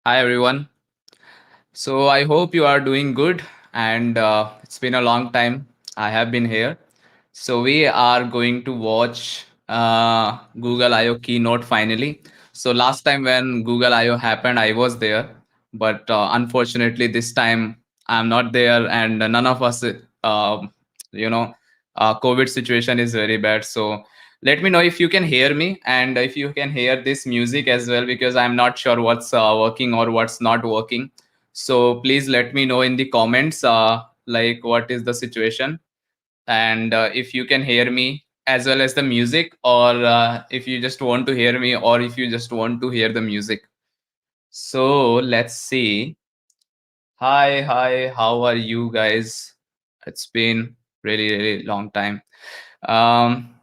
Hi everyone. So I hope you are doing good and it's been a long time I have been here. So we are going to watch Google I/O keynote finally. So last time when Google I/O happened, I was there, but unfortunately this time I'm not there, and none of us, you know, COVID situation is very bad. So let me know if you can hear me and if you can hear this music as well, because I'm not sure what's working or what's not working. So please let me know in the comments, like what is the situation, and if you can hear me as well as the music, or if you just want to hear me, or if you just want to hear the music. So let's see. Hi, how are you guys? It's been really long time. Um,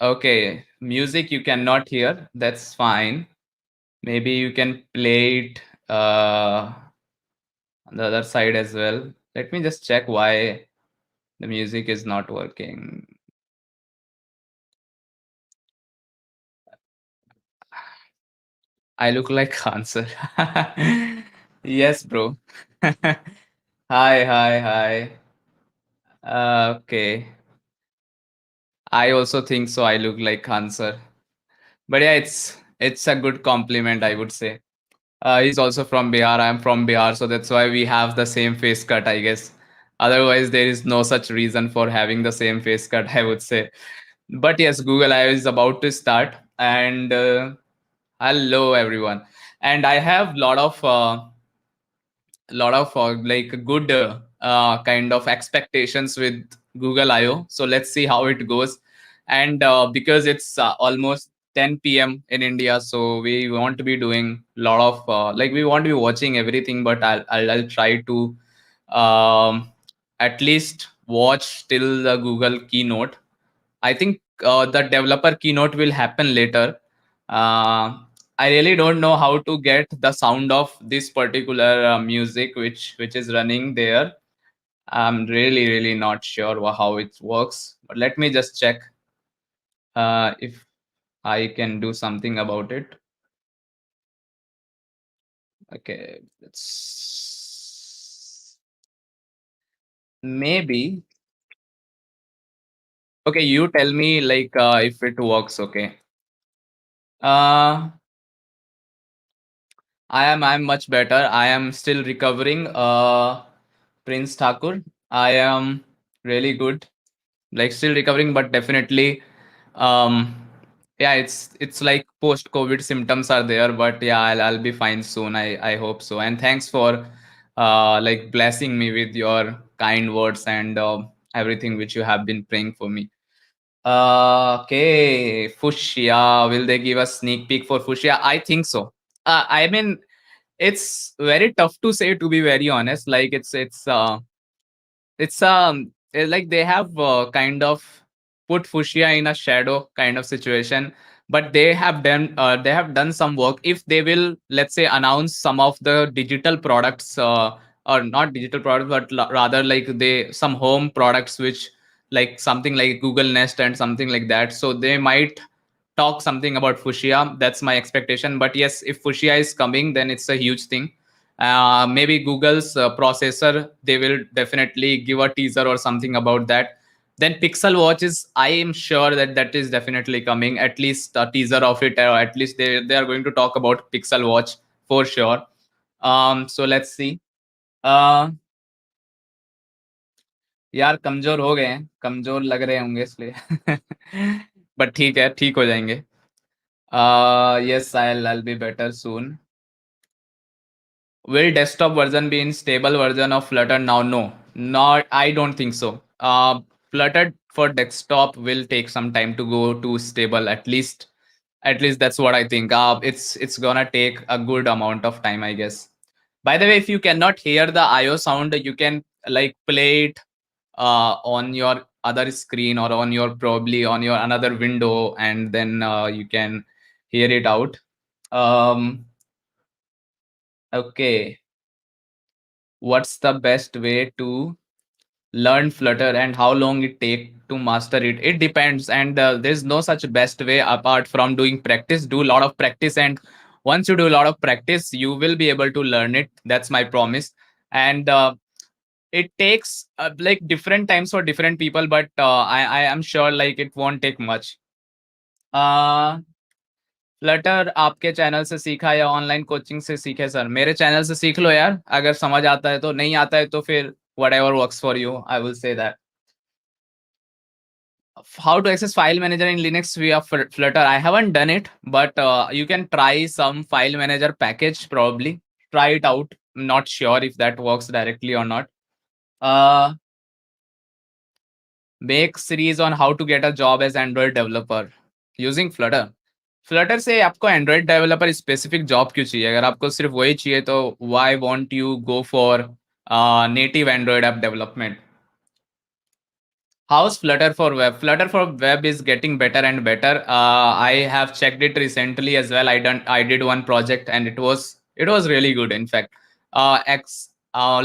okay, music you cannot hear. That's fine. Maybe you can play it on the other side as well. Let me just check why the music is not working. I look like Khan, sir. Yes, bro. Hi. Okay. I also think so. I look like Khan, sir. But yeah, it's a good compliment, I would say. He's also from Bihar. I'm from Bihar, so that's why we have the same face cut, I guess. Otherwise, there is no such reason for having the same face cut, I would say. But yes, Google I is about to start, and hello everyone. And I have lot of like good kind of expectations with Google I/O. So let's see how it goes. And because it's almost 10 p.m. in India, so we want to be doing a lot of like we want to be watching everything, but I'll try to at least watch till the Google keynote. I think the developer keynote will happen later. Uh, I really don't know how to get the sound of this particular music which is running there. I'm really not sure how it works. But let me just check if I can do something about it. Okay, it's maybe okay. You tell me like if it works. Okay. Uh, I'm much better. I am still recovering. Prince Thakur. I am really good. Like still recovering, but definitely, um, yeah, it's like post-COVID symptoms are there, but yeah, I'll be fine soon. I hope so. And thanks for like blessing me with your kind words and everything which you have been praying for me. Okay, Fuchsia. Will they give us sneak peek for Fuchsia? I think so. I mean, it's very tough to say, to be very honest. Like it's like they have kind of put Fuchsia in a shadow kind of situation, but they have done some work. If they will, let's say, announce some of the digital products, or not digital products, but rather like they some home products which like something like Google Nest and something like that, so they might talk something about Fuchsia. That's my expectation. But yes, if Fuchsia is coming, then it's a huge thing. Maybe Google's processor, they will definitely give a teaser or something about that. Then Pixel Watch is, I am sure that that is definitely coming, at least a teaser of it, or at least they are going to talk about Pixel Watch for sure. So let's see. uh, यार कमजोर हो गए हैं, कमजोर लग रहे होंगे इसलिए बट ठीक है, ठीक हो जाएंगे. Yes, I'll be better soon. Will desktop version be in stable version of Flutter now? No, not. I don't think so. Flutter for desktop will take some time to go to stable. At least that's what I think. It's gonna take a good amount of time, I guess. By the way, if you cannot hear the IO sound, you can like play it on your other screen, or on your probably on your another window, and then you can hear it out. Um, okay, what's the best way to learn Flutter, and how long it take to master it? It depends, and there's no such best way apart from doing practice. Do a lot of practice, and once you do a lot of practice, you will be able to learn it. That's my promise. And it takes like different times for different people, but I am sure like it won't take much. uh, Flutter आपके channel से सीखा या online coaching से सीखे sir? मेरे channel से सीख लो यार, अगर समझ आता है तो, नहीं आता है तो फिर whatever works for you, I will say that. How to access file manager in Linux via Flutter? I haven't done it, but you can try some file manager package probably. Try it out. I'm not sure if that works directly or not. Uh, Make series on how to get a job as Android developer using Flutter. Flutter से आपको Android developer specific job क्यों चाहिए? अगर आपको सिर्फ वही चाहिए तो why want you go for native Android app development? How's Flutter for web? Flutter for web is getting better and better. I have checked it recently as well. I did one project and it was really good. In fact,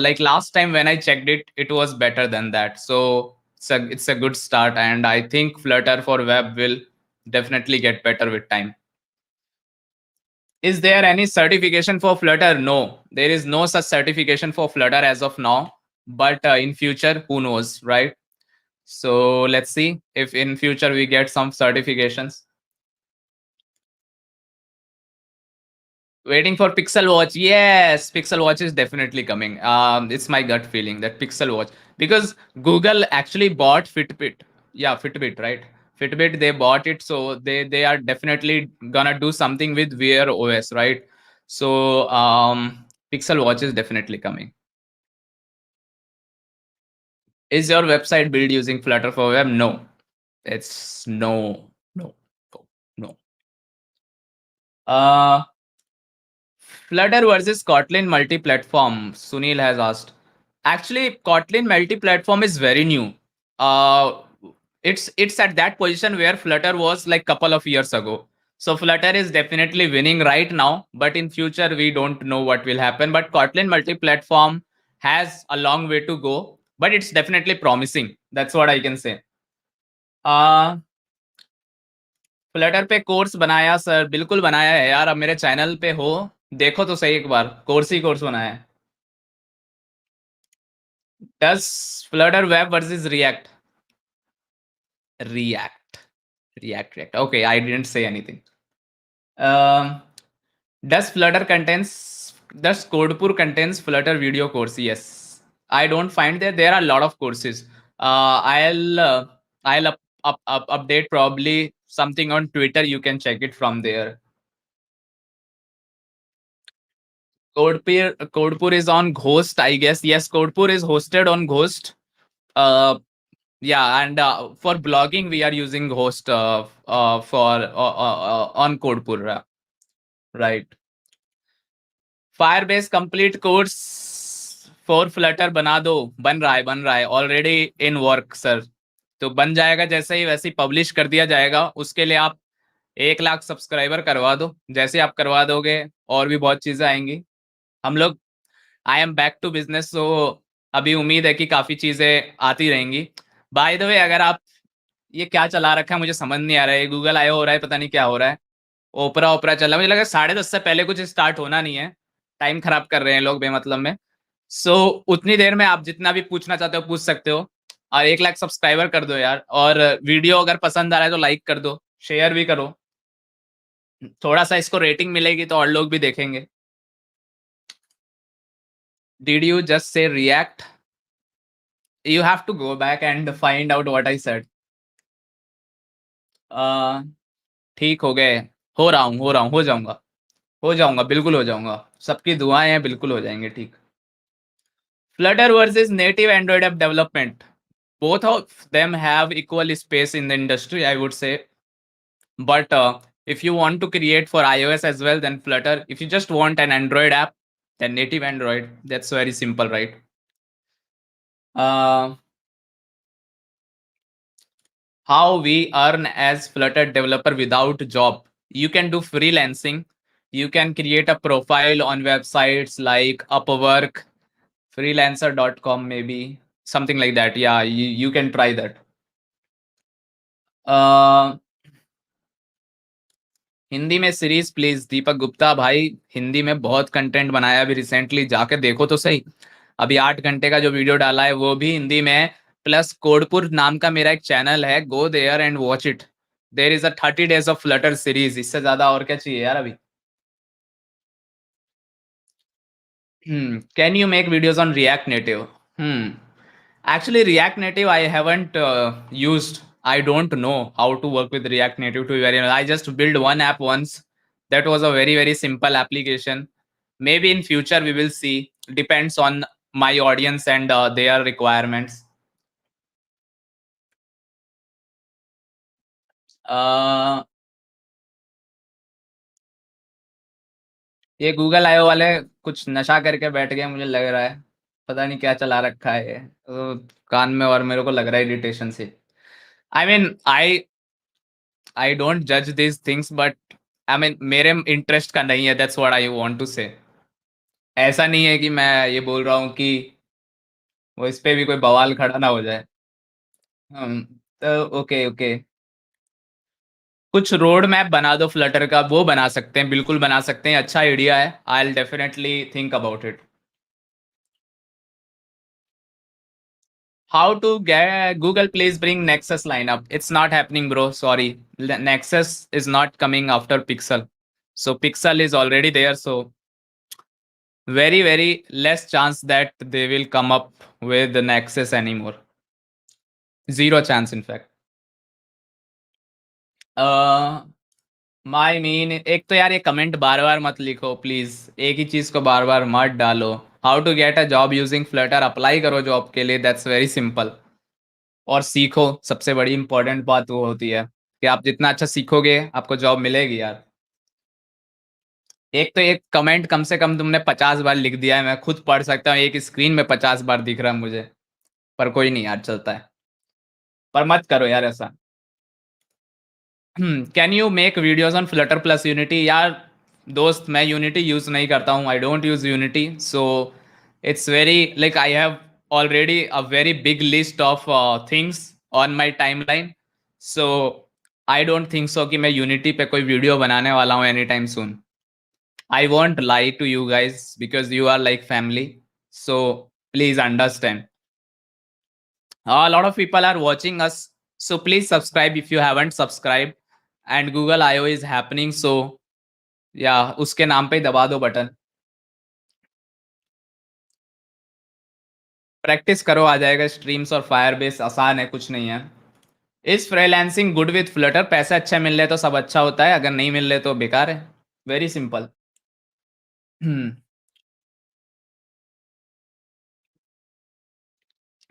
like last time when I checked it, it was better than that. So it's a good start, and I think Flutter for web will definitely get better with time. Is there any certification for Flutter? No, there is no such certification for Flutter as of now. But in future, who knows, right? So let's see if in future we get some certifications. Waiting for Pixel Watch. Yes, Pixel Watch is definitely coming. It's my gut feeling that Pixel Watch, because Google actually bought Fitbit. Yeah, Fitbit, right? Fitbit, they bought it, so they are definitely gonna do something with Wear OS, right? So Pixel Watch is definitely coming. Is your website built using Flutter for web? No, it's no, no. Uh, Flutter versus Kotlin multi-platform, Sunil has asked. Actually, Kotlin multi-platform is very new. Uh, it's at that position where Flutter was like couple of years ago. So Flutter is definitely winning right now, but in future we don't know what will happen. But Kotlin multi-platform has a long way to go, but it's definitely promising. That's what I can say. Uh, Flutter पे course बनाया sir? बिल्कुल बनाया है यार, अब मेरे channel पे हो, देखो तो सही एक बार, कोर्स ही कोर्स बनाया है. Does Flutter web versus React? React, React, okay, I didn't say anything. Does Flutter contains does Codepur contains Flutter video course? Yes. I don't find that there are a lot of courses. I'll update probably something on Twitter. You can check it from there. Codepur is on Ghost, I guess. Yes, Codepur is hosted on Ghost. Yeah, and for blogging we are using Ghost for on Codepur, right? Firebase complete course for Flutter बना दो. बन रहा है already in work sir. तो बन जाएगा जैसे ही, वैसे ही पब्लिश कर दिया जाएगा. उसके लिए आप 1 लाख सब्सक्राइबर करवा दो. जैसे आप करवा दोगे और भी बहुत चीजें आएंगी. हम लोग, I am back to business, so अभी उम्मीद है कि काफी चीजें आती रहेंगी. बाय द वे, अगर आप, ये क्या चला रखा है मुझे समझ नहीं आ रहा है. गूगल आयो हो रहा है, पता नहीं क्या हो रहा है. ओपरा ओपरा चल रहा है. मुझे लगा 10:30 से पहले कुछ स्टार्ट होना नहीं है. टाइम खराब कर रहे हैं लोग बेमतलब में. सो उतनी देर में आप जितना भी पूछना चाहते हो पूछ सकते हो. और 1 लाख सब्सक्राइबर कर दो यार. और वीडियो अगर पसंद आ रहा है तो लाइक कर दो, शेयर भी करो. थोड़ा सा इसको रेटिंग मिलेगी तो और लोग भी देखेंगे. Did you just say React? You have to go back and find out what I said. ठीक हो गए. हो रहा हूँ, हो जाऊंगा, बिल्कुल हो जाऊंगा. सबकी दुआएं हैं, बिल्कुल हो जाएंगे ठीक. Flutter versus native Android app development. Both of them have equal space in the industry, I would say. But if you want to create for iOS as well, then Flutter. If you just want an Android app, then native Android. That's very simple, right? Uh, how we earn as Flutter developer without job? You can do freelancing. You can create a profile on websites like Upwork, freelancer.com, maybe something like that. Yeah, you can try that. Uh, Hindi में series please, Deepak Gupta भाई। हिंदी में बहुत content बनाया अभी recently, जाके देखो तो सही। अभी 8 घंटे का जो वीडियो डाला है वो भी हिंदी में है। प्लस कोडपुर नाम का मेरा एक चैनल है, go there and watch it. There is a 30 days of Flutter series, इससे ज्यादा और क्या चाहिए यार अभी। Can you make videos on React Native? Actually, React Native, I haven't used. I don't know how to work with React Native, to be very honest. I just built one app once. That was a very, very simple application. Maybe in future we will see. Depends on my audience and their requirements. Uh, ये Google आयो वाले कुछ नशा करके बैठ गए मुझे लग रहा है। पता नहीं क्या चला रखा है ये कान में, और मेरे को लग रहा है इरिटेशन से। आई मीन आई डोंट जज this things, but I mean मेरे इंटरेस्ट का नहीं है, that's what I want to say. ऐसा नहीं है कि मैं ये बोल रहा हूँ कि वो इस पे भी कोई बवाल खड़ा ना हो जाए। हम तो ओके ओके, कुछ रोड मैप बना दो फ्लटर का, वो बना सकते हैं, बिल्कुल बना सकते हैं, अच्छा आइडिया है। I will definitely think about it. How to get Google please bring Nexus lineup? It's not happening bro, sorry. Nexus is not coming after Pixel, so pixel is already there, so very very less chance that they will come up with the nexus anymore. Zero chance in fact. My mean, एक तो यार ये comment बार बार मत लिखो please, एक ही चीज को बार बार मत डालो। How to get a job using Flutter? Apply करो जॉब के लिए, दैट्स वेरी सिंपल। और सीखो, सबसे बड़ी इंपॉर्टेंट बात वो होती है कि आप जितना अच्छा सीखोगे आपको जॉब मिलेगी यार। एक तो एक कमेंट कम से कम तुमने 50 बार लिख दिया है, मैं खुद पढ़ सकता हूँ, एक स्क्रीन में 50 बार दिख रहा है मुझे। पर कोई नहीं यार, चलता है। पर मत करो यार ऐसा। Can you make videos on Flutter plus Unity? यार दोस्त, मैं यूनिटी यूज नहीं करता हूँ, I don't use Unity, so it's very like I have already a very big list of things on my time line. So I don't think so कि मैं Unity पे कोई वीडियो बनाने वाला हूँ any time soon. I won't lie to you guys because you are like family, so please understand. A lot of people are watching us, so please subscribe if you haven't subscribed. And Google I/O is happening, so yeah, उसके नाम पे ही दबा दो button. Practice करो, आ जाएगा। Streams और fire base आसान है, कुछ नहीं है। इस फ्रीलांसिंग गुड विथ फ्लटर? पैसे अच्छे मिल रहे तो सब अच्छा होता है, अगर नहीं मिल रहे तो बेकार है। Very simple.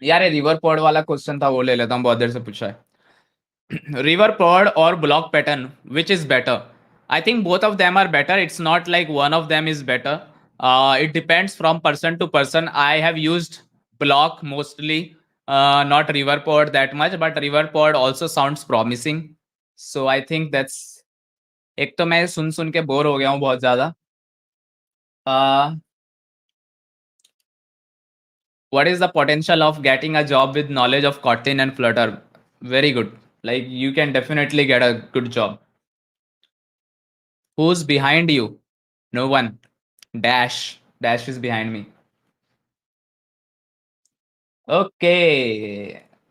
यार ये रिवर पॉड वाला क्वेश्चन था, वो ले लेता हूँ, बहुत देर से पूछा है। River pod or block pattern, which is better? I think both of them are better. It's not like one of them is better. It depends from person to person. I have used block mostly, not river pod that much, but river pod also sounds promising. So I think that's, एक तो मैं सुन सुन के bore हो गया हूँ बहुत ज्यादा। uh, what is the potential of getting a job with knowledge of Kotlin and Flutter? Very good. Like you can definitely get a good job. Who's behind you? No one. Dash. Dash is behind me. Okay.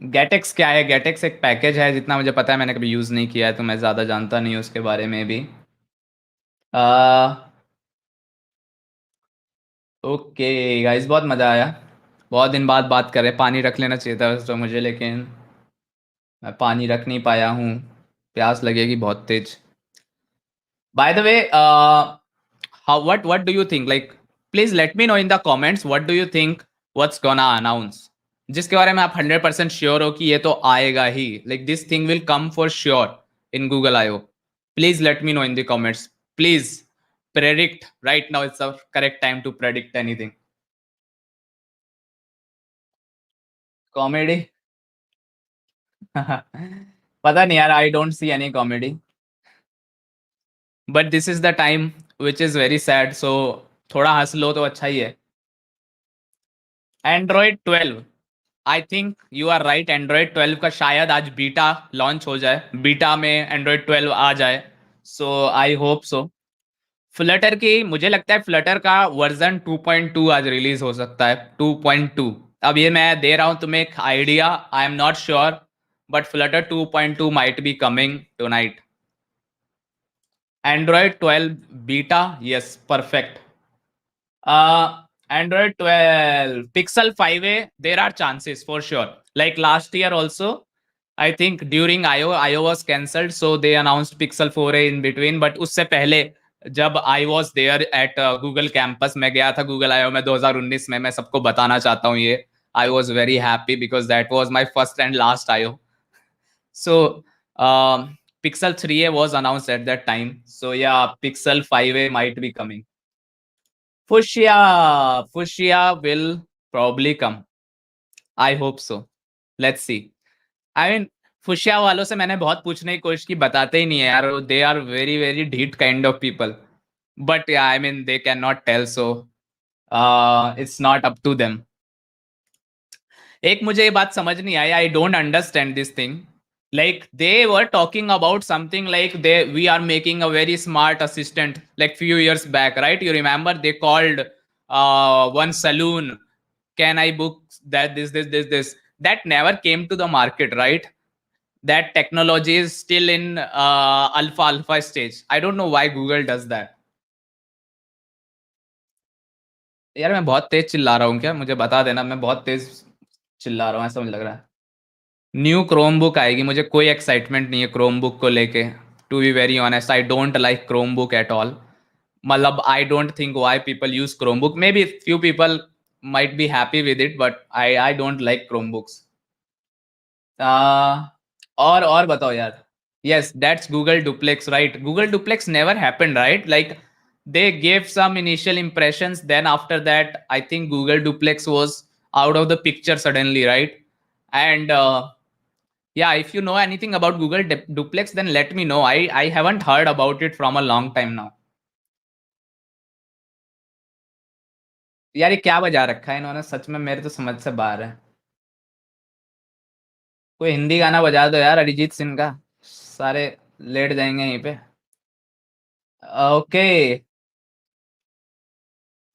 गेटेक्स क्या है? गेटेक्स एक package है, जितना मुझे पता है, मैंने कभी यूज़ नहीं किया है तो मैं ज़्यादा जानता नहीं हूँ उसके बारे में भी। ओके गाइस, बहुत मज़ा आया। बहुत दिन बाद बात कर रहे, पानी रख लेना चाहिए था वैसे तो मुझे, लेकिन मैं पानी रख नहीं पाया हूँ। प्यास लगेगी बहुत तेज। By the way, how what do you think? Like, please let me know in the comments. What do you think? What's gonna announce? जिसके बारे में आप 100% श्योर हो कि ये तो आएगा ही, like this thing will come for sure in Google I/O. Please let me know in the comments. Please predict. Right now, it's the correct time to predict anything. Comedy? पता नहीं यार, I don't see any comedy. But this is the time which is very sad. So थोड़ा हंस लो तो अच्छा ही है। Android 12, I think you are right. Android 12 का शायद आज बीटा लॉन्च हो जाए, बीटा में एंड्रॉयड 12 आ जाए। सो आई होप सो। फ्लटर की मुझे लगता है फ्लटर का वर्जन 2.2 आज रिलीज हो सकता है, 2.2। अब ये मैं दे रहा हूं तुम्हें एक idea, I am not sure, but Flutter 2.2 might be coming tonight. Android 12 beta, yes perfect. Android 12 Pixel 5a, there are chances for sure. Like last year also, I think during IO was cancelled, so they announced Pixel 4a in between. But उससे पहले जब I was there at Google campus, मैं गया था Google I/O में 2019 में, मैं सबको बताना चाहता हूँ ये। I was very happy because that was my first and last IO. So Pixel 3a was announced at that time. So yeah, Pixel 5a might be coming. Fuchsia will probably come. I hope so. Let's see. I mean, fuchsia वालों से मैंने बहुत पूछने की कोशिश की, बताते ही नहीं है यार, दे आर वेरी वेरी ढीठ kind of people. But yeah I mean they can not tell, so it's not up to them. एक मुझे ये बात समझ नहीं आई, I don't understand this thing. Like they were talking about something like we are making a very smart assistant like few years back, right? You remember they called one saloon, can I book that this that never came to the market, right? That technology is still in alpha stage. I don't know why Google does that. यार मैं बहुत तेज चिल्ला रहा हूँ क्या? मुझे बता देना, मैं बहुत तेज चिल्ला रहा हूँ ऐसा मुझे लग रहा है। न्यू क्रोम बुक आएगी, मुझे कोई एक्साइटमेंट नहीं है क्रोम बुक को लेके। To be very honest, I don't like Chromebook at all. मतलब I don't think why people use Chromebook, maybe few people might be happy with it, but I don't like Chromebooks. और बताओ यार। Yes, that's Google Duplex, right? Google Duplex never happened, right? Like they gave some initial impressions, then after that I think Google Duplex was out of the picture suddenly, right? And yeah, if you know anything about Google Duplex, then let me know. I haven't heard about it from a long time now. यार ये क्या बजा रखा है इन्होंने, सच में मेरे तो समझ से बाहर है। कोई हिंदी गाना बजा दो यार, अरिजीत सिंह का। सारे लेट जाएंगे यहीं पे। ओके,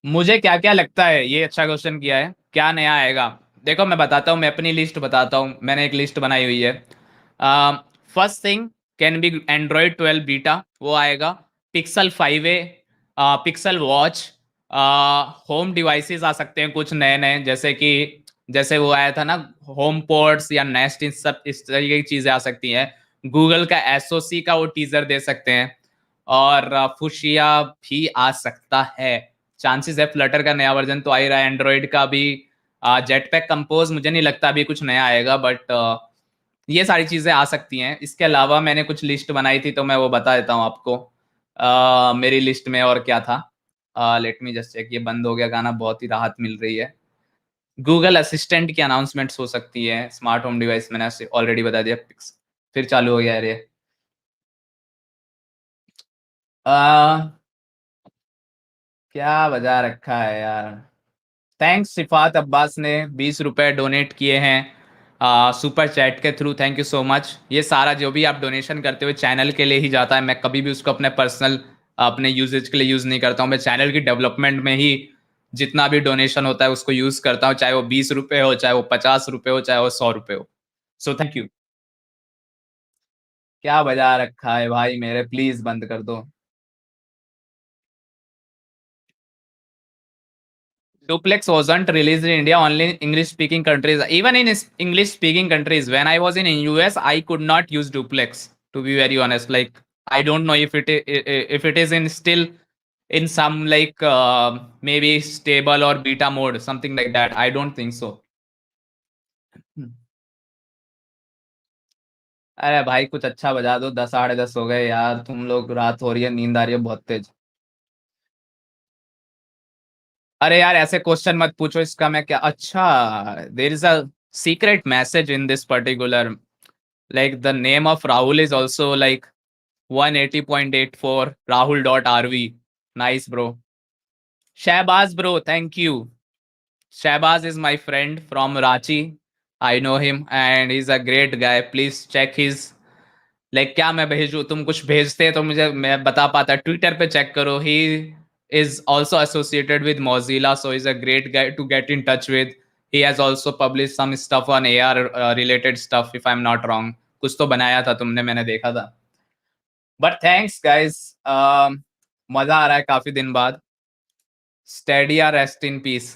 मुझे क्या क्या लगता है, ये अच्छा क्वेश्चन किया है, क्या नया आएगा। देखो मैं बताता हूँ, मैं अपनी लिस्ट बताता हूँ, मैंने एक लिस्ट बनाई हुई है। First thing can be Android 12 beta, वो आएगा। Pixel 5a, Pixel watch, home devices आ सकते हैं कुछ नए नए, जैसे कि जैसे वो आया था ना होम पोर्ट्स या नेस्ट, इन सब इस तरीके की चीजें आ सकती हैं। गूगल का एसओसी का वो टीजर दे सकते हैं। और फुशिया भी आ सकता है, चांसेस है। फ्लटर का नया वर्जन तो आ ही रहा है, एंड्रॉइड का भी। जेट पैक कंपोज मुझे नहीं लगता अभी कुछ नया आएगा, बट ये सारी चीजें आ सकती हैं। इसके अलावा मैंने कुछ लिस्ट बनाई थी तो मैं वो बता देता हूँ आपको। मेरी लिस्ट में और क्या था, लेट मी जस्ट चेक। ये बंद हो गया गाना, बहुत ही राहत मिल रही है। गूगल असिस्टेंट की अनाउंसमेंट्स हो सकती है, स्मार्ट होम डिवाइस मैंने ऑलरेडी बता दिया। फिर चालू हो गया ये। क्या बजा रखा है यार। थैंक्स सिफात अब्बास ने 20 रुपए डोनेट किए हैं सुपर चैट के through, thank you so much. ये सारा जो भी आप डोनेशन करते हो चैनल के लिए ही जाता है, मैं कभी भी उसको अपने पर्सनल अपने यूजेज के लिए यूज नहीं करता हूँ। मैं चैनल की डेवलपमेंट में ही जितना भी डोनेशन होता है उसको यूज करता हूँ, चाहे वो 20 रुपए हो, चाहे वो 50 रुपए हो, चाहे वो 100 रुपए हो। So thank you. क्या बजा रखा है भाई मेरे, प्लीज बंद कर दो। Duplex wasn't released in India, only in English speaking countries. Even in English speaking countries, when I was in US, I could not use Duplex, to be very honest. Like I don't know if it is in still in some like maybe stable or beta mode, something like that. I don't think so. अरे भाई कुछ अच्छा बजा दो, 10 साढ़े 10 हो गए यार, तुम लोग रात हो रही है, नींद आ रही है बहुत तेज। अरे यार ऐसे क्वेश्चन मत पूछो, इसका मैं क्या अच्छा। देर is a secret message in this particular, like the name of Rahul is also like 180.84 rahul.rv. Nice bro. Shahbaz bro, thank you. Shahbaz is my friend from Rachi. I know him and he's a great guy. Please check his like क्या मैं भेजूं, तुम कुछ भेजते तो मुझे मैं बता पाता। ट्विटर पे चेक करो, ही is also associated with Mozilla, so he's a great guy to get in touch with. He has also published some stuff on AR related stuff, if I'm not wrong. कुछ तो बनाया था तुमने, मैंने देखा था। बट थैंक्स गाइस, मजा आ रहा है काफी दिन बाद। Stadia rest in peace.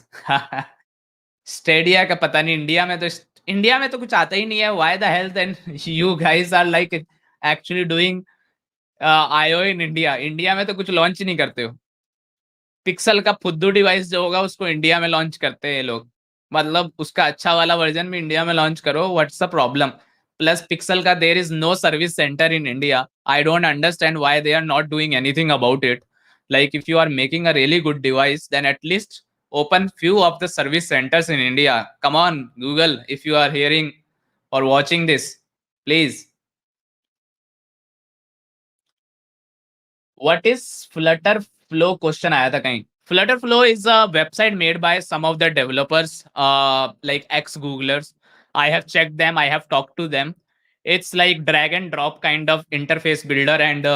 Stadia का पता नहीं, इंडिया में तो कुछ आता ही नहीं है। Why the health and you guys are like actually doing IO in India. India में तो कुछ लॉन्च नहीं करते हो। पिक्सल का फुद्दू डिवाइस जो होगा उसको इंडिया में लॉन्च करते हैं ये लोग। मतलब उसका अच्छा वाला वर्जन भी इंडिया में लॉन्च करो, what's the problem. Plus Pixel का there is no service centre in India. I don't understand why they are not doing anything about it. Like if you are making a really good device then at least open few of the service centers in India. Come on, Google, if you are hearing or watching this, please. What is Flutter Flow? Question आया था कहीं। Flutter Flow is a website made by some of the developers, like ex Googlers. I have checked them. I have talked to them. It's like drag and drop kind of interface builder, and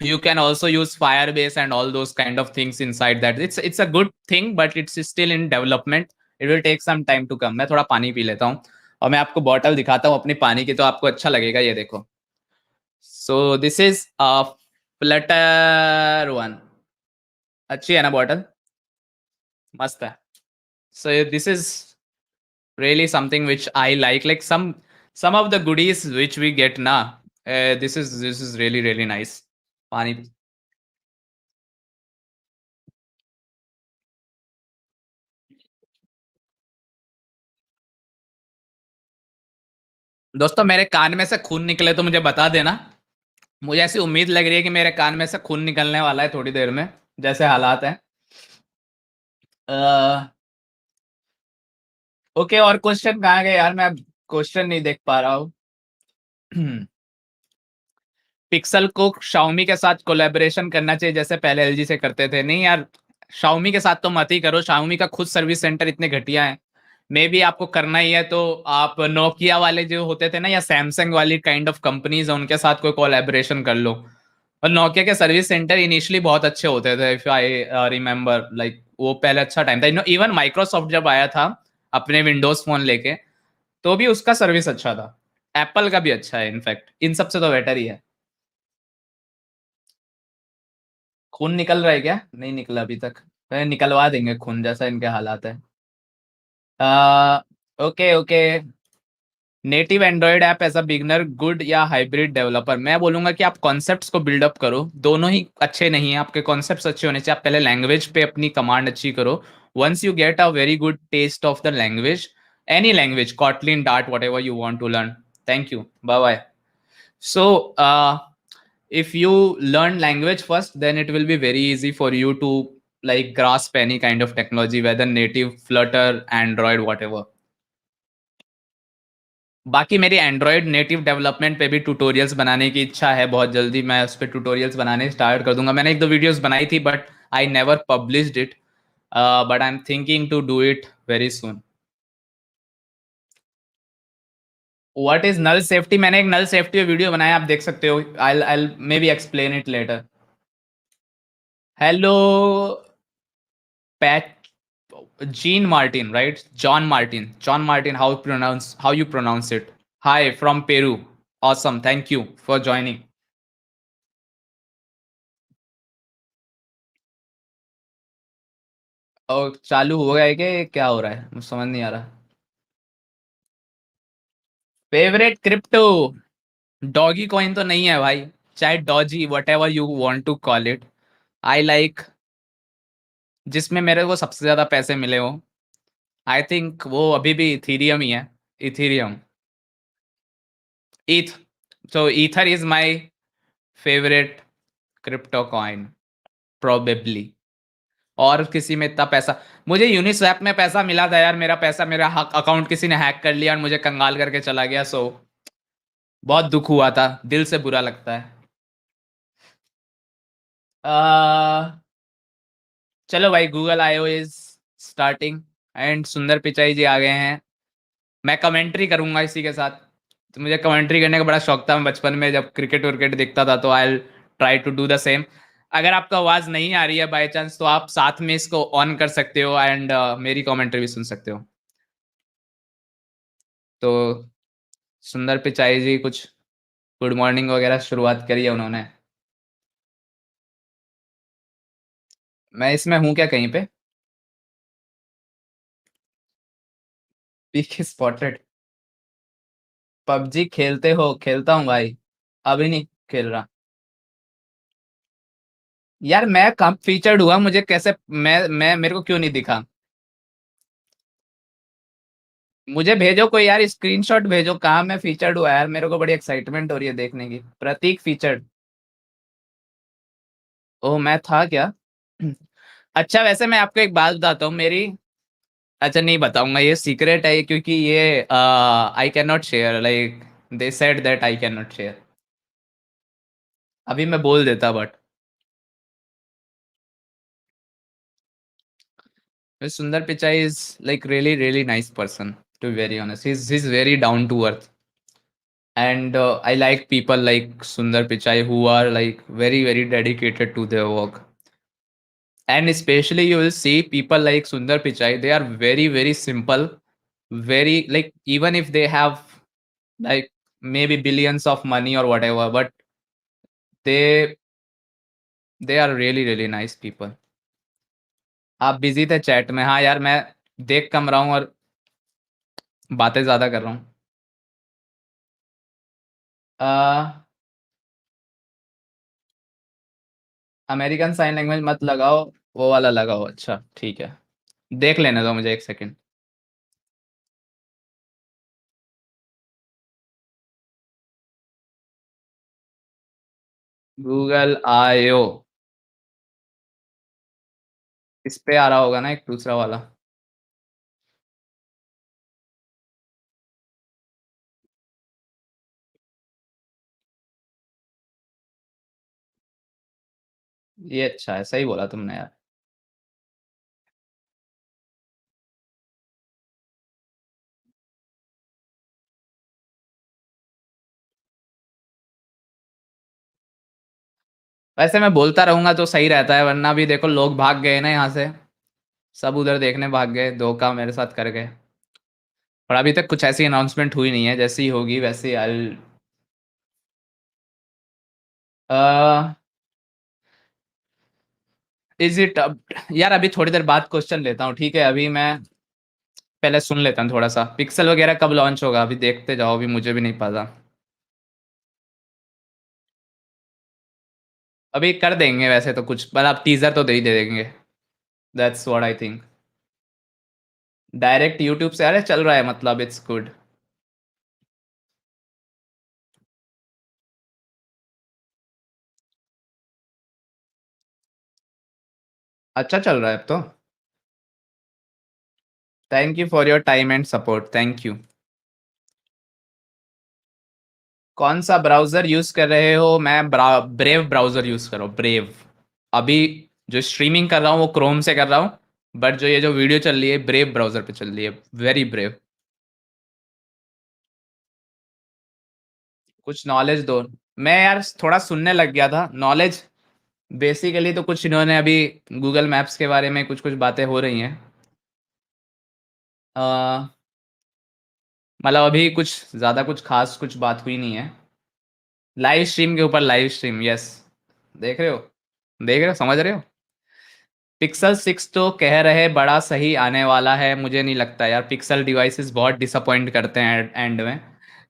you can also use Firebase and all those kind of things inside that. It's a good thing, but it's still in development. It will take some time to come. मैं थोड़ा पानी P लेता हूँ और मैं आपको bottle दिखाता हूँ अपनी पानी की, तो आपको अच्छा लगेगा। ये देखो। So this is Flutter one. अच्छी है ना बॉटल? मस्त है। So this is really something which I like some of the goodies which we get na. This is really really nice. पानी। दोस्तों मेरे कान में से खून निकले तो मुझे बता देना। मुझे ऐसी उम्मीद लग रही है कि मेरे कान में से खून निकलने वाला है थोड़ी देर में, जैसे हालात हैं। ओके, और क्वेश्चन कहाँ गए यार? मैं क्वेश्चन नहीं देख पा रहा हूँ। पिक्सल को शाओमी के साथ कोलैबोरेशन करना चाहिए जैसे पहले एलजी से करते थे। नहीं यार, शाओमी के साथ तो मत ही करो। शाओमी का खुद सर्विस सेंटर इतने घटिया है। मे भी आपको करना ही है तो आप नोकिया वाले जो होते थे ना, या सैमसंग वाली काइंड ऑफ कंपनीज है, उनके साथ कोई कोलैबोरेशन कर लो। और नोकिया के सर्विस सेंटर इनिशियली बहुत अच्छे होते थे, इफ आई रिमेम्बर। लाइक वो पहले अच्छा टाइम था। इवन माइक्रोसॉफ्ट जब आया था अपने विंडोज फोन लेके, तो भी उसका सर्विस अच्छा था। एप्पल का भी अच्छा है, इनफैक्ट इन सबसे तो बेटर ही है। खून निकल रहा है क्या? नहीं निकला अभी तक। निकलवा देंगे खून, जैसा इनके हालात है। Okay okay. Native Android app as a beginner good या हाइब्रिड डेवलपर? मैं बोलूंगा कि आप कॉन्सेप्ट्स को बिल्डअप करो। दोनों ही अच्छे नहीं है, आपके कॉन्सेप्ट्स अच्छे होने चाहिए। आप पहले लैंग्वेज पे अपनी कमांड अच्छी करो। Once you get a very good test of the language, any language, Kotlin, Dart, whatever you want to learn. Thank you, bye bye. So, if you learn language first, then it will be very easy for you to like grasp any kind of technology, whether native, Flutter, Android, whatever. बाकी मेरी Android native development पे भी tutorials बनाने की इच्छा है। बहुत जल्दी मैं उस पर ट्यूटोरियल्स बनाने स्टार्ट कर दूंगा। मैंने एक दो वीडियोस बनाई थी but I never published it. But I am thinking to do it very soon. What is null safety? मैंने एक नल सेफ्टी वीडियो बनाया, आप देख सकते हो। I may be explain it later. Hello Pat, Gene Martin, right? John Martin. John Martin, how you pronounce it? Hi from Peru. Awesome. Thank you for joining. और चालू हो गया है कि क्या हो रहा है? मुझे समझ नहीं आ रहा। Favourite crypto? डॉगी कॉइन तो नहीं है भाई, चाहे dodgy, whatever you want to call it. I like जिसमें मेरे को सबसे ज्यादा पैसे मिले हो। आई थिंक वो अभी भी इथीरियम ही है। Ethereum, eth. So ether is my favourite crypto coin, probably. और किसी में इतना पैसा, मुझे यूनिस्वैप में पैसा मिला था यार। मेरा पैसा, मेरा अकाउंट किसी ने हैक कर लिया और मुझे कंगाल करके चला गया। सो बहुत दुख हुआ था, दिल से बुरा लगता है। चलो भाई, Google IO is starting and सुंदर पिचाई जी आ गए हैं। मैं कमेंट्री करूंगा इसी के साथ। तो मुझे कमेंट्री करने का बड़ा शौक था बचपन में, जब क्रिकेट विकेट दिखता था तो I try to do the same. अगर आपको आवाज नहीं आ रही है बाय चांस, तो आप साथ में इसको ऑन कर सकते हो एंड मेरी कमेंट्री भी सुन सकते हो। तो सुंदर पिचाई जी कुछ गुड मॉर्निंग वगैरह शुरुआत करी है उन्होंने। मैं इसमें हूँ क्या कहीं पे? Peak spotted. पबजी खेलते हो? खेलता हूँ भाई। अभी नहीं खेल रहा। यार मैं कब फीचर्ड हुआ, मुझे कैसे, मैं मेरे को क्यों नहीं दिखा? मुझे भेजो कोई यार स्क्रीनशॉट भेजो, कहाँ मैं फीचर्ड हुआ यार, मेरे को बड़ी एक्साइटमेंट हो रही है देखने की। प्रतीक फीचर्ड। ओह मैं था क्या? अच्छा वैसे मैं आपको एक बात बताता हूँ मेरी। अच्छा नहीं बताऊंगा, ये सीक्रेट है क्योंकि ये I can not share, like they said that I can not share. अभी मैं बोल देता but Sundar Pichai is like really really nice person, to be very honest, he's very down to earth. And I like people like Sundar Pichai who are like very very dedicated to their work. And especially you will see people like Sundar Pichai, they are very very simple, very like, even if they have like maybe billions of money or whatever, but they they are really really nice people. आप busy थे chat में? हाँ यार मैं देख कम रहा हूँ और बातें ज्यादा कर रहा हूँ। अमेरिकन साइन लैंग्वेज मत लगाओ, वो वाला लगाओ। अच्छा ठीक है, देख लेने दो मुझे एक सेकंड। गूगल आयो। इस पे आ रहा होगा ना एक दूसरा वाला? ये अच्छा है, सही बोला तुमने यार। वैसे मैं बोलता रहूंगा तो सही रहता है, वरना भी देखो लोग भाग गए ना यहाँ से, सब उधर देखने भाग गए, धोखा मेरे साथ कर गए। और अभी तक कुछ ऐसी अनाउंसमेंट हुई नहीं है, जैसी होगी वैसी आई। इज इट अब? यार अभी थोड़ी देर बाद क्वेश्चन लेता हूँ, ठीक है? अभी मैं पहले सुन लेता हूँ थोड़ा सा। पिक्सल वगैरह कब लॉन्च होगा अभी देखते जाओ, अभी मुझे भी नहीं पता। अभी कर देंगे वैसे तो कुछ, पर आप टीजर तो दे ही दे देंगे। That's what I think. Direct YouTube से? अरे चल रहा है, मतलब इट्स गुड। अच्छा चल रहा है अब तो। Thank you for your time and support, thank you. कौन सा ब्राउजर यूज कर रहे हो? मैं ब्रेव ब्राउजर यूज कर रहा हूँ, ब्रेव। अभी जो स्ट्रीमिंग कर रहा हूँ वो क्रोम से कर रहा हूँ, बट जो ये जो वीडियो चल रही है ब्रेव ब्राउजर पे चल रही है, वेरी ब्रेव। कुछ नॉलेज दो। मैं यार थोड़ा सुनने लग गया था नॉलेज। बेसिकली तो कुछ इन्होंने अभी गूगल मैप्स के बारे में कुछ कुछ बातें हो रही हैं। अ, मतलब अभी कुछ ज़्यादा कुछ खास कुछ बात हुई नहीं है। लाइव स्ट्रीम के ऊपर लाइव स्ट्रीम, यस। देख रहे हो? देख रहे हो, समझ रहे हो? पिक्सल 6 तो कह रहे बड़ा सही आने वाला है, मुझे नहीं लगता यार। पिक्सल डिवाइसेस बहुत डिसअपॉइंट करते हैं एंड में।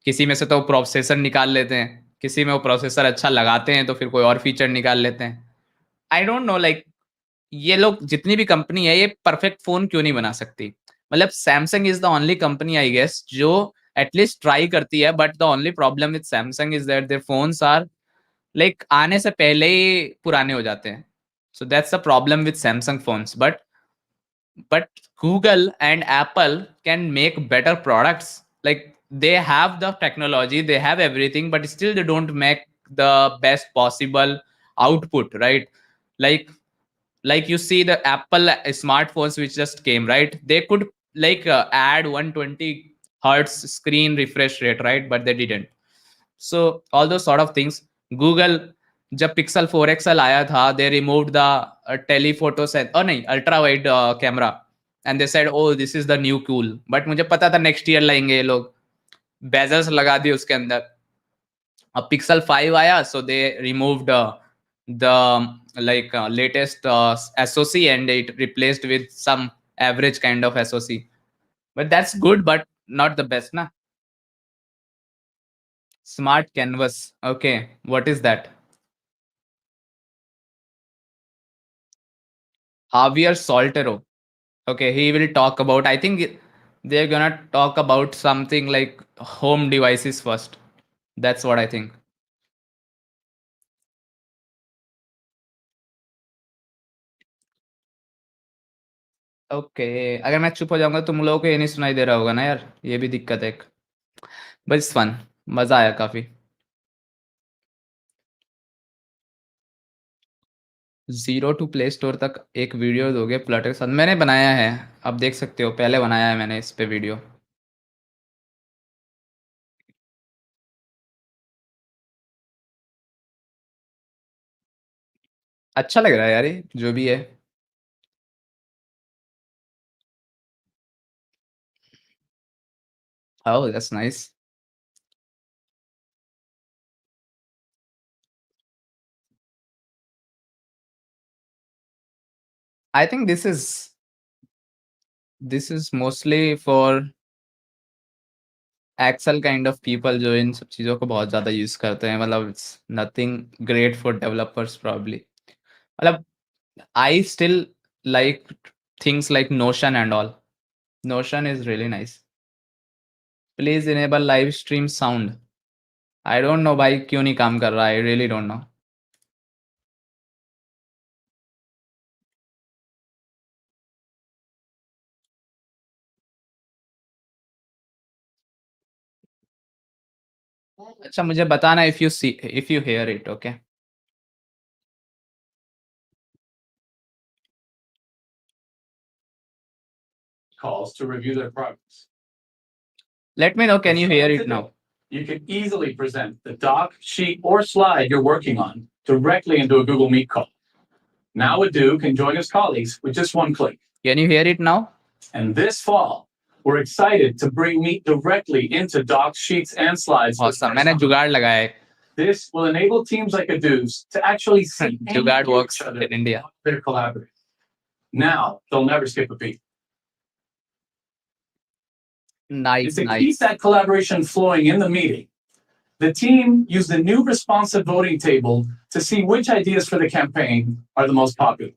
किसी में से तो प्रोसेसर निकाल लेते हैं, किसी में वो प्रोसेसर अच्छा लगाते हैं तो फिर कोई और फीचर निकाल लेते हैं। आई डोंट नो लाइक, ये लोग जितनी भी कंपनी है ये परफेक्ट फोन क्यों नहीं बना सकती? मतलब Samsung is the only company I guess जो एटलीस्ट ट्राई करती है, but the only problem with Samsung is that their phones are like आने से पहले ही पुराने हो जाते हैं। So that's the problem with Samsung phones, but Google and Apple can make better products. Like they have the technology, they have everything, but still they don't make the best possible output, right? Like like you see the Apple smartphones which just came, right? They could like add 120 hertz screen refresh rate, right? But they didn't. So all those sort of things. Google, जब Pixel 4 XL आया था, they removed the telephoto set, oh नहीं, ultra wide camera, and they said, oh, this is the new cool. But मुझे पता था next year लाएंगे ये लोग, bezels लगा दिए उसके अंदर. अब Pixel 5 आया, so they removed the like latest SoC and it replaced with some average kind of SoC. But that's good, but not the best, na? Smart canvas. Okay, what is that? Javier Soltero. Okay, he will talk about. I think they're gonna talk about something like home devices first. That's what I think. Okay, अगर मैं चुप हो जाऊंगा तो तुम लोगों को ये नहीं सुनाई दे रहा होगा ना यार, ये भी दिक्कत है एक. बट इट्स फन, मजा आया काफी. 0 to Play Store तक एक वीडियो दोगे फ्लटर के साथ? मैंने बनाया है, अब देख सकते हो, पहले बनाया है मैंने इस पे वीडियो. अच्छा लग रहा है यार ये, जो भी है. Oh, that's nice. I think this is mostly for excel kind of people जो इन सब चीज़ों को बहुत ज़्यादा यूज़ करते हैं. मतलब it's nothing great for developers probably. मतलब I still like things like Notion and all. Notion is really nice. Please enable live stream sound. I don't know भाई क्यों नहीं काम कर रहा. I really don't know. अच्छा मुझे बताना if you hear it. Okay, calls to review their progress. let me know, can you hear it now? You can easily present the doc, sheet, or slide you're working on directly into a Google Meet call. Now Adu can join his colleagues with just one click. Can you hear it now? And this fall, we're excited to bring Meet directly into docs, sheets, and slides. Awesome. मैंने जुगाड़ लगाया है. This will enable teams like Adu's to actually see जुगाड़ and works each other in India. Their collaborators. Now they'll never skip a beat. Nice, To nice. keep that collaboration flowing in the meeting, the team used the new responsive voting table to see which ideas for the campaign are the most popular.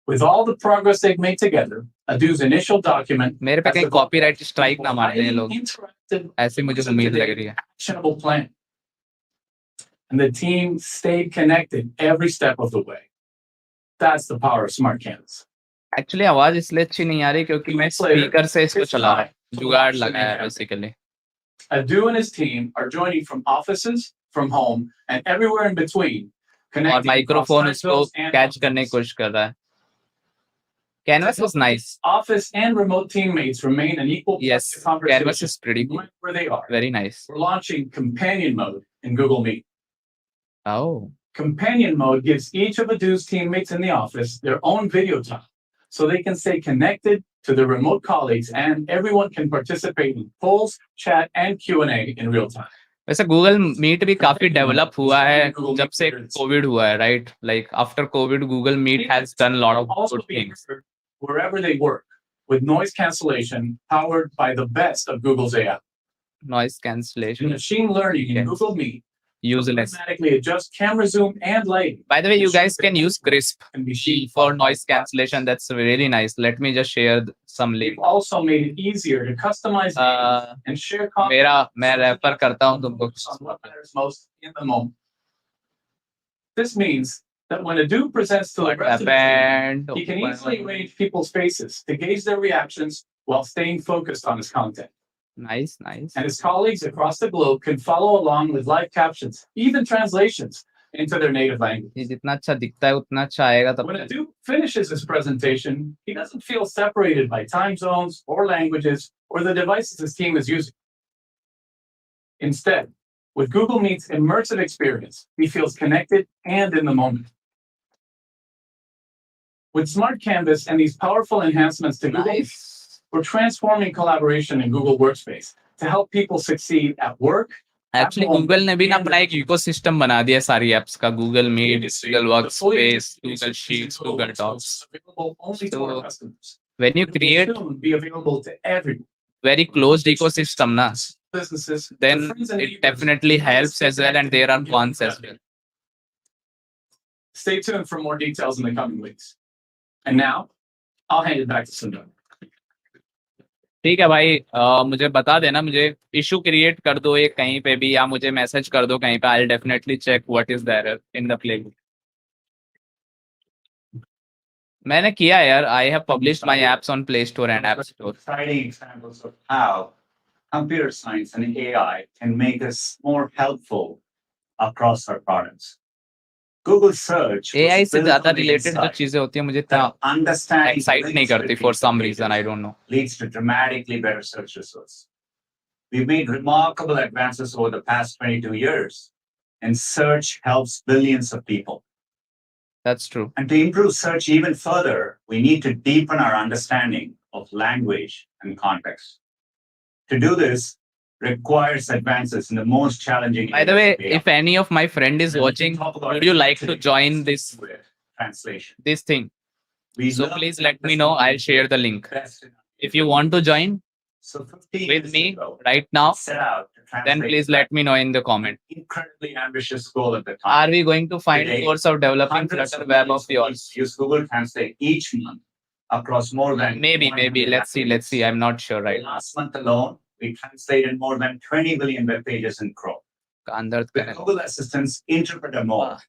With all the progress they've made together, Adu's initial document मेरे पे has कहीं developed copyright strike ना मार दें ये highly लोग. interactive ऐसी मुझे उम्मीद लग रही है. actionable plan. And the team stayed connected every step of the way. That's the power of smart canvas. Actually आवाज इसलिए अच्छी नहीं आ रही क्योंकि मैं स्पीकर से इसको चला रहा हूँ. जुगाड़ लगाया है basically. Adu and his team are joining from offices, from home, and everywhere in between. और माइक्रोफोन उसको कैच करने की कोशिश कर रहा है. Canvas is nice. Office and remote teammates remain an equal Yes, Canvas is pretty good. where they are. Very nice. We're launching Companion Mode in Google Meet. Oh, Companion Mode gives each of Adu's teammates in the office their own video time, so they can stay connected to their remote colleagues and everyone can participate in polls, chat, and Q&A in real time. वैसे Google meet भी काफी develop हुआ है जब से Covid हुआ है, right? Like after Covid Google Meet has done lot of good things. Wherever they work, with noise cancellation powered by the best of Google's AI. Noise cancellation. Machine learning in Google Meet Useless. automatically adjust camera zoom and lighting. By the way, you guys can use Crisp Can be seen for noise cancellation. That's really nice. Let me just share some link. We've also made it easier to customize and share content. मैं refer करता हूँ तुमको. On what matters most in the moment. This means that when Adu presents to the rest of the team, he can easily arrange people's faces to gauge their reactions while staying focused on his content. Nice, nice. And his colleagues across the globe can follow along with live captions, even translations, into their native language. ये जितना अच्छा दिखता है उतना अच्छा आएगा तब When a तक। dude finishes his presentation, he doesn't feel separated by time zones or languages or the devices his team is using. Instead, with Google Meet's immersive experience, he feels connected and in the moment. With Smart Canvas and these powerful enhancements to Google Meet, Nice. we're transforming collaboration in Google Workspace to help people succeed at work. Actually Google ने भी ना अपना एक ecosystem बना दिया सारी apps का, Google Meet, Google Workspace, Google Sheets, Google Docs. So when you create very closed ecosystem na, then it definitely helps as well, and there are cons as well. Stay tuned for more details in the coming weeks. And now, I'll hand it back to Sundar. ठीक है भाई, मुझे बता देना, मुझे issue create कर दो एक कहीं पे भी, या मुझे मैसेज कर दो कहीं पे। I will definitely check what is the error in the playbook. मैंने किया यार, I have published my apps on Play Store and App Store. Exciting examples of how computer science and AI can make us more helpful across our products. Google search AI से built ज्यादा on the related जो insight चीजें होती है मुझे इतना that understanding excite नहीं links करती for between some pages reason, I don't know. leads to dramatically better search results. We've made remarkable advances over the past 22 years, and search helps billions of people. That's true. And to improve search even further, we need to deepen our understanding of language and context. To do this requires advances in the most challenging By the way, areas of AI. if any of my friend is watching, would you like to join this translation? thing? We So love please let me know. I'll share the link. best in If you want to join So 15 with years me ago, right now, set out to then translate please let me know in the comment. incredibly ambitious goal at the time. Are we going to find Today, course of developing Hundreds Flutter of web millions of yours? people use Google Translate each month across more than Maybe. 100 Let's see. languages. I'm not sure right now. Last month alone, we translated more than 20 billion web pages in Chrome. अंदर With करें। Google Assistant's interpreter mode,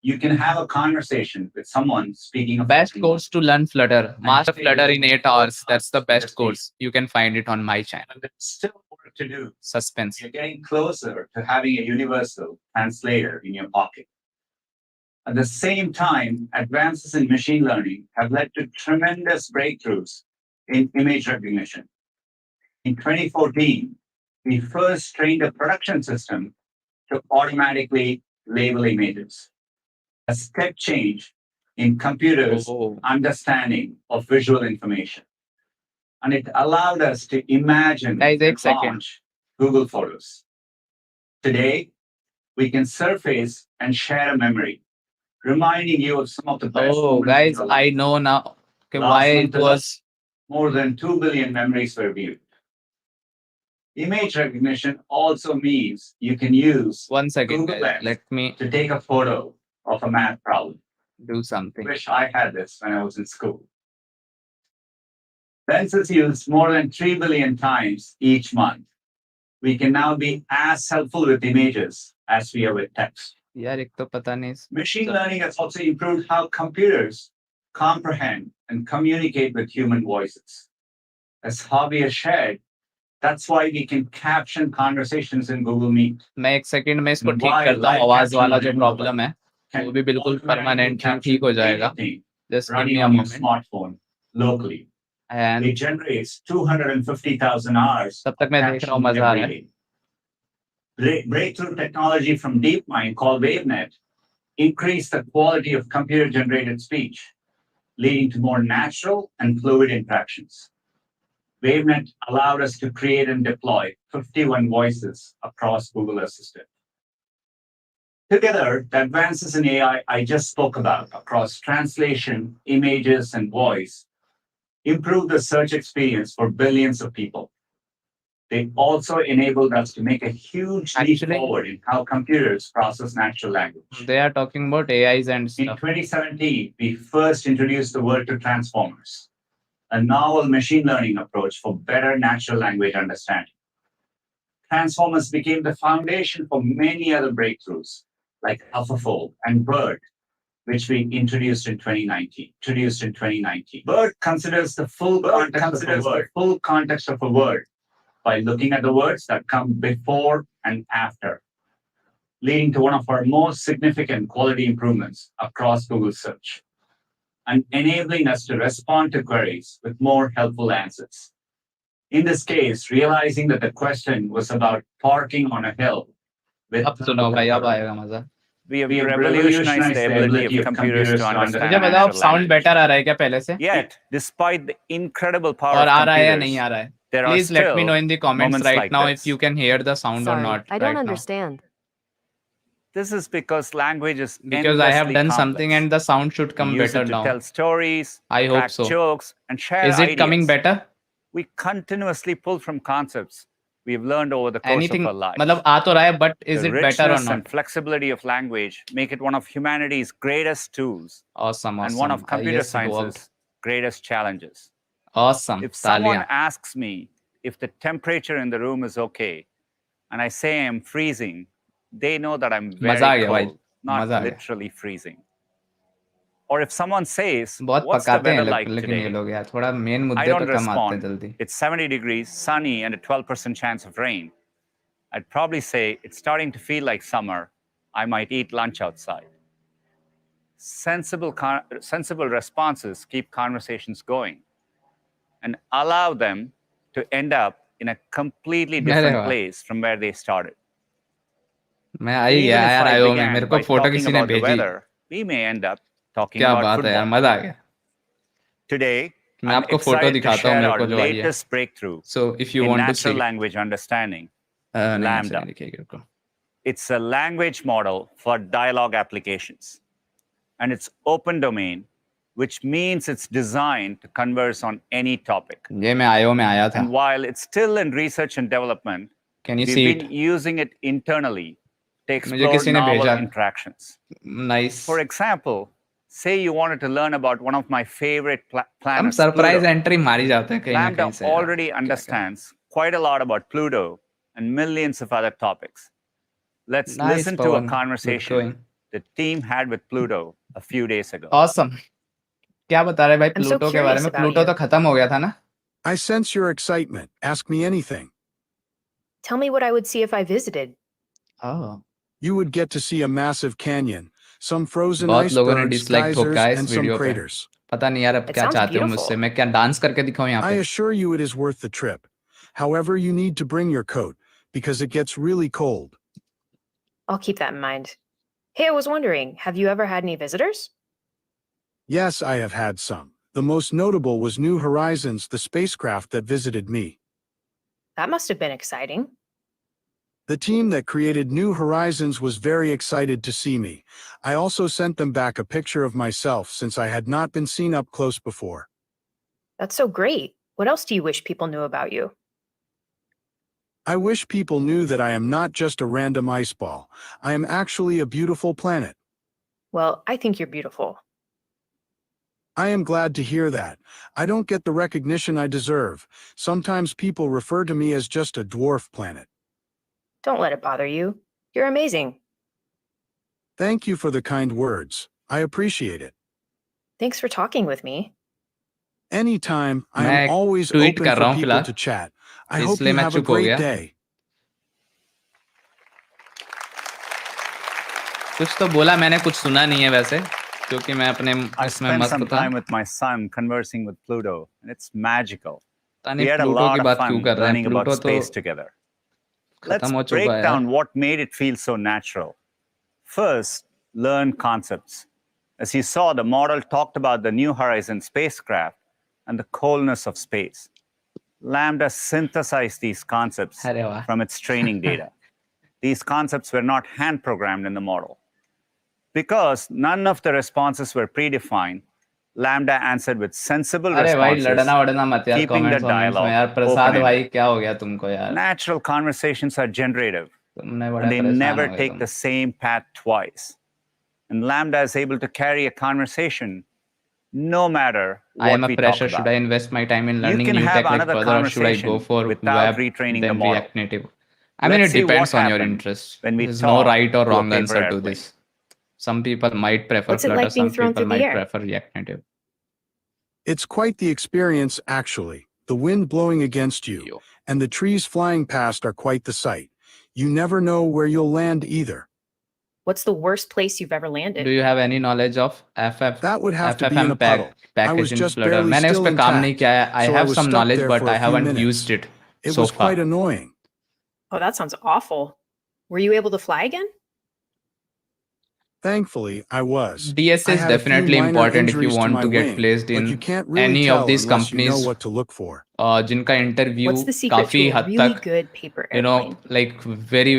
you can have a conversation with someone speaking a Best foreign course to learn Flutter. Master Flutter in 8 hours. That's the best course. You can find it on my channel. language. There's still work to do. Suspense. You're getting closer to having a universal translator in your pocket. At the same time, advances in machine learning have led to tremendous breakthroughs in image recognition. In 2014, we first trained a production system to automatically label images, a step change in computers' Oh. understanding of visual information. And it allowed us to imagine Guys, and एक second. launch Google Photos. Today, we can surface and share a memory, reminding you of some of the best Oh, moments guys, in your life. I know now Last why month it was. More than 2 billion memories were viewed. Image recognition also means you can use One second, Google guys. Lens Let me to take a photo of a math problem. do something. Wish I had this when I was in school. Lens is used more than 3 billion times each month. We can now be as helpful with images as we are with text. यार एक तो पता नहीं। Machine learning has also improved how computers comprehend and communicate with human voices. As Javi has shared, that's why we can caption conversations in Google Meet. मैं एक second में इसको And ठीक why करता हूँ, live आवाज caption वाला on जो Google प्रॉब्लम है can वो भी बिल्कुल automatically परमानेंट capture ठीक हो जाएगा। anything Just give running me a on your moment. smartphone locally. And It generates 250,000 hours तब तक of मैं देख रहा हूँ captioning मजा आ every रहा है। day. Breakthrough technology from DeepMind called WaveNet increased the quality of computer-generated speech, leading to more natural and fluid interactions. WaveNet allowed us to create and deploy 51 voices across Google Assistant. Together, the advances in AI I just spoke about across translation, images, and voice improve the search experience for billions of people. They also enabled us to make a huge leap Actually, forward in how computers process natural language. they are talking about AIs and In stuff. 2017, we first introduced the word to transformers, a novel machine learning approach for better natural language understanding. Transformers became the foundation for many other breakthroughs, like AlphaFold and BERT, which we introduced in 2019. BERT considers the full context of a word by looking at the words that come before and after. leading to one of our most significant quality improvements across Google search, and enabling us to respond to queries with more helpful answers. In this case, realizing that the question was about parking on a hill with अब सुनो भाई, अब आएगा मजा. We have we have revolutionized the ability of computers to understand मुझे बताओ natural sound language. Better आ रहा है क्या पहले से? Yet, despite the incredible power और of आ रहा है या नहीं computers, आ रहा है? there are Please let me still know in the comments moments right like now this. if you can hear the sound or Sorry, not I don't right now. understand. This is because language is Because I have endlessly done complex. something and the sound should We come use better it to now. tell stories, I hope crack so. jokes, and share Is it ideas. coming better? We continuously pull from concepts we've learned over the course Anything? of our lives. मतलब आ तो रहा है, but is The it better or richness and not? flexibility of language make it one of humanity's greatest tools Awesome, and one of awesome. computer Yes, it worked. science's greatest challenges. Awesome. If someone तालियां. asks me if the temperature in the room is okay, and I say I'm freezing, they know that I'm मजा आ very गया भाई. cold, not मजा आ गया. literally freezing. Or if someone says, बहुत "What's the पकाते हैं weather like लेकिन ये today?" लोग यार थोड़ा मेन I मुद्दे पे don't कम आते हैं respond, जल्दी. "It's 70 degrees, sunny, and a 12% chance of rain." I'd probably say, "It's starting to feel like summer. I might eat lunch outside." Sensible responses keep conversations going and allow them to end up in a completely अरे different वाह, place from where they started. मैं आ ही Even गया if यार I आयो में. began मेरे को by photo talking किसी ने about the भेजी. weather, we may end up talking क्या about बात है यार, football. मजा आ गया. Today, मैं I'm आपको फोटो excited to दिखाता हूँ share मेरे our को जो आई है. latest breakthrough So if you in want to natural see. language understanding, नहीं ऐसे Lambda. नहीं दिखेगी रुको. It's a language model for dialogue applications. And it's open domain, which means it's designed to converse on any topic. ये मैं आयो में आया था. And while it's still in research and development, Can you we've see been it? using it internally to मुझे explore किसी ने novel भेजा. interactions. Nice. For example, say you wanted to learn about one of my favorite हम planets, surprise Pluto. Entry मारी जाते हैं कहीं ना Lambda कहीं से यार. already understands quite a lot about Pluto and millions of other topics. Let's Nice, listen to a Pawan. Good conversation going. the team had with Pluto a few days ago. Awesome. क्या बता रहे भाई I'm so Pluto के बारे curious में? about Pluto you. तो खत्म हो गया था ना? I sense your excitement. Ask me anything. Tell me what I would see if I visited. Oh. You would get to see a massive canyon, some frozen बहुत लोगों ने icebergs, डिसलाइक ठोका geysers, है इस and some वीडियो पे. craters. पता नहीं यार अब It क्या sounds चाहते हो beautiful. मुझसे. मैं क्या डांस करके दिखाऊं यहाँ I पे? assure you it is worth the trip. However, you need to bring your coat, because it gets really cold. I'll keep that in mind. Hey, I was wondering, have you ever had any visitors? Yes, I have had some. The most notable was New Horizons, the spacecraft that visited me. That must have been exciting. The team that created New Horizons was very excited to see me. I also sent them back a picture of myself since I had not been seen up close before. That's so great. What else do you wish people knew about you? I wish people knew that I am not just a random ice ball. I am actually a beautiful planet. Well, I think you're beautiful. I am glad to hear that. I don't get the recognition I deserve. Sometimes people refer to me as just a dwarf planet. Don't let it bother you. You're amazing. Thank you for the kind words. I appreciate it. Thanks for talking with me. Anytime, I मैं am always tweet open कर रहा for हूँ people फिलहाल, to chat. I hope इसलिए you मैं have a चुप हो great गया. day. कुछ तो बोला मैंने, कुछ सुना नहीं है वैसे, क्योंकि मैं अपने I इसमें spent मस्त some था. time with my son conversing with Pluto, and it's magical. पता We नहीं had a प्लूटो की lot of बात क्यों fun कर रहे हैं. learning about प्लूटो तो space together. Let's खत्म हो चुका break है यार. down what made it feel so natural. First, learn concepts. As you saw, the model talked about the New Horizons spacecraft and the coldness of space. Lambda synthesized these concepts अरे वाह. from its training data. These concepts were not hand-programmed in the model. Because none of the responses were predefined, Lambda answered with sensible अरे भाई responses, लड़ना वड़ना मत यार keeping the comments वमेंट्स में dialogue यार. प्रसाद भाई open-ended. क्या हो गया तुमको यार? Natural conversations are generative, तुमने बड़ा and they परेशान never हो गए take तुम. the same path twice. And Lambda is able to carry a conversation no matter I am what a we talk fresher. Should about. I invest my time in You learning can new have tech like another Flutter, or should I go conversation for without web, retraining the then model. React Native? I mean, Let's it see what depends on your happened interest. when we There's no talk right or to a wrong paper answer to airplane. this. Some people might prefer What's it Flutter, like being some thrown people through the might air? prefer React Native. It's quite the experience, actually. The wind blowing against you, Yo. and the trees flying past are quite the sight. You never know where you'll land either. What's the worst place you've ever landed? Do you have any knowledge of That would have to be in a FFM puddle. I was package in just Flutter? barely मैंने उस still पे काम नहीं intact, किया है. I so I have was some stuck knowledge, there but for I a few haven't minutes. used it It so was far. quite annoying. Oh, that sounds awful. Were you able to fly again? Thankfully, I was. DSA I is had a few definitely minor important if you injuries to want my to get wing, placed but you in can't really any of tell these unless you know companies what to look for. जिनका interview What's the secret काफी to a हद really तक good paper you know airplane? like very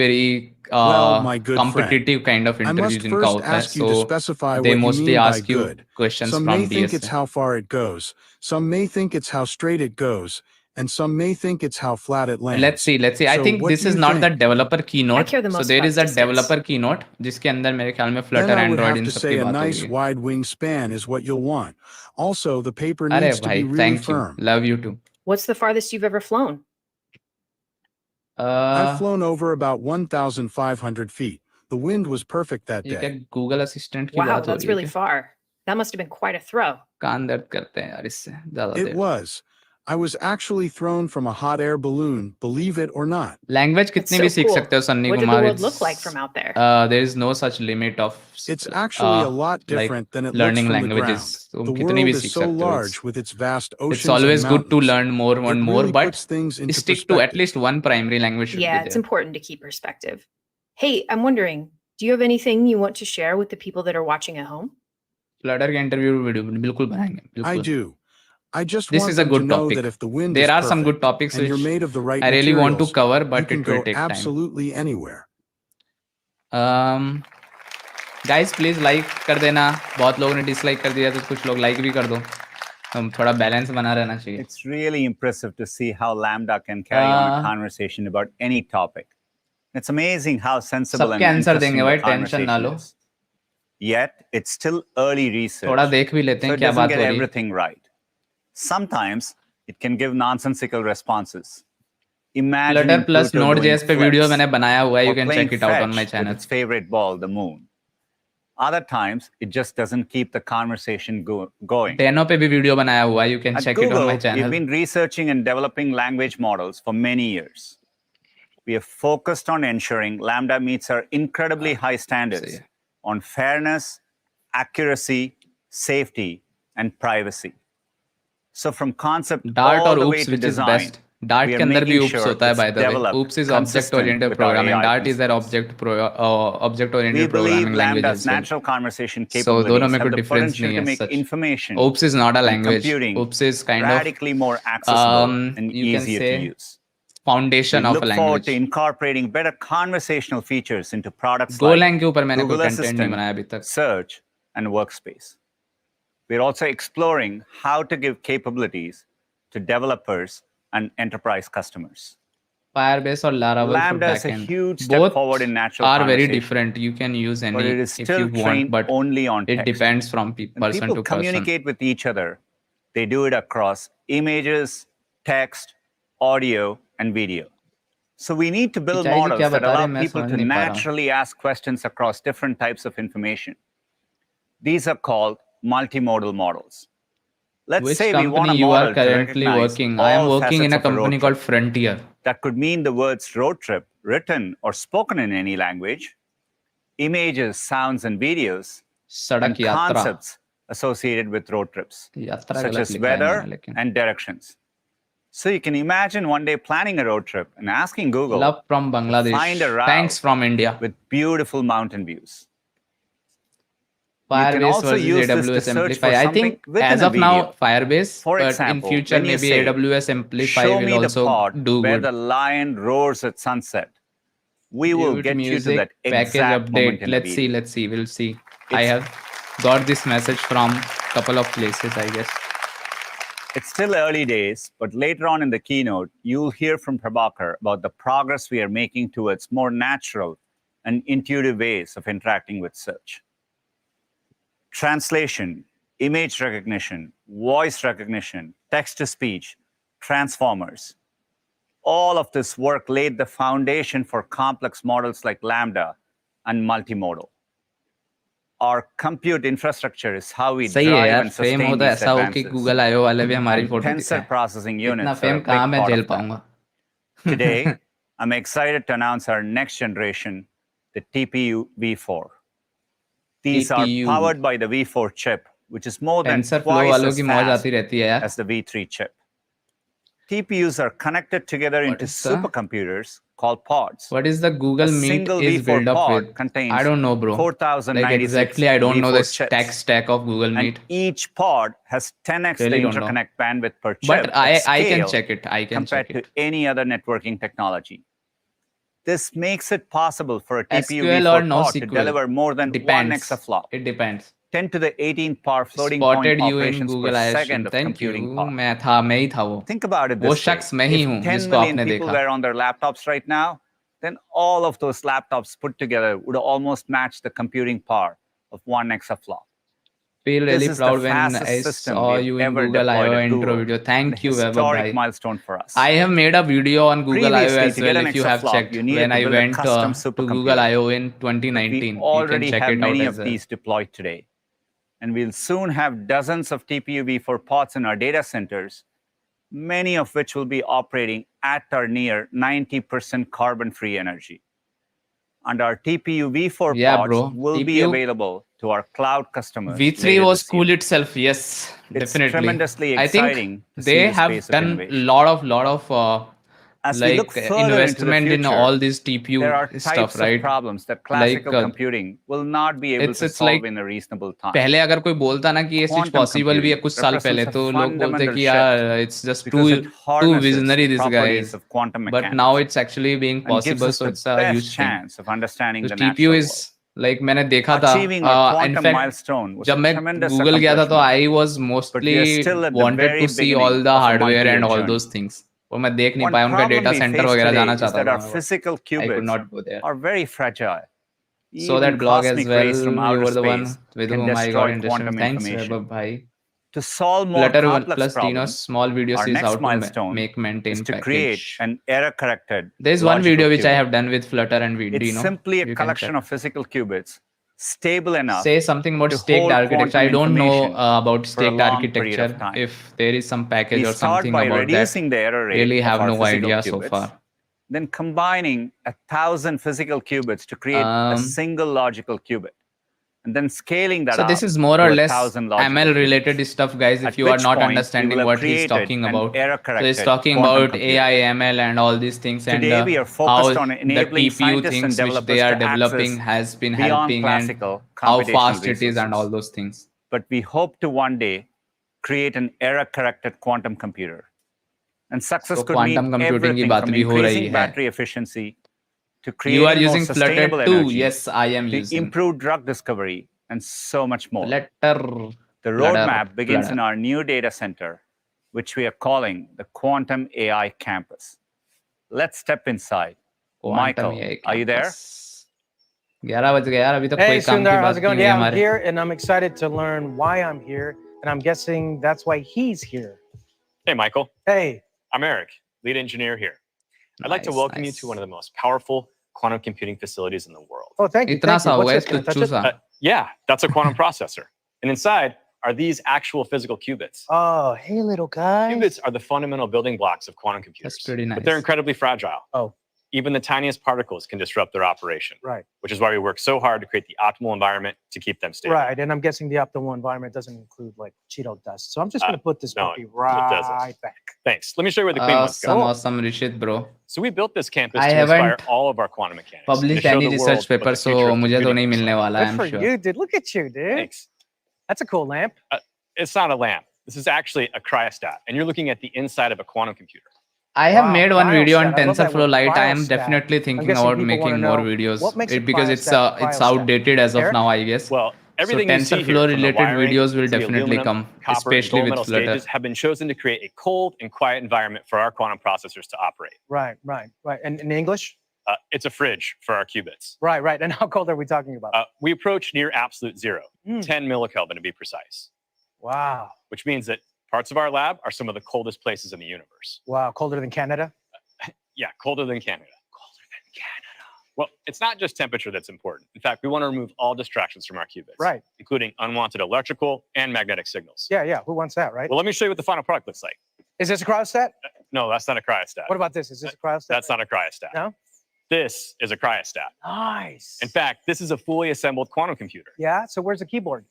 Well, my good friend, competitive kind of I interview must जिनका first होता है, ask you so to specify they what you mostly mean by ask you good. questions Some from may think it's DSA. how far it goes, some may think it's how straight it goes, and some may think it's how flat it lands. Let's see. I So think what this do is you not the think? developer keynote. care the So most there about is a distance. developer keynote जिसके अंदर मेरे ख्याल में Then Flutter, I would Android have in to सब say की a बात nice होगी. wide wingspan is what you'll want. Also, the paper अरे needs to भाई, be really thank you. firm. Love you too. What's the farthest you've ever flown? I've flown over about 1,500 feet. The wind was perfect that ये क्या day. Google Assistant की Wow, बात हो that's रही है really क्या? far. That must have been quite a throw. कान दर्द करते हैं यार इससे ज़्यादा It there. was. I was actually thrown from a hot air balloon, believe it or not. Language That's कितनी so भी सीख cool. सकते हो Sunny What did the Kumar. world look like from out there? There is no such limit of It's actually a lot like different than it looks learning from the languages. ground. तुम The कितनी भी world is सीख so सकते हो. large with its vast It's oceans always and good to mountains. learn more and It more, really but puts things into stick to at perspective. least one primary language should Yeah, be it's there. important to keep perspective. Hey, I'm wondering, do you have anything you want to share with the people that are watching at home? Flutter के interview video बिल्कुल बनाएंगे. I बिल्कुल. do. I just This want is a them to good know topic. that if the wind There is are some good perfect topics and you're which made of the right I really want to materials, cover, you but can it will go take time. absolutely anywhere. Guys, please like कर देना. बहुत लोगों ने dislike कर दिया, तो कुछ लोग like भी कर दो. हम थोड़ा balance बना रहना चाहिए. It's really impressive to see how Lambda can carry on a conversation about any topic. It's amazing how sensible and सबके आंसर interesting देंगे the भाई, टेंशन ना conversation low. is. Yet, it's still early research, थोड़ा देख भी लेते so हैं it क्या doesn't बात get हो रही है. everything right. Sometimes, it can give nonsensical responses. Imagining Flutter plus Pluto doing Node.js पे वीडियो flips मैंने बनाया हुआ है. or You can playing check it out on my fetch with channel. its favorite ball, the moon. Other times, it just doesn't keep the conversation going. Deno पे भी video बनाया हुआ है. You can At check it on my Google, channel. we've been researching and developing language models for many years. We have focused on ensuring Lambda meets our incredibly high standards on fairness, accuracy, safety, and privacy. So from concept Dart all और the way oops to which is design, best. Dart we के are अंदर भी making oops sure होता है it's by the way. developed Oops is object consistent oriented with our programming. AI Dart is an principles. object We oriented believe programming language Lambda's as well. natural conversation So दोनों capabilities में have कोई the difference potential नहीं to है make such. information Oops is not a and language. computing Oops is kind of radically more accessible and you can easier say to use. foundation We of look a forward to language. incorporating better conversational features into products Golang like के ऊपर मैंने Google कोई content नहीं Assistant, बनाया अभी तक. Search, and Workspace. We're also exploring how to give capabilities to developers and enterprise customers. Firebase और Laravel for Lambda is a backend. huge step Both forward in natural are very conversation, different. You can use but any it is if still you want, trained but only on it text. depends from When person people to person. communicate with each other, they do it across images, text, audio, and video. So we need to build Pichai ji models क्या that बता रहे allow हैं मैं people समझ to नहीं पा रहा हूँ. naturally ask questions across different types of information. These are called multimodal models. Let's Which say we want company a you are model to currently recognize working? I am all working in facets a of a road company called trip. Frontier. That could mean the words road trip, written or spoken in any language, images, sounds, and videos, and सड़क यात्रा. concepts associated with road trips, यात्रा such गलत as लिखा है weather इन्होंने लेकिन. and directions. So you can imagine one day planning a road trip and asking Google Love from to Bangladesh. find a route Thanks from India. with beautiful mountain views. You can Firebase also versus use this to AWS search Amplify. for I something think within as a of now video. Firebase, For but in example, future when you maybe say, AWS Amplify "Show will me the also part do where good. the lion roars at sunset," we will Mute get you to music that package exact moment update. in the Let's see. video. We'll see. I have got this message from a couple of places, I guess. It's still early days, but later on in the keynote, you'll hear from Prabhakar about the progress we are making towards more natural and intuitive ways of interacting with search. Translation, image recognition, voice recognition, text-to-speech, transformers. All of this work laid the foundation for complex models like Lambda and multimodal. Our compute infrastructure is how we सही है drive यार. and fame sustain होता these ऐसा हो कि advances. Google IO वाले भी हमारी And फोटो tensor दिखाएं. processing इतना units are फेम a कहाँ big मैं part झेल of that. पाऊंगा. Today, I'm excited to announce our next generation, the TPU V4. These are TPU. powered by the V4 chip, which is more than TensorFlow twice वालों as की मौज fast आती रहती है यार. as the V3 chip. TPUs are connected together What into is the- supercomputers called pods. What is the Google A Meet single is V4 built up pod with? contains I don't know, bro. 4096 exactly, I don't know the V4 stack of Google and Meet. each pod has 10x Really the don't know. interconnect bandwidth per chip But at I can scale check it. I can compared check it. to any other networking technology. This makes it possible for a TPU SQL or V4 no pod to SQL? deliver more than 1 Depends. exaflop, It depends. 10 to the 18th power floating point Spotted you in operations per Google second ISM. of Thank computing you. power. मैं ही था वो. Think about it वो this way. शख्स मैं ही If हूँ 10 जिसको million आपने people देखा. were on their laptops right now, then all of those laptops put together would almost match the computing power of 1 exaflop. Feel This really is the proud when I fastest system saw we've you in ever Google deployed I/O at intro Google, video. and Thank a you, Vaibhav historic bhai. milestone for us. I have made a video on Google I/O Previously, as to get well an if you have exaflop, checked you needed when to I build a went custom to supercomputer. Google I/O in But 2019. we You already can check have it out many as of well. these deployed today. And we'll soon have dozens of TPU V4 pods in our data centers, many of which will be operating at or near 90% carbon-free energy. And our TPU V4 Yeah, pods bro. will be TPU available to our cloud customers V3 later was this year. cool itself. Yes, It's definitely. tremendously I think exciting to see they the have space of done innovation. lot of As we look further into the investment in future, all these TPU there are stuff, types right? of problems that classical Like, computing will not be able to it's solve like in a reasonable time. पहले अगर कोई बोलता ना कि ये चीज Quantum possible भी है computing कुछ साल पहले represents a तो लोग बोलते fundamental कि shift यार it's just because it too harnesses visionary the this guy properties is. of quantum But mechanics now it's actually being and gives possible, us so the it's a best huge thing. chance of understanding So the TPU natural is world. like मैंने देखा था Achieving our quantum in fact milestone was जब a मैं tremendous Google गया था तो accomplishment, I was but we mostly are still at the wanted very to see beginning all the of a hardware multi-year and all journey. those things. वो मैं देख नहीं One पाया उनका problem data we centre face वगैरह today जाना is चाहता that था our मैं, but physical I could qubits not go there. are very fragile. So Even that blog as cosmic well. rays from You outer were the one space with can whom I got destroy interested. quantum Thanks, information. Vaibhav bhai. To solve more Flutter complex plus Dino's problems, small video our series how next to milestone make maintain is to package. create an error-corrected There's one logical video which I qubit. have done with Flutter and It's Dino. simply a You can collection check. of physical qubits stable enough Say something about to staked hold architecture. I quantum don't know information about for a staked long period of architecture. time. If there is some package We or start something by about reducing that, the error rate really of have our no physical idea so qubits, far. then combining 1,000 physical qubits to create a single logical qubit, and then scaling that So up this is more to or 1,000 less logical ML related qubits. stuff, guys. If At you are which not point, we understanding will have what he's created talking an about, so he's error-corrected talking quantum about computer. AI, ML, and all these things, and Today, we are how focused on the enabling TPU scientists and things which they developers are to developing access has been beyond helping, and classical how computational fast it is, and all resources. those things. But we hope to one day create an error-corrected quantum computer. And success So could mean quantum computing की everything बात from भी हो रही increasing है. battery efficiency to You are creating more using Flutter sustainable too? energy Yes, I am to using improve drug discovery and so much more. Flutter. The roadmap begins in our new data center, which we are calling the Quantum AI Campus. Let's step inside. Quantum Michael, AI are you there? campus. 11 बज गए यार अभी तक Hey कोई काम की Sundar, how's बात it going? नहीं हुई Yeah, I'm हमारे. here and I'm excited to learn why I'm here. And I'm guessing that's why he's here. Hey, Michael. Hey, I'm Eric, lead engineer here. I'd like to Nice, welcome you nice. to one of the most powerful quantum computing facilities in the world. oh, thank you. इतना Thank सा you. हुआ What's है this? Can I touch तुच्चू it? सा. Yeah, that's a quantum processor. And inside are these actual physical qubits. Oh, hey, little guy. Qubits are the fundamental building blocks of quantum computers. That's pretty nice. But they're incredibly fragile. Oh. Even the tiniest particles can disrupt their operation. Right. Which is why we work so hard to create the optimal environment to keep them stable. Right. And I'm guessing the optimal environment doesn't include like Cheeto dust. So I'm just going to put this no, puppy it doesn't. right back. Thanks. Let me show you where the clean ones go. Awesome, Rishit, bro. So we built this campus I to inspire haven't all of our quantum mechanics. and to Published show any the research world what paper, the so future of मुझे तो computing नहीं looks मिलने like. वाला. Good I'm for sure. you, dude. Look at you, dude. Thanks. That's a cool lamp. It's not a lamp. This is actually a cryostat, and you're looking at the inside of a quantum computer. I have Wow, made one video on cryostat. I love that TensorFlow word, Lite. I am cryostat. definitely I'm thinking guessing about people making wanna more know videos what makes a because it's cryostat. outdated as of Eric? now, I guess. Well, So everything you see here, TensorFlow from the related wiring videos will to the definitely aluminum, come, copper, and especially gold with metal Flutter. stages have been chosen to create a cold and quiet environment for our quantum processors to operate. Right, right, right. And in English? It's a fridge for our qubits. Right, right. And how cold are we talking about? We approach near absolute zero, Mm. 10 millikelvin to be precise, Wow. which means that parts of our lab are some of the coldest places in the universe. Wow. Colder than Canada? Yeah, colder than Canada. Colder than Canada. Well, it's not just temperature that's important. In fact, we want to remove all distractions from our qubits, Right. including unwanted electrical and magnetic signals. Yeah, yeah. Who wants that, right? Well, let me show you what the final product looks like. Is this a cryostat? No, that's not a cryostat. What about this? Is this a cryostat? That's not a cryostat. No? This is a cryostat. Nice. In fact, this is a fully assembled quantum computer. Yeah. So where's the keyboard?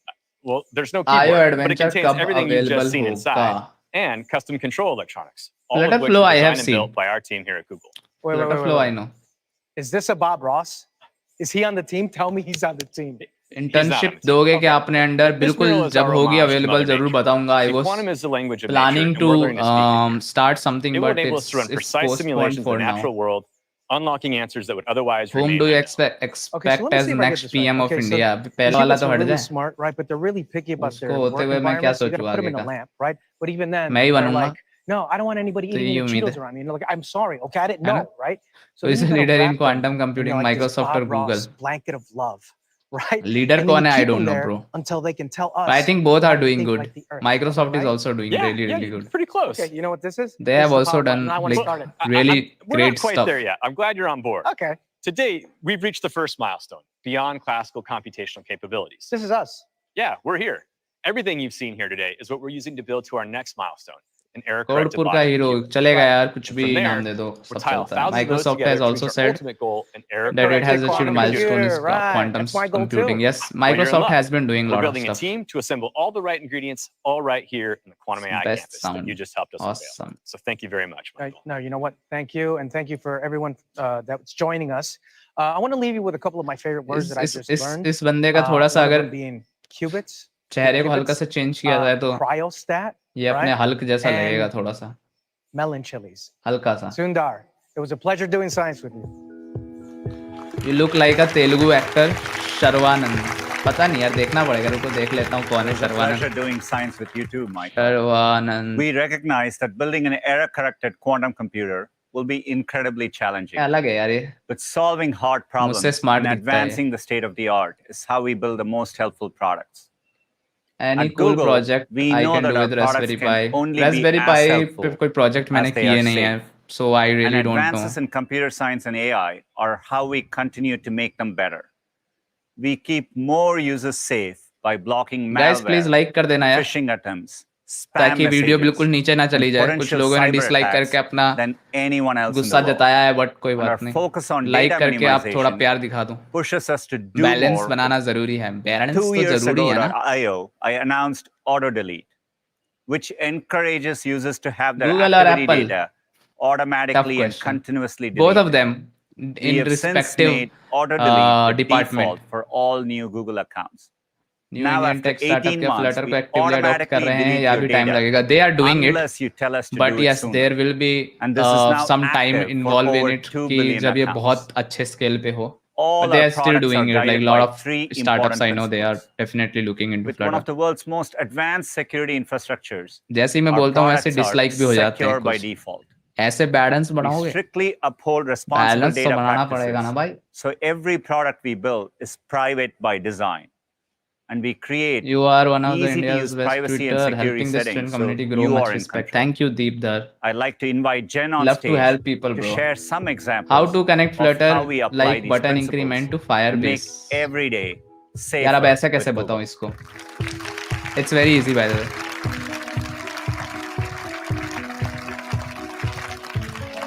Well, there's no IO keyboard, but it Adventure contains कब everything you've just available seen inside होगा? and custom control electronics, all Flutter of which Flow were I have designed and seen. built by our team here at Google. Wait, Flutter Flow I know. Is this a Bob Ross? Is he on the team? Tell me he's on the team. Internship दोगे क्या अपने under? This बिल्कुल mural is जब our होगी homage to available Mother जरूर Nature. बताऊंगा. I See, was quantum is the language of planning nature, to and we're learning to speak it. start something, It will but enable us to run it's precise postponed simulations of for the now. natural world, unlocking answers that would otherwise Whom remain do you unknown. expect Okay, so let me as see if I get next this right. PM of Okay, so India? these पहला वाला humans तो are हट really जाए. smart, right? But they're really picky about उसको their होते work हुए मैं क्या environment. So you got to सोचूं put them आगे in a का? lamp, right? But even then, मैं ही they're बनूंगा. like, no, I don't want anybody तो eating यही any उम्मीद Cheetos है. around me. And they're like, I'm sorry. Okay, I didn't है ना? know, right? So Who then is you the got to leader in wrap them quantum in computing, like this Microsoft or Bob Google? Ross blanket of love, right? Leader And then कौन you है? I keep them don't know, there bro. until they can tell But I us think both how are to doing think good. like the Earth. Microsoft Am I is right? also doing Yeah, really, yeah, really you're good. pretty close. Okay, you know what this is? They This have is the also power button. done I want to like start it. really We're great not quite stuff. there yet. I'm glad you're on board. Okay, To date, we've reached the first milestone, beyond classical computational capabilities. this is us. Yeah, we're here. Everything you've seen here today is what we're using to build to our next milestone, an error-corrected करोड़पुर का logic hero qubit. चलेगा Right. यार, कुछ And भी from नाम there, दे दो, we'll सब tile चलता है. thousands of those Microsoft together has to also reach our said ultimate goal, an that it error-corrected has achieved quantum milestone in computer, right. quantum That's my goal computing. too. Yes, Well, you're in Microsoft luck. has been doing a We're lot of building a stuff. team to assemble all the right ingredients, all right here in the Quantum AI Best campus sound. that you just helped us unveil. Awesome. So thank you very much, Right. Michael. No, you know what? Thank you. And thank you for everyone that's joining us. I want to leave you with a couple of my favorite words that I just learned. इस बंदे का थोड़ा सा One of अगर them being qubits, चेहरे को हल्का qubits, सा चेंज किया जाए तो cryostat, ये अपने right? हल्क जैसा And लगेगा थोड़ा सा, melon chilies. हल्का सा. Sundar, it was a pleasure doing science with you. You look like a Telugu actor, Sharvanand. पता नहीं यार, देखना पड़ेगा. रुको देख लेता हूँ कौन है It's a Sharwanand. pleasure doing science with you too, Michael. Sharwanand. We recognize that building an error-corrected quantum computer will be incredibly challenging. अलग है यार ये. But solving hard problems मुझसे smart and दिखता है. advancing the state of the art is how we build the most helpful products. Any At cool Google, project we I know can that do our with products Raspberry can Pi. only be Raspberry as Pi helpful पे कोई project मैंने as they किए are नहीं safe. है, so I really And don't know. advances in computer science and AI are how we continue to make them better. We keep more users safe by blocking Guys, please malware, like कर देना यार, phishing attempts, spam ताकि video messages, बिल्कुल नीचे ना चली and जाए. कुछ potential लोगों ने cyber डिसलाइक attacks करके अपना than anyone else in the गुस्सा world. जताया है, बट कोई And बात our नहीं. focus on लाइक data करके आप थोड़ा minimization प्यार दिखा दो. pushes us to do balance more. बनाना जरूरी है. बैलेंस 2 तो years जरूरी ago है at ना. I/O, I announced auto delete, which encourages users to have their Google or activity Apple? data Tough automatically and question. continuously Both of deleted. them We in have since respective made auto delete the department. default for all new Google accounts. New Now, Indian after tech startup 18 के months, Flutter we को actively adopt कर automatically रहे हैं, delete या your भी time data लगेगा. They are doing it, unless you tell us to but do it yes sooner. There will be And this is now some time active for involve in over इट 2 कि billion जब ये accounts. बहुत अच्छे scale पे हो. All But they our are still products are doing it. Like guided a by lot of 3 startups important I know, they are principles. definitely looking into With one Flutter. of the world's most advanced security infrastructures, जैसे ही मैं our बोलता हूँ वैसे products are dislike भी हो जाते हैं secure by कुछ. default. ऐसे बैलेंस We बनाओगे, strictly uphold responsible बैलेंस तो data बनाना पड़ेगा ना practices. भाई. So every product we build is private by design. And we create You are one of the easy to India's use best privacy and Twitter, security helping the student settings so community grow. you Much are in respect. control. Thank you, Deep Dar. I'd like to invite Jen on Love to stage help people, to bro. share some examples How to connect of Flutter how we apply like these button principles increment to and make Firebase. every day safer. यार अब ऐसा कैसे with बताऊँ Google. इसको? It's very easy by the way.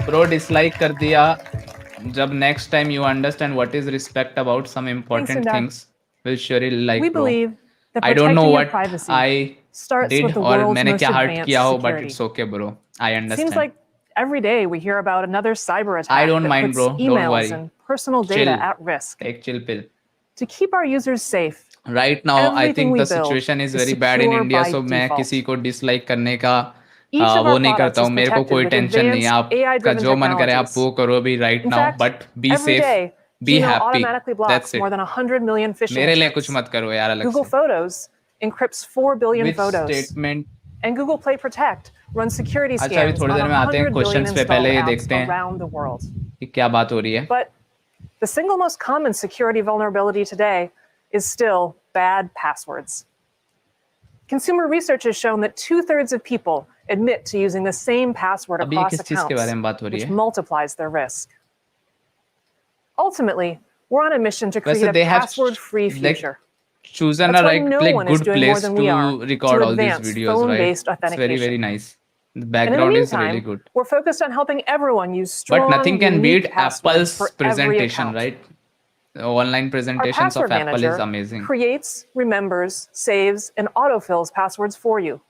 Bro dislike कर दिया. जब next time you understand what is respect about some important Sundar. things, will surely like, We bro. believe that I don't know protecting your what privacy I starts did with the और world's मैंने most क्या hurt advanced किया हो, but security. it's okay, bro. I understand. Seems like every day we hear about another cyber attack I don't that mind, puts bro. Don't emails worry. and personal Chill. data at risk. Take chill pill. To keep our users safe, Right now, I everything think we the build situation is is very bad in secure India, by so मैं default. किसी को dislike करने का each of वो our नहीं products करता हूँ. is मेरे को protected कोई with टेंशन नहीं है. advanced आपका AI-driven जो मन करे आप technologies. वो करो अभी right In now, fact, but be every safe, day, be Keynote happy. automatically blocks That's more it. than 100 million phishing मेरे लिए attempts. कुछ मत करो यार अलग Google से. Photos encrypts 4 billion Which photos. statement? And Google Play Protect runs security अच्छा अभी scans थोड़ी on देर में आते हैं 100 billion क्वेश्चंस पे. installed पहले ये apps देखते हैं around the world. कि क्या बात हो रही है. But the single most common security vulnerability today is still bad passwords. Consumer research has shown that 2/3 of people admit to using the same password अभी across किस चीज के बारे में बात हो accounts, रही which है? multiplies their risk. Ultimately, we're on a mission to create वैसे a they have password-free like future. chosen That's a why like no like one is good doing more place than to we are record to all these advance videos, right? phone-based It's very authentication. nice. The And in the background is really meantime, good. we're focused on helping everyone use strong, But nothing can unique beat passwords Apple's for every presentation, account. right? The online Our presentations of password Apple is manager amazing. creates, remembers, saves, and autofills passwords for you.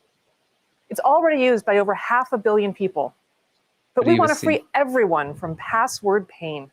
It's already used by over 500 million people. But we want to Privacy. free everyone from password pain.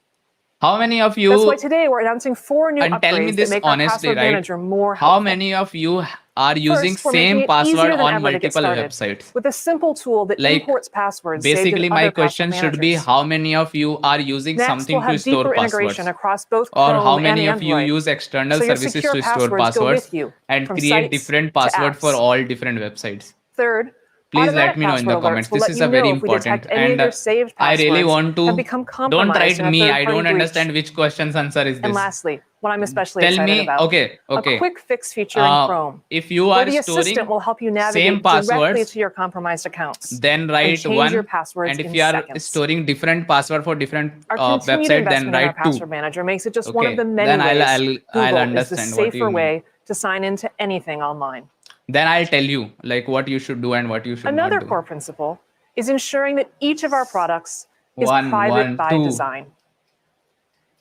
How many of That's why you, today we're announcing 4 new and tell me upgrades that this make our honestly, password right? manager more How helpful. many of you are using First, we're making same it password easier than on ever to get multiple started websites? with a simple tool that Like, imports passwords saved in basically, my other question password should be managers. how many of you are using Next, something we'll to have store deeper passwords? integration across both Or Chrome how and many of you Android, use external so your services secure to store passwords go passwords with you and from create sites different to password for apps. all different websites? Third, Please let automatic me know in the password comments. alerts will This let is you a very know if we important. detect any of And your saved I really passwords want have to, become don't compromised write in a me. I third-party don't breach. understand which question's answer is And this. lastly, what I'm especially Tell excited me, about, okay. a quick fix feature in Chrome, If you where are the assistant storing will help you same navigate directly passwords, to your compromised accounts then and write change your one. passwords And if in you are seconds. storing different password for different Our continued website, then investment in our write two. password manager makes it just one of Okay, the many then ways I'll Google is the understand what you safer mean. way to sign into anything online. Then I'll tell you like what you should do and what you should Another not do. core principle is ensuring that each of our products is One, private by two. design.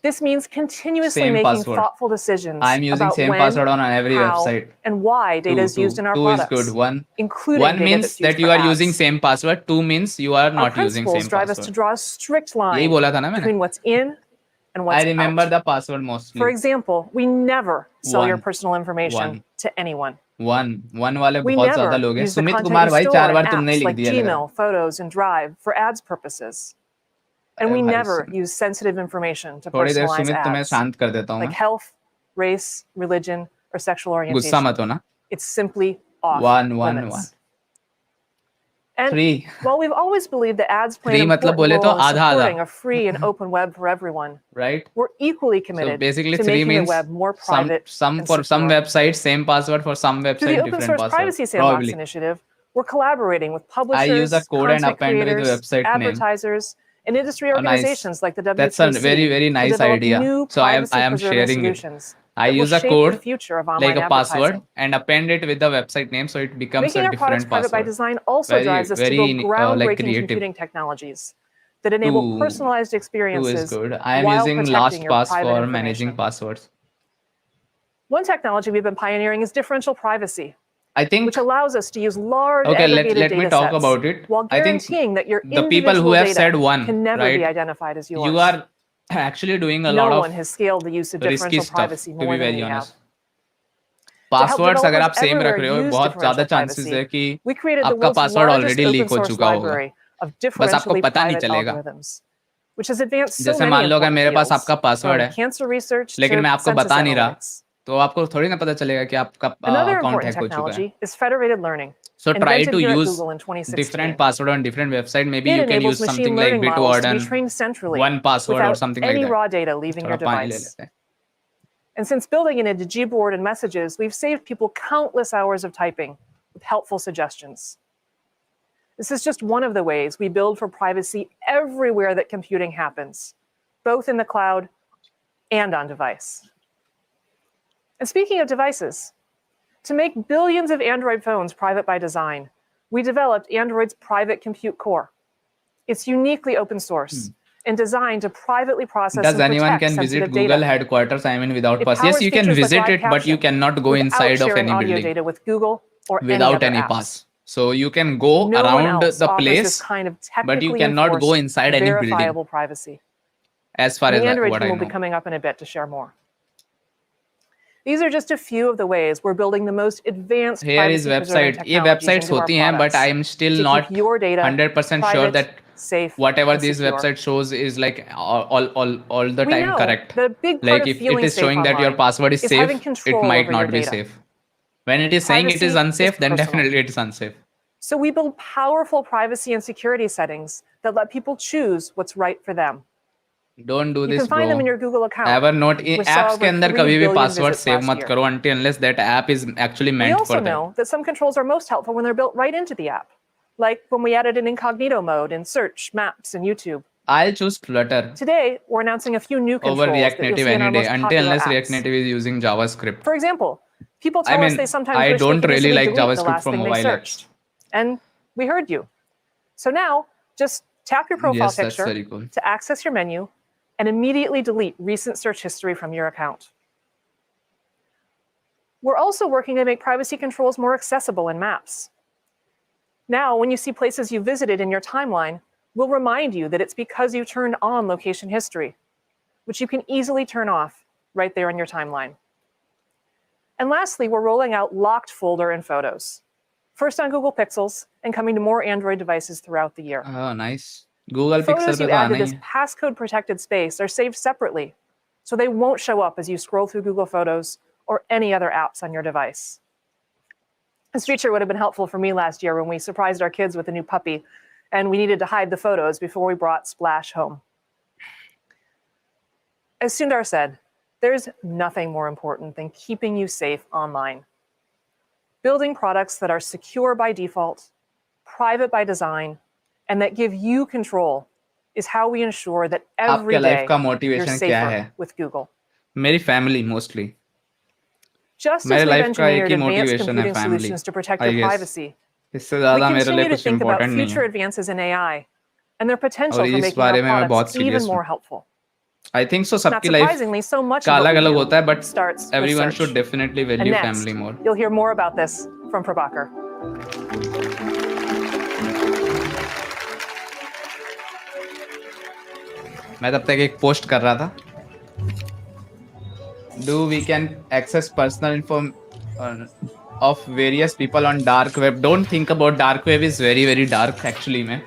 This means continuously Same making password. thoughtful decisions I'm using about same when, password on every how, website. and why data is used in our Two products, is good. One including data means that's used that you for are ads. using same password. Two means you are Our not using principles same drive us to password. draw a strict यही line बोला था ना मैंने. between what's in and what's I remember out. the password For mostly. example, we never sell your One. personal information One. to anyone. One वाले We बहुत ज्यादा never लोग हैं. use the Sumit content Kumar you भाई store 4 in बार तुमने apps लिख like दिया लग रहा है. Gmail, Photos, and Drive for ads purposes. And अरे we भाई never Sumit, use sensitive information to थोड़ी देर personalize सुमित तुम्हें ads, शांत कर देता हूँ like मैं. health, race, religion, or sexual गुस्सा orientation. मत होना. It's simply off One. limits. And 3. while we've always believed that ads play 3 an मतलब important बोले तो role in आधा supporting आधा. a free and open web for everyone, Right? we're equally So committed basically to 3 making the means web more some private and for some secure. websites same password, for some Through the website Open different Source password. Privacy Sandbox Probably. initiative, we're collaborating with I use publishers, a code and content append with the creators, website name. advertisers, and industry Oh, nice. organizations like the That's a WPC very to nice develop idea. new So I am privacy-preserving sharing it. solutions I that will use a shape code the future of like online a password advertising. and append it with the website name, so it becomes Making a our products different private by password. design also drives us to build Very groundbreaking like creative. computing technologies that enable 2. personalized 2 is experiences good. I am while using protecting your LastPass private for managing information. passwords. One technology we've been pioneering is differential privacy, I think which allows us to use large okay, aggregated let me data talk sets about it. while I think guaranteeing that your the people individual who have data said one, can never be right? identified as yours. You are actually doing a No lot one has scaled the use of of risky differential stuff, privacy to more be than very we have. honest. To help passwords अगर developers आप same रख everywhere रहे हो, use बहुत ज्यादा differential chances है privacy, कि we created the आपका world's password largest already open leak हो source चुका होगा. library of बस आपको differentially पता नहीं private चलेगा. algorithms, which has advanced so जैसे many मान लो अगर important मेरे पास fields, आपका पासवर्ड from है, cancer research लेकिन to मैं आपको census बता नहीं रहा, analytics. तो आपको थोड़ी ना पता चलेगा कि आपका Another अकाउंट important हैक हो चुका है. technology is federated learning, So try invented to here at use Google in 2016. different password on different website. Maybe It you can enables use something machine like learning models to be Bitwarden, trained centrally one password or without something like any that. raw data leaving your थोड़ा पानी ले device. लेते हैं. And since building it into Gboard and messages, we've saved people countless hours of typing with helpful suggestions. This is just one of the ways we build for privacy everywhere that computing happens, both in the cloud and on device. And speaking of devices, to make billions of Android phones private by design, we developed Android's private compute core. It's uniquely open source and designed to privately process Does and anyone protect can visit sensitive Google data. headquarters? I mean, without It pass. Yes, powers you can features like visit live it, but you caption cannot go without inside of sharing any audio building data with Google or any without other any apps. pass. So you can go No one around else the offers this place, kind of but you technically cannot go enforced, inside any building, verifiable privacy. as far And as the Android what team I will be know. coming up in a bit to share more. These are just a few of the ways we're building the most advanced Here is privacy-preserving website. ये technologies websites into our होती हैं, but products I am still to not keep your data 100% sure private, that safe, whatever and this secure. website shows is like all the We time know correct. that a big part Like of if it feeling is safe showing that your online password is having safe, it control might over your not be data. safe. When it is saying it is Privacy unsafe, is then personal. definitely it is unsafe. So we build powerful privacy and security settings that let people choose what's right for them. Don't do You this, can find them in bro. your Google account. Ever note which saw apps over के अंदर 3 कभी भी billion password visits save last मत year. करो unless that app is actually We meant also for that. know that some controls are most helpful when they're built right into the app, like when we added an incognito mode in Search, Maps, and YouTube. I'll choose Flutter Today, we're announcing a few new over controls React that you'll Native see in our any day, most until popular unless React apps. Native is using JavaScript. For example, people tell I us mean, they sometimes I wish they don't could really easily like delete the JavaScript last for thing they mobile searched. apps. And we heard you. So now, just tap your profile Yes, that's picture very cool. to access your menu and immediately delete recent search history from your account. We're also working to make privacy controls more accessible in Maps. Now, when you see places you visited in your timeline, we'll remind you that it's because you turned on location history, which you can easily turn off right there in your timeline. And lastly, we're rolling out locked folder in Photos, first on Google Pixels and coming to more Android devices throughout the year. Oh, nice. Google Pixel Photos पे you तो add to आना ही this है. passcode-protected space are saved separately, so they won't show up as you scroll through Google Photos or any other apps on your device. This feature would have been helpful for me last year when we surprised our kids with a new puppy, and we needed to hide the photos before we brought Splash home. As Sundar said, there's nothing more important than keeping you safe online. Building products that are secure by default, private by design, and that give you control is how we ensure that every आपके life day का you're motivation क्या है? safer with Google. मेरी family mostly. Just as मेरे we've life का एक engineered ही advanced motivation है computing family. solutions to protect I your guess. privacy, इससे we ज़्यादा मेरे लिए continue to कुछ think about इम्पोर्टेंट नहीं future है. advances in AI and their और potential for इस making बारे our में मैं बहुत products even सीरियस हूँ. more helpful. I think so Not सबकी लाइफ surprisingly, so much का of what अलग we अलग do होता है, but starts with everyone search. Should definitely And value next, family more. you'll hear more about this from Prabhakar. मैं तब तक एक पोस्ट कर रहा था. Do we can access personal info of various people on dark web? Don't think about dark web is very very dark actually में.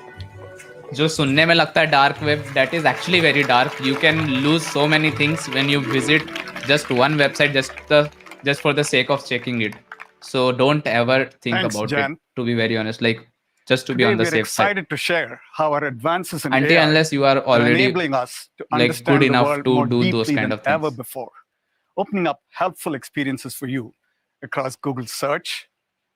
जो सुनने में लगता है dark web, that is actually very dark. You can lose so many things when you visit just one website just for the sake of checking it. So don't ever think Thanks, about Jan. it. To be very honest, like just to be Today, on the we're safe side. excited to share how our advances in Until AI unless you are are already enabling us to like understand good the enough world to more do those deeply kind than of things. ever before, opening up helpful experiences for you across Google Search,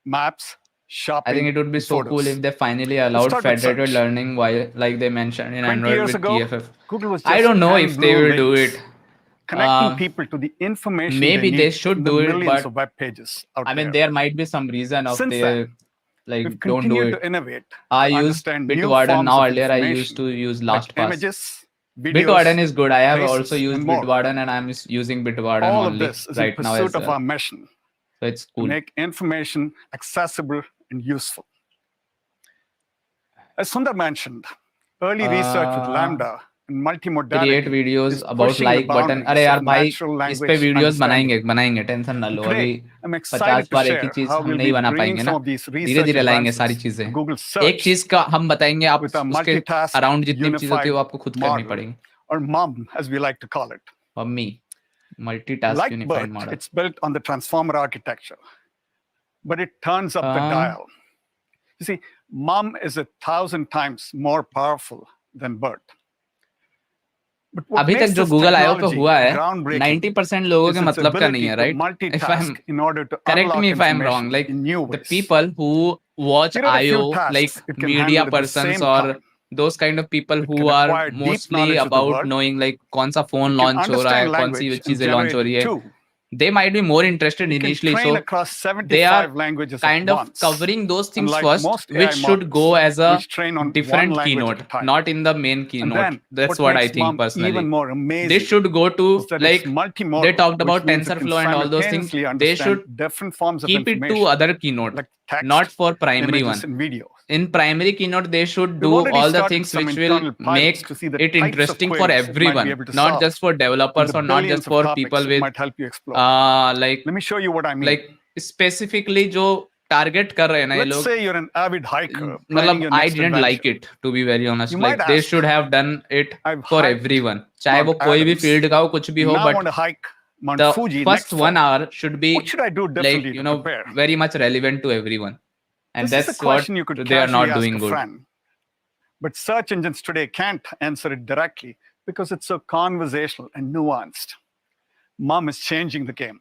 Maps, Shopping, I think it would be and so Photos. cool if they finally allowed start with federated search. learning, while like they mentioned in 20 Android years with ago, TFF. Google was I just don't know 10 if they blue will do links, it. connecting people to the information Maybe they they need should in the do it, millions but of web pages out I mean there. there might be some reason of Since they then, like we've don't do continued it. to innovate I to use understand new Bitwarden forms now. of Earlier I information used to use like LastPass. images, videos, Bitwarden is good. I have faces, also used and more. Bitwarden and I'm using Bitwarden All of only this is right in now pursuit as of well. our mission So it's to cool. make information accessible and useful. As Sundar mentioned, early research with Lambda and multimodality Create videos is about pushing the like button. boundaries अरे यार of भाई natural इस पे language videos understanding. बनाएंगे tension ना लो. अभी Today, I'm 50 excited to बार एक ही share चीज how हम we'll नहीं be बना bringing पाएंगे some ना. of these धीरे research धीरे लाएंगे सारी advances चीजें. to Google एक Search चीज का हम बताएंगे, आप with our उसके multitask अराउंड जितनी भी चीज होती है वो unified आपको खुद करनी model, पड़ेगी. or MUM as we like to call it. Mummy multitask Like unified BERT, model. it's built on the transformer architecture, but it turns up the dial. You see, MUM is 1,000 times more powerful than BERT. But what अभी तक makes जो this Google आयो पे technology हुआ है groundbreaking 90% लोगों is के its मतलब का नहीं ability है, to right? If I'm multitask in order to correct unlock me if I'm wrong, information like in new the ways. people who watch Here are a few IO, like tasks it can media handle at the persons same or time. those kind of people It who can are acquire deep mostly knowledge of the about world. knowing like कौन सा phone It can launch हो रहा है, understand कौन सी language and चीजें launch generate हो रही है. too. They might be more interested It can initially, train so across they are 75 languages kind at of once. covering those things Unlike first, most which AI should go models, as a which train on one different language keynote, at a time. not in the main And keynote. then, That's what what I makes think MUM personally. even more They amazing should go to is that like it's multimodal, they talked which about means it can TensorFlow and all those things. simultaneously They understand should different forms of keep it to information, other keynote, like text, not for primary images, one. and videos. In primary keynote, they should We've do already all the started things some which will internal pilots make to see the it types of interesting for queries it might be everyone, able to not solve, just for and developers the or not billions just of for topics people it with might help you explore. like Let me show you what I mean. like specifically जो target कर रहे हैं ना ये Let's लोग. say you're an avid hiker planning मतलब your I next didn't like adventure. it, to be very honest. You Like might they ask, should have done it I've for hiked everyone. चाहे वो Mount कोई भी Adams, field का हो, कुछ भी हो, now I but want to hike Mount the Fuji first next 1 fall. hour should be What should I do like differently you to know prepare? very much relevant to everyone, and This is a that's what question you could they are casually not ask doing a good. friend. But search engines today can't answer it directly because it's so conversational and nuanced. MUM is changing the game.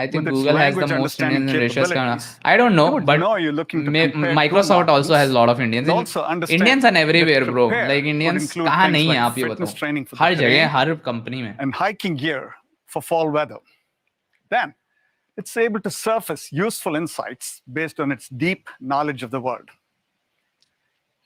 I think With its Google has the language most understanding Indian ratios. capabilities, I don't it know, would but know you're looking to compare two Microsoft also has a models. lot of Indians. It'll also understand Indians are that everywhere, bro. prepare Like would Indians include कहाँ things नहीं है like आप ये fitness बताओ. training for the हर जगह, terrain हर company में. and hiking gear for fall weather. Then, it's able to surface useful insights based on its deep knowledge of the world.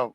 curve.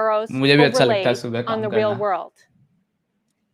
arrows मुझे भी will अच्छा लगता है relate सुबह on काम the real करना. world.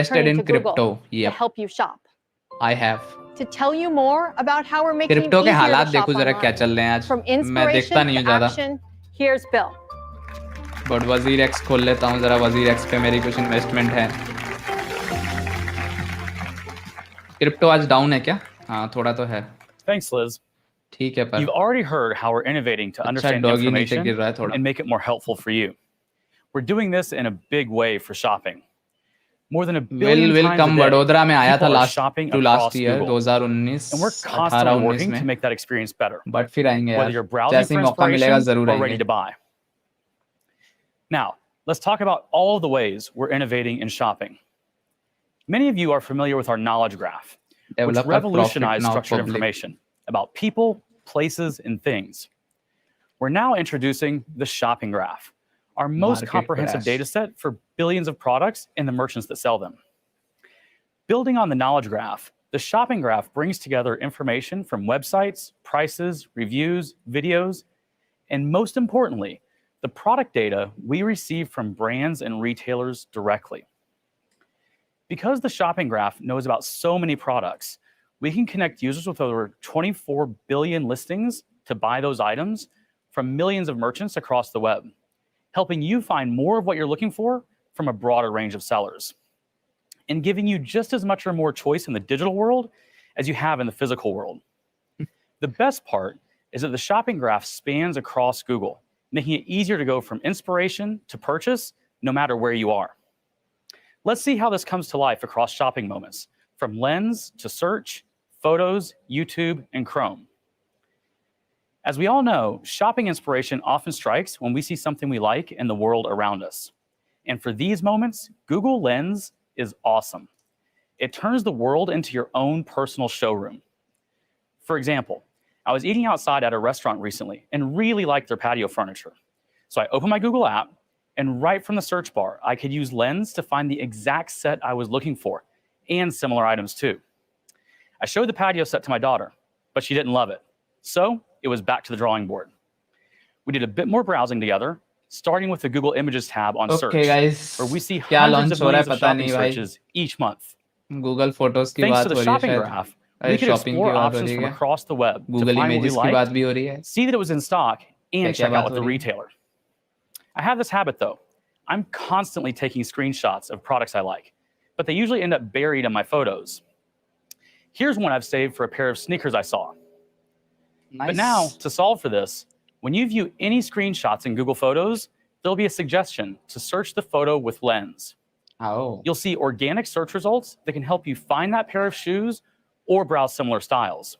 invested turning in to Google crypto. to Yep, help you shop. I have. To tell you more about how we're making it crypto के easier हालात to shop देखो जरा क्या online. चल रहे हैं आज. From मैं देखता inspiration नहीं हूँ to ज्यादा, action, here's Bill. बट वजीर एक्स खोल लेता हूँ जरा. वजीर एक्स पे मेरी कुछ इन्वेस्टमेंट है. क्रिप्टो आज डाउन है क्या? हाँ थोड़ा तो है. Thanks, Liz. ठीक है पर. You've already heard how we're innovating to अच्छा understand डॉगी नीचे information गिर रहा है थोड़ा. and make it more helpful for you. We're doing this in a big way for shopping. More than a billion times a welcome day, Vadodara में आया था people are last shopping to last across year Google. 2019 And we're 18 constantly 19 working to में. make that experience better, but फिर आएंगे whether यार. you're browsing जैसे for ही मौका मिलेगा inspiration जरूर or ready आएंगे. to buy. Now, let's talk about all of the ways we're innovating in shopping. Many of you are familiar with our knowledge graph, which Developer profit revolutionized now structured public. information about people, places, and things. We're now introducing the shopping graph, our most Market comprehensive crash. data set for billions of products and the merchants that sell them. Building on the knowledge graph, the shopping graph brings together information from websites, prices, reviews, videos, and most importantly, the product data we receive from brands and retailers directly. Because the shopping graph knows about so many products, we can connect users with over 24 billion listings to buy those items from millions of merchants across the web, helping you find more of what you're looking for from a broader range of sellers, and giving you just as much or more choice in the digital world as you have in the physical world. The best part is that the shopping graph spans across Google, making it easier to go from inspiration to purchase no matter where you are. Let's see how this comes to life across shopping moments, from Lens to search, photos, YouTube, and Chrome. As we all know, shopping inspiration often strikes when we see something we like in the world around us. And for these moments, Google Lens is awesome. It turns the world into your own personal showroom. For example, I was eating outside at a restaurant recently and really liked their patio furniture. So I opened my Google app, and right from the search bar, I could use Lens to find the exact set I was looking for, and similar items too. I showed the patio set to my daughter, but she didn't love it. So it was back to the drawing board. We did a bit more browsing together, starting with the Google Images tab on search, guys, where we see क्या hundreds launch of हो रहा है millions of पता shopping नहीं भाई. searches each month. Google Photos की Thanks बात to the हो रही है shopping शायद. graph, अरे we could shopping की explore बात हो options रही from है. across the web to Google find what we Images की बात liked, भी हो रही है. see that it was in stock, and क्या check बात out हो the रही है? retailer. I have this habit though. I'm constantly taking screenshots of products I like, but they usually end up buried in my photos. Here's one I've saved for a pair of sneakers I saw. Nice. But now, to solve for this, when you view any screenshots in Google Photos, there'll be a suggestion to search the photo with Lens. Oh. You'll see organic search results that can help you find that pair of shoes or browse similar styles.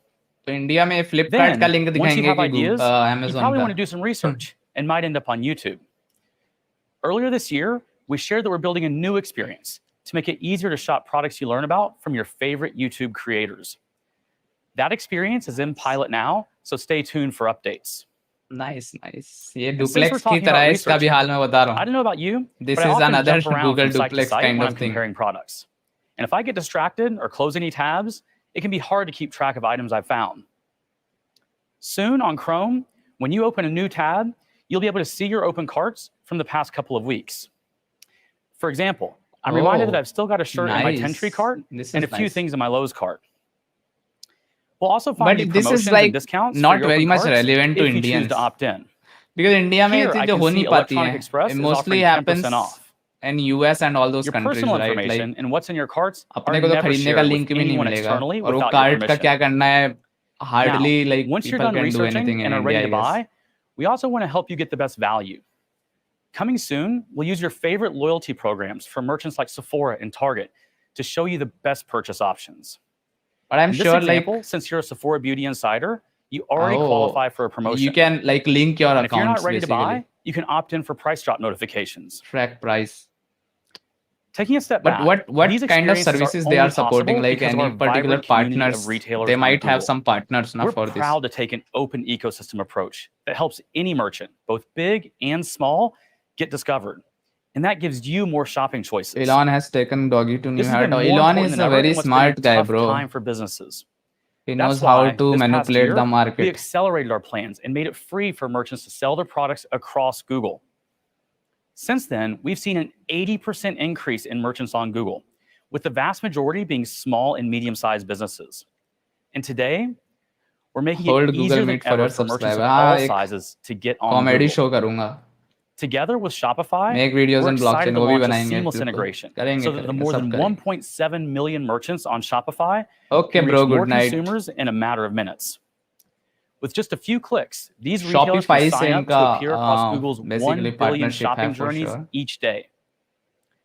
तो India में Flipkart Then, का link once you दिखाएंगे have कि ideas, you Amazon probably का. want to do some research and might end up on YouTube. Earlier this year, we shared that we're building a new experience to make it easier to shop products you learn about from your favorite YouTube creators. That experience is in pilot now, so stay tuned for updates. Nice, nice. ये And since we're Duplex की talking तरह about है इसका भी researching, हाल मैं बता रहा I हूँ. don't know about you, This but I is often another jump around Google from site to Duplex site kind when of I'm thing. comparing products. And if I get distracted or close any tabs, it can be hard to keep track of items I've found. Soon on Chrome, when you open a new tab, you'll be able to see your open carts from the past couple of weeks. For example, I'm reminded that I've still got a shirt in my 10-tree cart and a few things in my Lowe's cart. We'll also find But new this promotions is like and discounts for not your very open much carts relevant to if you choose Indians. to opt in. Because India में ये Here, I चीजें can हो see नहीं पाती Electronic हैं. Express It is mostly offering 10% happens off. in US and all those Your countries, personal right? information Like and what's in your carts are अपने को तो never खरीदने का shared with लिंक भी नहीं anyone मिलेगा. externally और वो without your कार्ट का permission. क्या करना है? Hardly Now, like once you're people done can do researching anything in and are India, ready to I guess. buy, we also want to help you get the best value. Coming soon, we'll use your favorite loyalty programs from merchants like Sephora and Target to show you the best purchase options. But I'm In this sure example, like since you're a Sephora Beauty Insider, you already qualify for a promotion. you can like link your And if you're not accounts ready to basically. buy, you can opt in for price drop notifications. Track price. Taking a step But back, what these kind of experiences are services they are only supporting? possible Like because of any our particular vibrant community partners? of retailers They on might have Google. some partners now We're for this. proud to take an open ecosystem approach that helps any merchant, both big and small, get discovered. And that gives you more shopping choices. Elon has taken doggy to new This has heart. been more Elon important is than a ever very in what's been smart a guy, tough bro. time for businesses. He That's knows how why to this past manipulate year, the we market. accelerated our plans and made it free for merchants to sell their products across Google. Since then, we've seen an 80% increase in merchants on Google, with the vast majority being small and medium-sized businesses. And today, we're making Hold it Google easier than Meet for ever your for merchants subscriber. of all एक sizes to get on comedy Google. show करूँगा. Together with Shopify, Make videos we're in excited blockchain, to वो भी launch a बनाएंगे seamless बिल्कुल. integration करेंगे, so that the करेंगे, more सब than करेंगे. 1.7 million merchants on Shopify Okay, can bro, reach more good night. consumers in a matter of minutes. With just a few clicks, these retailers can Shopify से sign up to इनका appear across Google's 1 basically billion partnership है shopping for journeys sure. each day.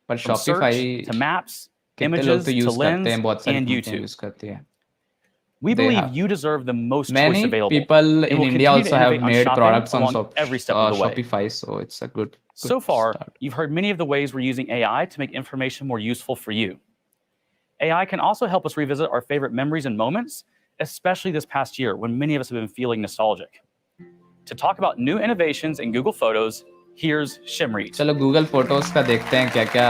पर From Shopify search to maps, कितने लोग images तो to use करते lens हैं, बहुत सारी and कंपनियां YouTube. use करती हैं. We They believe have you deserve the most choice many available. people and in we'll India continue to also have innovate on made shopping products on along every step of the way. Shopify, so it's a good So far, start. you've heard many of the ways we're using AI to make information more useful for you. AI can also help us revisit our favorite memories and moments, especially this past year when many of us have been feeling nostalgic. To talk about new innovations in Google Photos, here's Shimrit. चलो Google Photos का देखते हैं क्या-क्या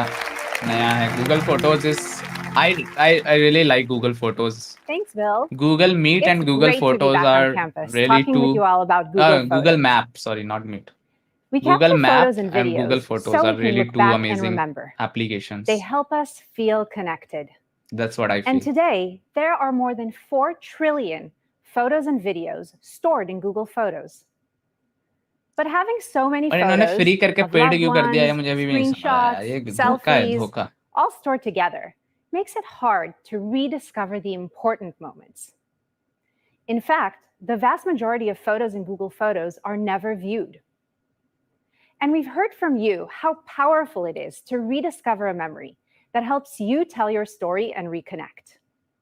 नया है. Google Photos is I really like Google Photos. Thanks, Bill. Google Meet It's and Google great to be Photos back on are campus, really talking with you all about Google Photos. Google Map, sorry, not Meet. We Google capture Map photos and videos Google Photos so are we can really look two back and amazing remember. applications. They help us feel connected. That's what I feel. And today, there are more than 4 trillion photos and videos stored in Google Photos. But having so many और इन्होंने photos free करके of paid loved क्यों कर दिया है ones, मुझे अभी भी नहीं समझ आया. screenshots, ये धोखा है, selfies, धोखा. all stored together, makes it hard to rediscover the important moments. In fact, the vast majority of photos in Google Photos are never viewed. And we've heard from you how powerful it is to rediscover a memory that helps you tell your story and reconnect.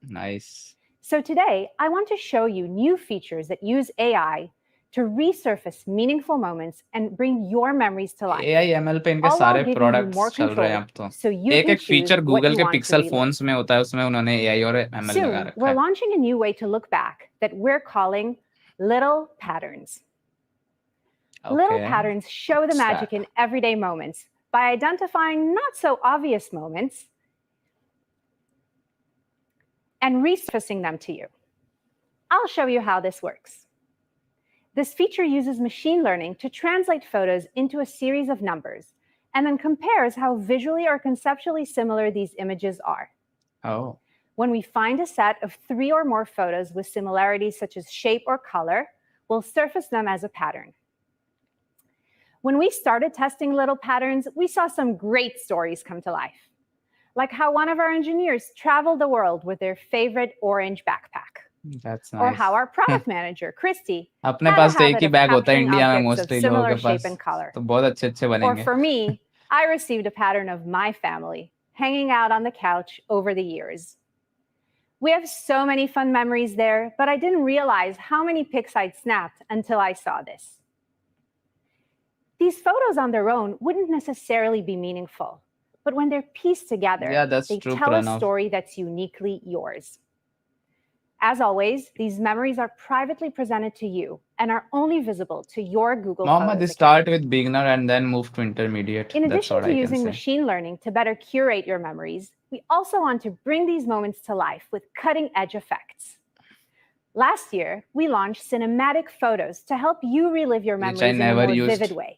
Nice. So today, I want to show you new features that use AI to resurface meaningful moments and bring your memories to life. AI ML पे इनके All while सारे giving you products more चल रहे हैं अब control तो. so you एक can एक choose feature what Google you के want to pixel relive. Phones में होता है, उसमें उन्होंने AI और ML लगा Soon, रखा we're है. launching a new way to look back that we're calling little patterns. Little Okay. patterns show the What's magic that? in everyday moments by identifying not so obvious moments and resurfacing them to you. I'll show you how this works. This feature uses machine learning to translate photos into a series of numbers and then compares how visually or conceptually similar these images are. Oh. When we find a set of 3 or more photos with similarities such as shape or color, we'll surface them as a pattern. When we started testing little patterns, we saw some great stories come to life, like how one of our engineers traveled the world with their favorite orange backpack. That's nice. Or how our product manager, Christy, अपने had a पास तो एक habit he of bag होता है capturing India में objects of mostly लोगों similar के shape pass, and color. तो बहुत अच्छे Or बनेंगे. for me, I received a pattern of my family hanging out on the couch over the years. We have so many fun memories there, but I didn't realize how many pics I'd snapped until I saw this. These photos on their own wouldn't necessarily be meaningful, but when they're pieced together, Yeah, that's they true, tell a Pranav. story that's uniquely yours. As always, these memories are privately presented to you and are only visible to your Google Mohammed, they Photos start account. with beginner and then move to intermediate. In That's addition what to I can using say. machine learning to better curate your memories, we also want to bring these moments to life with cutting-edge effects. Last year, we launched cinematic photos to help you relive your Which memories I in a never more used. vivid way.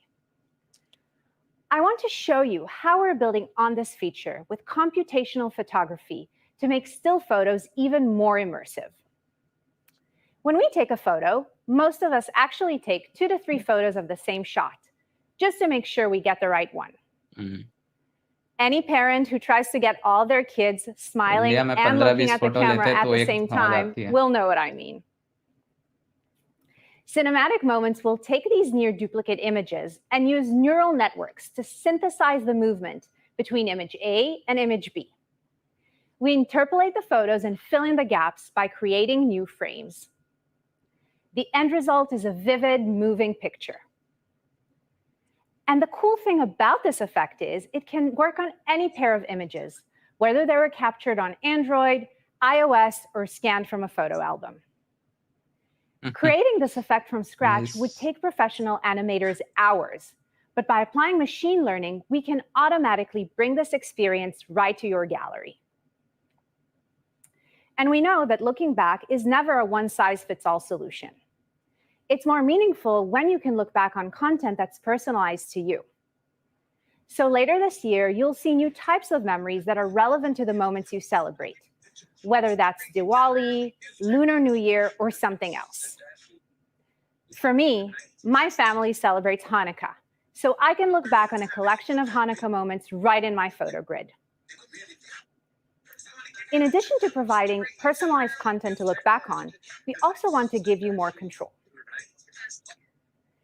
I want to show you how we're building on this feature with computational photography to make still photos even more immersive. When we take a photo, most of us actually take 2 to 3 photos of the same shot, just to make sure we get the right one. Mm-hmm. Any parent who tries to get all their kids smiling India में and 15-20 looking at the photo camera लेते at तो the एक same हो time जाती है. will know what I mean. Cinematic moments will take these near duplicate images and use neural networks to synthesize the movement between image A and image B. We interpolate the photos and fill in the gaps by creating new frames. The end result is a vivid, moving picture. And the cool thing about this effect is it can work on any pair of images, whether they were captured on Android, iOS, or scanned from a photo album. Creating this effect from scratch would take professional animators hours, but by applying machine learning, we can automatically bring this experience right to your gallery. And we know that looking back is never a one-size-fits-all solution. It's more meaningful when you can look back on content that's personalized to you. So later this year, you'll see new types of memories that are relevant to the moments you celebrate, whether that's Diwali, Lunar New Year, or something else. For me, my family celebrates Hanukkah, so I can look back on a collection of Hanukkah moments right in my photo grid. In addition to providing personalized content to look back on, we also want to give you more control.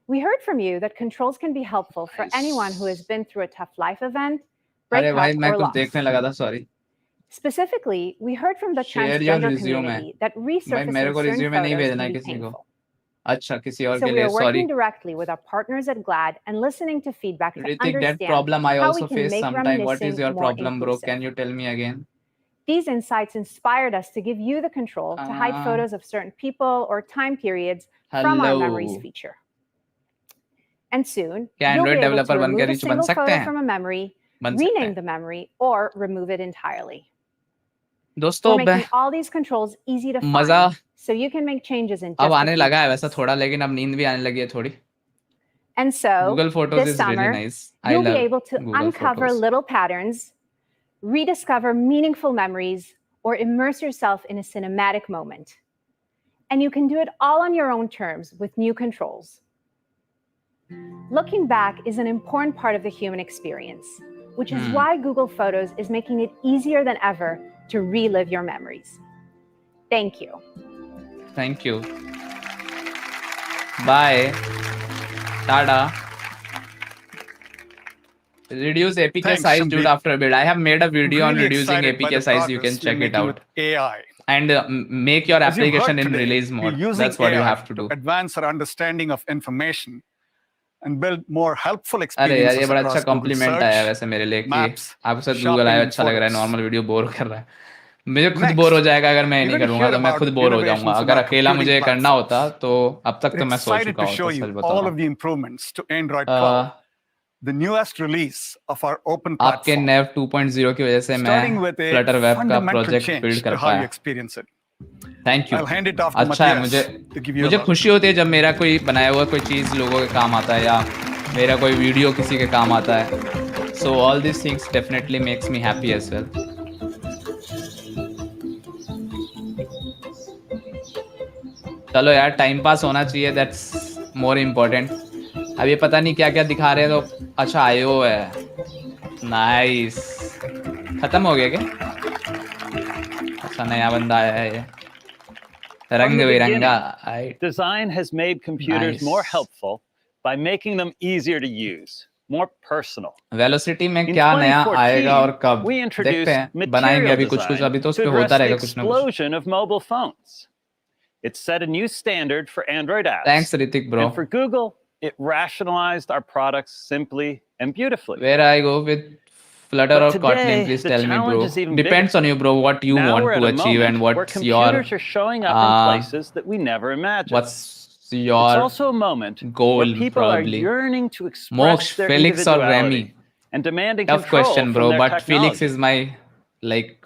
We heard from you that controls can be helpful for anyone who has been through a tough life event, अरे भाई breakup, मैं or कुछ loss. देखने लगा था, sorry. Specifically, we heard from the Share your transgender resume. community that भाई resurfacing मेरे को certain resume नहीं photos भेजना can be किसी को. painful. अच्छा किसी और So के we लिए, are working sorry. directly with our partners at GLAD and listening to feedback to Ritik, that understand problem I how also we can face make sometime. What is reminiscing your more problem, bro? inclusive. Can you tell me again? These insights inspired us to give you the control to hide photos of certain people or time periods from our Memories Hello. feature. And soon, क्या you'll be Android able developer to बन के remove a rich बन single सकते photo हैं? from a memory, बन सकते rename हैं. the memory, or remove it entirely. दोस्तों We're making all these controls easy to मजा find, so you can make changes in अब just a आने few लगा है clicks. वैसा थोड़ा, लेकिन अब नींद भी आने लगी है थोड़ी. And so, Google Photos this is really summer, nice. I you'll be love able to Google uncover Photos. little patterns, rediscover meaningful memories, or immerse yourself in a cinematic moment. And you can do it all on your own terms with new controls. Looking back is an important part of the human experience, which is why Google Photos is making it easier than ever to relive your memories. Thank you. Thank you. Bye. Tada. Reduce APK Thanks, size, dude, Shamdeep. after a bit. I have made a video on Really reducing excited by APK the size. You can progress we're check it making out. with AI. And make your As you've application heard in today, release we're mode. using That's what you AI have to do. advance our understanding of information and build more helpful अरे यार ये experiences बड़ा अच्छा across Google complement आया Search, वैसे मेरे लिए कि Maps, आपके साथ गूगल Shopping, आया, and अच्छा लग रहा है. Photos. नॉर्मल वीडियो बोर कर रहा है. मुझे खुद Next, बोर हो जाएगा अगर मैं ये you're नहीं going to करूंगा, hear तो मैं about खुद बोर हो जाऊंगा. innovations in अगर our अकेला मुझे computing करना होता platforms. तो अब तक तो We're मैं सो excited चुका to show होता, you सच बता all रहा of the improvements to Android हूँ. 12, the newest release of our open आपके platform, नेव 2.0 की वजह से starting मैं with a फ्लटर वेब का fundamental प्रोजेक्ट बिल्ड change कर to how you पाया. experience it. Thank you. I'll hand it off to अच्छा है. Matthias to give you a मुझे look. खुशी होती है जब मेरा कोई बनाया हुआ कोई चीज़ लोगों के काम आता है, या मेरा कोई वीडियो किसी के काम आता है. So all this things definitely makes me happy as well. चलो यार, टाइम पास होना चाहिए, दैट्स मोर इम्पोर्टेंट. अब ये पता नहीं क्या क्या दिखा रहे हैं. तो अच्छा आयो है. नाइस. खत्म हो गया क्या? अच्छा नया बंदा आया है ये. From the रंग-बिरंगा. beginning, design has made computers Nice. more helpful by making them easier to use, more personal. Velocity में In क्या नया आएगा और 2014, कब we देखते introduced हैं. बनाएंगे material अभी कुछ कुछ, design अभी तो उस to पे होता address the रहेगा कुछ ना कुछ. explosion of mobile phones. It set a new standard for Android apps. Thanks Ritik bro. And for Google, it rationalized our products simply and beautifully. Where I go with Flutter But or Kotlin, today, please the tell me, bro. challenge is even Depends bigger. on you, bro. What you Now want we're to at a achieve and moment where what's your computers are showing up in places that we never imagined. what's It's your also a moment goal, where people probably. are yearning to express Moksha, their Felix or individuality Remy? and demanding Tough control question, from bro. their But Felix technology. is my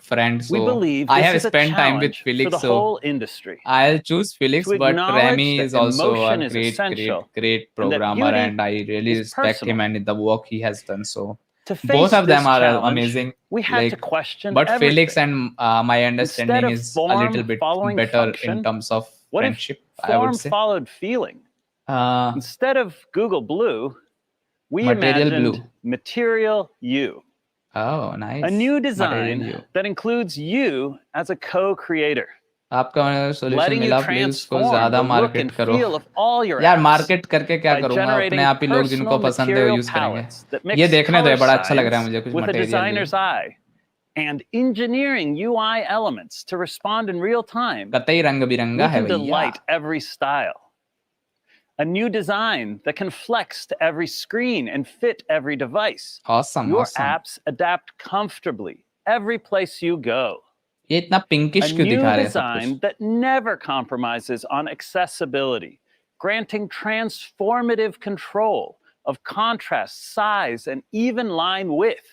friend, We so believe I this have is a spent time with challenge for Felix, the so whole industry. I'll choose Felix. To But acknowledge Remy that is also a emotion is great essential and that programmer, beauty and I really is respect him personal. and the work he has done. So To both face of them this are challenge, amazing. we had to question But Felix everything. and my Instead understanding of is a little form bit following better function, in terms of what if friendship, I would form say. followed feeling? Instead of Google Blue, we Material imagined Blue. Material U. Oh, nice. A new Material design U. that includes you as a co-creator. आपका solution Letting you मिला, please उसको transform ज्यादा the look market and करो. feel of all your यार apps market करके क्या by करूंगा, अपने generating आप ही लोग जिनको personal पसंद है वो material यूज करेंगे. palettes that ये mix देखने दो, color ये बड़ा अच्छा लग रहा है science मुझे. कुछ with a material designer's eye and engineering UI elements to respond in real time. कतई रंग We बिरंगा है can भैया. delight every style. A new design that can flex to every screen and fit every device. Awesome, Your awesome. apps adapt comfortably every place you go. ये इतना pinkish A क्यों new दिखा रहे हैं सब design कुछ? that never compromises on accessibility, granting transformative control of contrast, size, and even line width.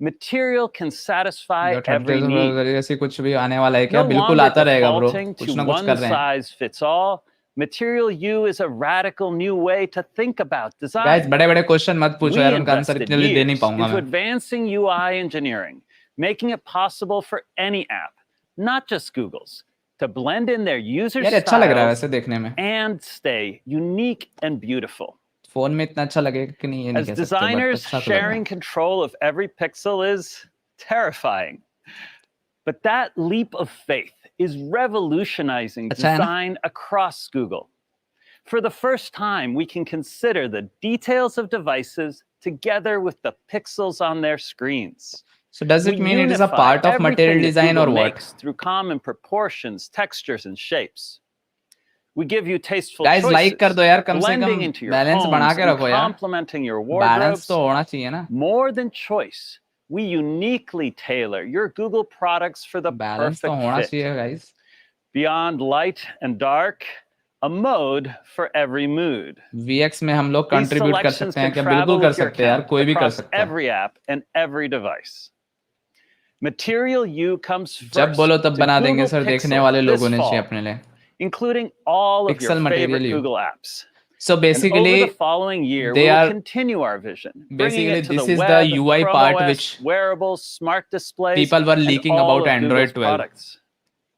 Material can satisfy जो every 30 need. ऐसी कुछ भी आने वाला है क्या? No बिल्कुल longer आता रहेगा ब्रो. defaulting कुछ to ना कुछ one कर रहे हैं. size fits all, Material U is a radical new way to think about design. Guys, बड़े-बड़े क्वेश्चन मत पूछो We यार, उनका आंसर invested इतनी जल्दी दे नहीं years पाऊंगा into मैं. advancing UI engineering, making it possible for any app, not just Google's, to blend in their user यार अच्छा लग रहा है styles वैसे देखने में. and stay unique and beautiful. Phone में इतना अच्छा लगेगा कि नहीं ये नहीं As कह सकते, but designers, अच्छा तो लग रहा sharing है. control of every pixel is terrifying. But that leap of faith is revolutionizing अच्छा है ना? design across Google. For the first time, we can consider the details of devices together with the pixels on their screens. So does it We mean it is a unify part of everything material that design Google or what? makes through common proportions, textures, and shapes. We give you tasteful Guys, like कर choices, दो यार, कम से blending come into your balance बढ़ा homes के and रखो यार. complementing your Balance wardrobes. तो होना चाहिए ना. More than choice, we uniquely tailor your Google products for the Balance तो perfect होना fit. चाहिए guys. Beyond light and dark, a mode for every mood. VX में हम लोग These contribute कर selections सकते हैं can क्या? travel बिल्कुल कर with your सकते हैं यार, account कोई भी कर across सकता है. every app and every device. Material U comes जब first बोलो तब to बना देंगे Google सर, देखने Pixel वाले लोग this होने चाहिए fall, अपने लिए. including all of your Pixel favorite Material U. Google apps. So And over basically, the following year, we they will are continue our vision, bringing basically it to this the is the web, UI Chrome part OS, which wearables, smart displays, people were and leaking all about of Android Google's 12, products.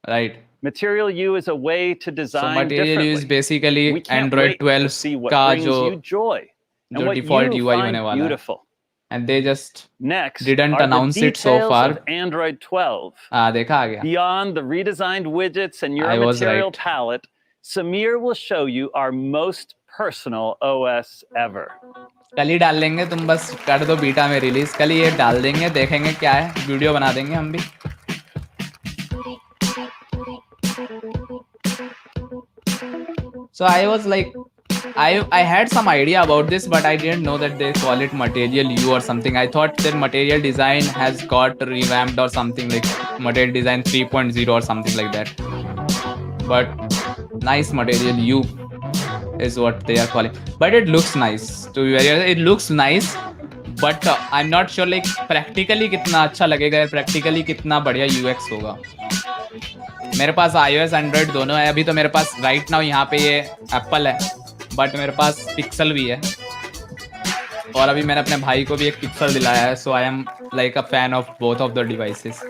right? Material U is a way to So design Material U is differently. basically We can't Android wait to 12 see what का brings you joy and जो what default you UI find होने वाला है. beautiful. And they just Next didn't are the announce it so details far. of Android 12. देखा आ गया. Beyond the redesigned widgets and your I was material right. palette, Samir will show you our most personal OS ever. कल ही डाल लेंगे, तुम बस कर दो beta में रिलीज, कल ही ये डाल देंगे, देखेंगे क्या है, वीडियो बना देंगे हम भी. So I was like, I had some idea about this, but I didn't know that they call it Material U or something. I thought that Material Design has got revamped or something, like Material Design 3.0 or something like that. But nice, Material U is what they are calling. But it looks nice. To be very honest, it looks nice. But I'm not sure like practically कितना अच्छा लगेगा या practically कितना बढ़िया UX होगा. मेरे पास iOS Android दोनों है. अभी तो मेरे पास right now यहाँ पे ये Apple है, बट मेरे पास Pixel भी है, और अभी मैंने अपने भाई को भी एक Pixel दिलाया है. So I am like a fan of both of the devices.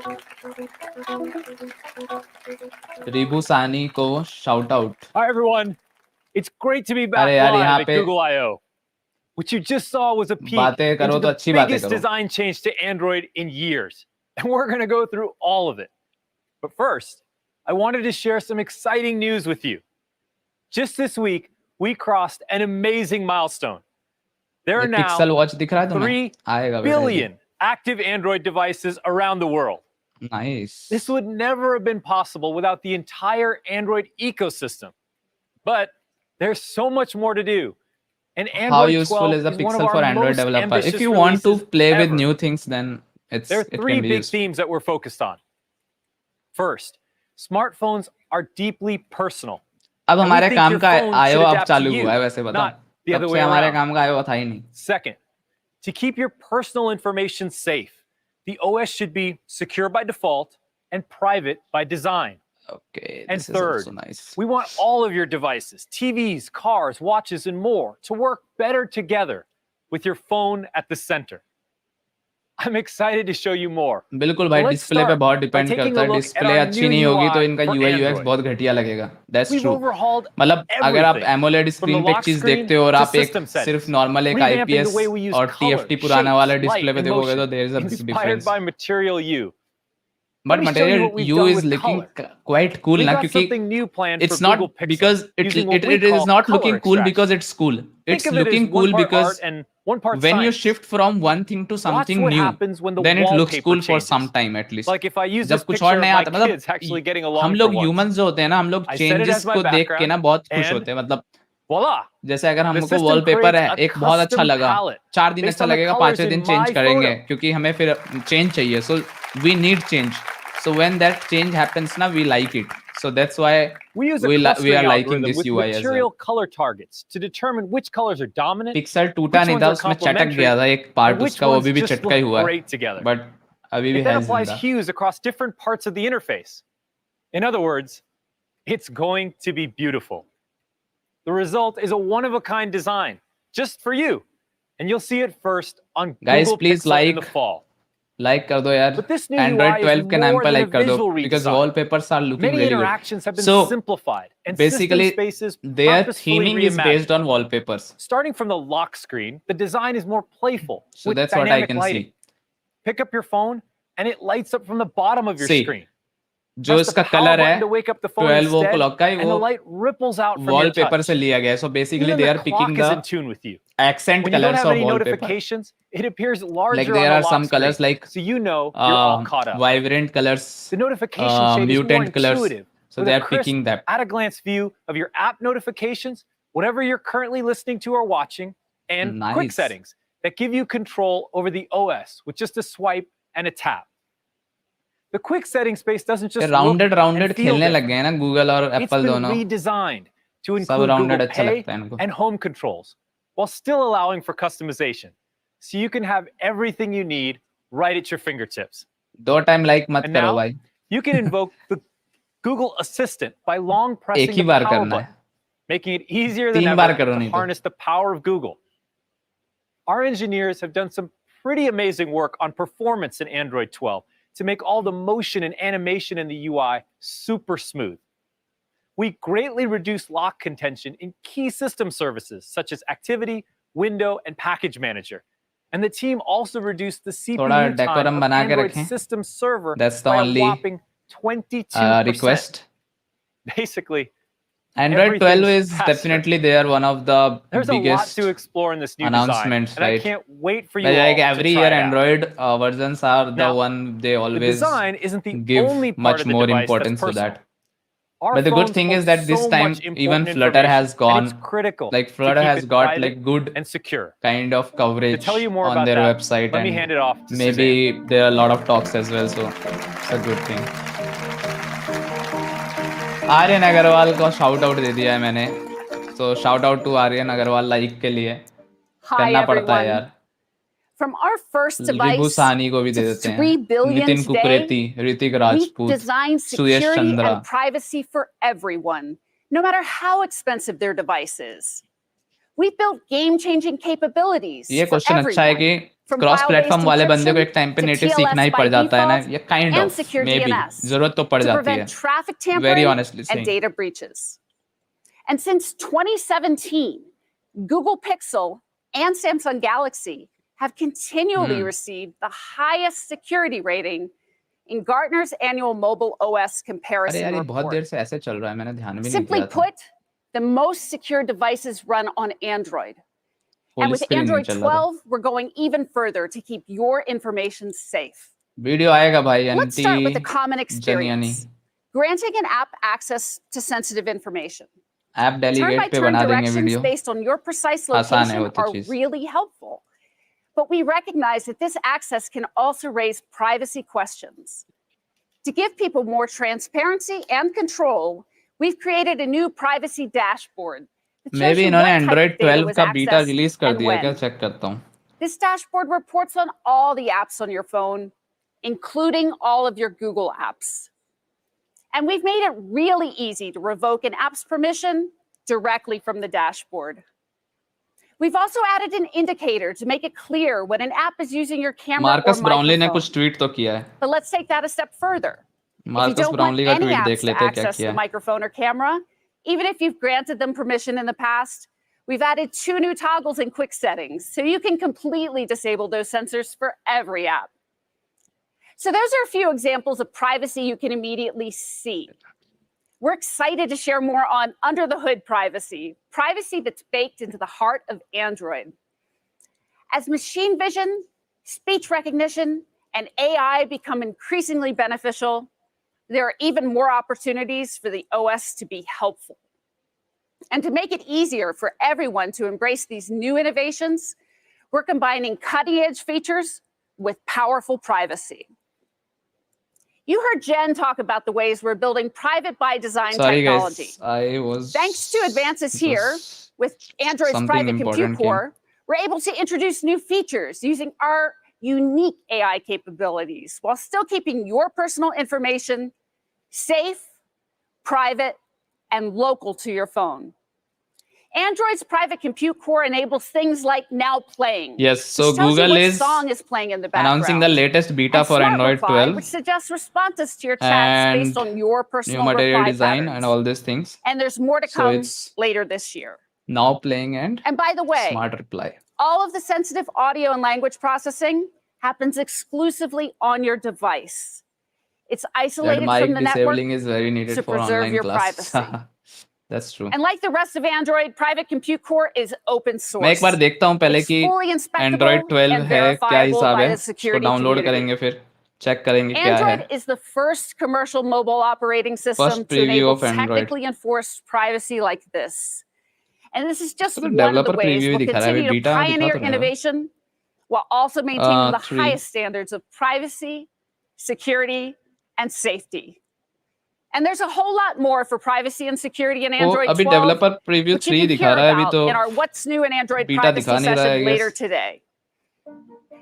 Ribu सानी को shout out. Hi everyone, it's great to be back अरे यार live यहाँ at पे Google I/O. What you just saw was a peek बातें करो into तो the अच्छी बातें biggest करो. design change to Android in years, and we're going to go through all of it. But first, I wanted to share some exciting news with you. Just this week, we crossed an amazing milestone. There are ये now Pixel Watch दिख रहा है तुम्हें? 3 आएगा बेटा ये भी. billion active Android devices around the world. Nice. This would never have been possible without the entire Android ecosystem. But there's so much more to do. And How Android useful 12 is the is one of Pixel our for Android most developer? If ambitious you want to releases play with ever. new things, then There are it 3 can be big useful. themes that we're focused on. First, smartphones are deeply personal. अब And we हमारे think काम your का phone आयो should अब adapt to चालू you, हुआ है, वैसे बताओ. not the other तब से way हमारे around. काम का आयो था ही नहीं. Second, to keep your personal information safe, the OS should be secure by default and private by design. Okay, And this is third, also nice. we want all of your devices, TVs, cars, watches, and more to work better together with your phone at the center. I'm excited to show you more. बिल्कुल So भाई, let's display पे start बहुत by depend taking करता a है. look at display our अच्छी new नहीं होगी तो UI इनका for UI UX Android. बहुत घटिया लगेगा. That's We've true. overhauled मतलब अगर आप everything, AMOLED from the screen पे एक lock चीज screen देखते हो और to आप एक system सिर्फ settings, नॉर्मल एक revamping IPS the way we use और color, TFT पुराना वाला shapes, डिस्प्ले light, पे and देखोगे तो motion, there is a big inspired difference. by Material U. But Let me show you Material what we've U done is with looking color. quite cool We've ना, got क्योंकि something new planned for it's not Google Pixel because using what we it is call not color looking cool because extraction. it's cool. It's Think of it as looking one cool part because art and one part when you science. shift from one thing to Watch something what new, happens when the then it looks wallpaper cool for changes. some time at least. Like if I use जब this कुछ और picture of नया my आता है, kids actually getting मतलब along हम for लोग once. humans जो होते हैं ना, हम लोग I set it changes as my को देख के ना background, बहुत खुश and होते हैं. मतलब voila! जैसे अगर The हमको system वॉलपेपर creates है, a एक बहुत अच्छा custom लगा, palette 4 दिन based अच्छा on the लगेगा, colors 5वें दिन in चेंज my करेंगे photo. क्योंकि हमें फिर चेंज चाहिए. So we need change. So when that change happens ना, we like it. So that's why We use a we clustering are liking algorithm this with UI as well. material color targets to determine which colors are dominant, pixel टूटा which नहीं ones था, are उसमें चटक complementary, गया था एक and part which उसका, वो ones भी just चटका ही look हुआ है, great together. बट अभी भी It then है applies जिंदा. hues across different parts of the interface. In other words, it's going to be beautiful. The result is a one-of-a-kind design, just for you. And you'll see it first on Guys, Google please Pixel in the like, fall. Like कर दो यार. But this new Android UI is 12 के नाम more पे than a like कर दो visual because redesign. wallpapers are looking Many very good. interactions have been So simplified and system basically spaces their purposefully theming is reimagined. based on wallpapers. Starting from the lock screen, the design is more playful So with that's what I dynamic can lighting. see. Pick up your phone and it lights up from the bottom of your See, screen. जो Press the इसका power colour button है to wake up the phone 12 instead, o'clock का ही and the वो light ripples out from your wallpaper touch. से लिया गया है. So basically Even they the are picking clock is the in tune with you. accent When you don't colors have of any wallpaper. notifications, it appears larger Like on there the are lock some screen, colors like so you know you're all caught up. vibrant colors, The notification shade is more mutant colors. intuitive, So with they a are crisp, picking that. at-a-glance view of your app notifications, whatever you're currently listening to or watching, and quick Nice. settings that give you control over the OS with just a swipe and a tap. The quick setting space doesn't just rounded look rounded and feel खेलने लग different. गए हैं ना Google और It's Apple been दोनों. redesigned to सब include rounded Google अच्छा Pay लगता है इनको. and home controls, while still allowing for customization, so you can have everything you need right at your fingertips. दो टाइम लाइक मत And करो now भाई. you can invoke the Google Assistant by long pressing एक ही the bar power करना है. button, making it easier than तीन ever बार करो to नहीं तो. harness the power of Google. Our engineers have done some pretty amazing work on performance in Android 12 to make all the motion and animation in the UI super smooth. We greatly reduced lock contention in key system services such as Activity, Window, and Package Manager. And the team also reduced the थोड़ा CPU time decorum of बना के Android रखें. system server That's the by a only whopping 22%. request. Basically, Android 12 everything's is faster. definitely there one of the There's a lot biggest to explore in this new announcements, design, and right? I can't wait for you But all like to every try year it out. Android versions are the Now, one they The always design isn't the give only part much of the more device that's importance to personal. that. Our But the good phones thing hold is that this so time much even important Flutter information, has and it's gone, critical like to Flutter keep has it got private like good and secure. kind of To coverage tell you more on about their that, website, let me and hand it off to Suzanne. maybe there are a lot of talks as well, so it's a good thing. Aryan Agarwal को shout out दे दिया है मैंने, so shout out to Aryan Agarwal like के लिए. Hi, करना पड़ता है everyone. यार. From our first Ribhu device Sahni को भी दे to देते 3 हैं. billion Nitin today, Kukreti, Hrithik we've Rajput, designed Suyash security Chandra. and privacy for everyone, no matter how expensive their device is. We've built game-changing capabilities ये for क्वेश्चन अच्छा है everyone, कि from क्रॉस file-based प्लेटफॉर्म वाले बंदे को encryption एक टाइम पे to नेटिव TLS सीखना ही by पड़ जाता है ना. default ये kind and of secure may be DNS जरूरत तो पड़ to जाती है. prevent traffic Very tampering honestly and saying. data breaches. And since 2017, Google Pixel and Samsung Galaxy have continually received the highest security rating in Gartner's annual mobile OS अरे comparison यार ये बहुत report. देर से ऐसे चल रहा है, मैंने ध्यान भी नहीं Simply दिया था. put, the most secure devices run on Android. Full And with screen नहीं Android चल रहा था. 12, we're going even further to keep your information safe. Video आएगा भाई. Let's start with a anti common जनियानी experience. Granting an app access to sensitive information. App delegate पे Turn-by-turn बना देंगे directions video. based on your precise आसान है location वो तो are चीज. really helpful. But we recognize that this access can also raise privacy questions. To give people more transparency and control, we've created a new privacy dashboard that मे shows बी you इन्होंने what type Android of data 12 was का beta accessed release कर and दिया क्या? when. Check करता हूँ. This dashboard reports on all the apps on your phone, including all of your Google apps. And we've made it really easy to revoke an app's permission directly from the dashboard. We've also added an indicator to make it clear when an app is using your camera Marcus or Brownlee ने microphone. कुछ tweet तो किया है. But let's take that a step further. If you Marcus don't want Brownlee का any tweet apps देख to लेते हैं क्या access किया the है. microphone or camera, even if you've granted them permission in the past, we've added 2 new toggles in quick settings, so you can completely disable those sensors for every app. So those are a few examples of privacy you can immediately see. We're excited to share more on under the hood privacy, privacy that's baked into the heart of Android. As machine vision, speech recognition, and AI become increasingly beneficial, there are even more opportunities for the OS to be helpful. And to make it easier for everyone to embrace these new innovations, we're combining cutting-edge features with powerful privacy. You heard Jen talk about the ways we're building private by design technology. Guys, I was Thanks to advances here with Android's something private compute important core, we're able to introduce new features using our unique AI capabilities while still keeping your personal information safe, private, and local to your phone. Android's private compute core enables things like now playing. Yes, so which tells you Google what is song is playing in the background. announcing the latest beta and for Smart Android Reply, 12 which suggests responses to your chats based and on your new personal material reply design patterns. and all these things. And there's more to So come it's later this year. now playing and by the way, Smart Reply. all of the sensitive audio and language processing happens exclusively on your device. It's That isolated mic from the network disabling is very needed to for preserve online your classes. privacy. That's true. And like the rest of Android, private compute core is open source. मैं एक बार देखता हूँ पहले It's कि fully inspectable Android 12 and है क्या verifiable हिसाब by है the उसको security डाउनलोड community. करेंगे फिर चेक करेंगे क्या है. Android is the first commercial mobile operating system First to preview enable of Android. technically enforced privacy like this. And this is just तो one of the developer ways preview we'll दिखा रहा है continue अभी to beta दिखा pioneer तो नहीं रहा. innovation while also maintaining the 3 highest standards of privacy, security, and safety. And there's a whole lot more for privacy and security in वो Android अभी 12, developer preview which you 3 can दिखा hear रहा है अभी about तो in our What's New in Android beta privacy दिखा नहीं रहा है session I later guess. today.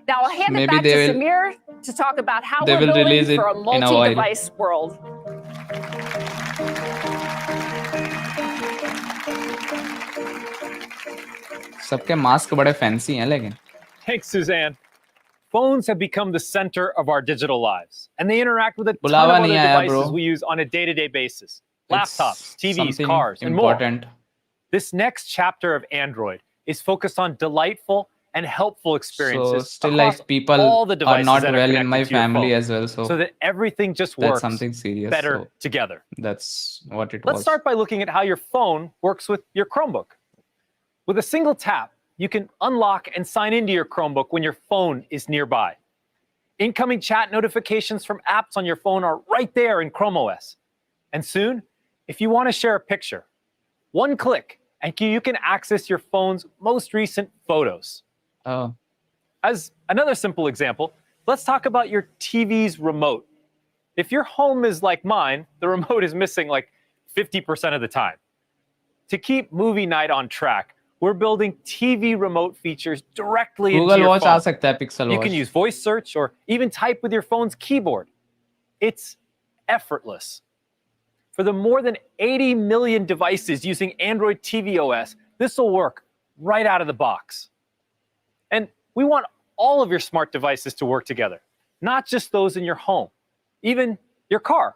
Now I'll hand it Maybe back to they will Samir to talk about how they we're will building release it for a in a while. multi-device world. सबके mask बड़े fancy हैं लेकिन. Thanks, Suzanne. Phones have become the center of our digital lives, and they interact with a ton of बुलावा other नहीं आया devices bro. we use on a day-to-day basis. It's Laptops, TVs, something cars, and more. important. This next chapter of Android is focused on delightful and helpful So experiences still across like people all the are devices not that are well in connected my to your family phone, as well. So that everything just that's works something serious. better So together. that's what it Let's was. start by looking at how your phone works with your Chromebook. With a single tap, you can unlock and sign into your Chromebook when your phone is nearby. Incoming chat notifications from apps on your phone are right there in Chrome OS. And soon, if you want to share a picture, one click and you can access your phone's most recent photos. Oh. As another simple example, let's talk about your TV's remote. If your home is like mine, the remote is missing like 50% of the time. To keep movie night on track, we're building TV remote features directly into Google your Watch phone. आ सकता है Pixel You Watch. can use voice search or even type with your phone's keyboard. It's effortless. For the more than 80 million devices using Android TV OS, this will work right out of the box. And we want all of your smart devices to work together, not just those in your home, even your car.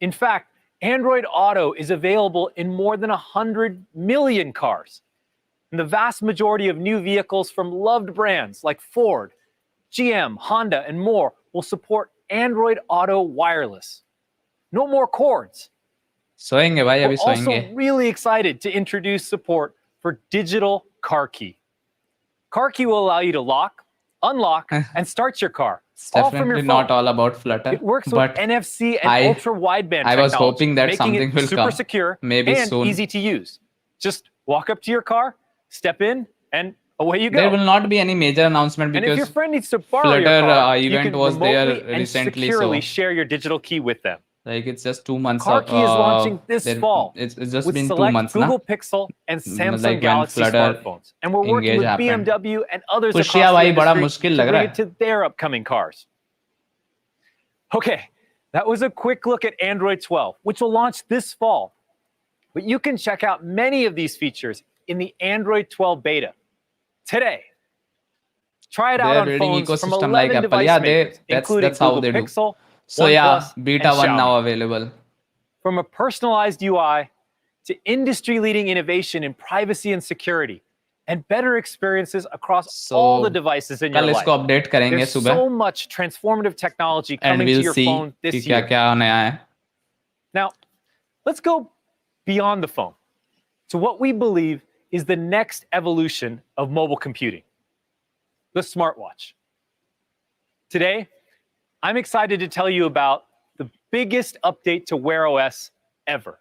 In fact, Android Auto is available in more than 100 million cars. And the vast majority of new vehicles from loved brands like Ford, GM, Honda, and more will support Android Auto wireless. No more cords. सोएंगे भाई अभी We're also सोएंगे. really excited to introduce support for digital car key. Car key will allow you to lock, unlock, and start your car. It's All from your definitely phone. not all about Flutter. It works but with NFC and ultra-wideband I technology, was hoping that making something it will super come. secure Maybe and soon. easy to use. Just walk up to your car, step in, and away you go. There will not be any major announcement And if your because friend needs to borrow your Flutter car, you event can was there remotely and recently. securely So share your digital key with them. like it's just 2 months Car of key is launching this fall. It's just with been 2 select months Google na? Pixel and Samsung Like when Galaxy Flutter smartphones. And we're working engage with happened. BMW and others खुशियाँ across the भाई बड़ा industry मुश्किल to लग bring रहा it to their upcoming cars. Okay, that was a quick look at Android 12, which will launch this fall. But you can check out many of these features in the Android 12 beta today. Try it They out are on building phones from ecosystem 11 like Apple. device Yeah, makers, including that's how Google they do. Pixel, So OnePlus, yeah, beta and 1 Xiaomi. now available. From a personalized UI to industry-leading innovation in privacy and security, and better experiences across all the devices in your कल life. इसको update करेंगे There's सुबह. so much transformative technology And coming to we'll your see phone कि this क्या year. क्या नया है. Now, let's go beyond the phone to what we believe is the next evolution of mobile computing, the smartwatch. Today, I'm excited to tell you about the biggest update to Wear OS ever.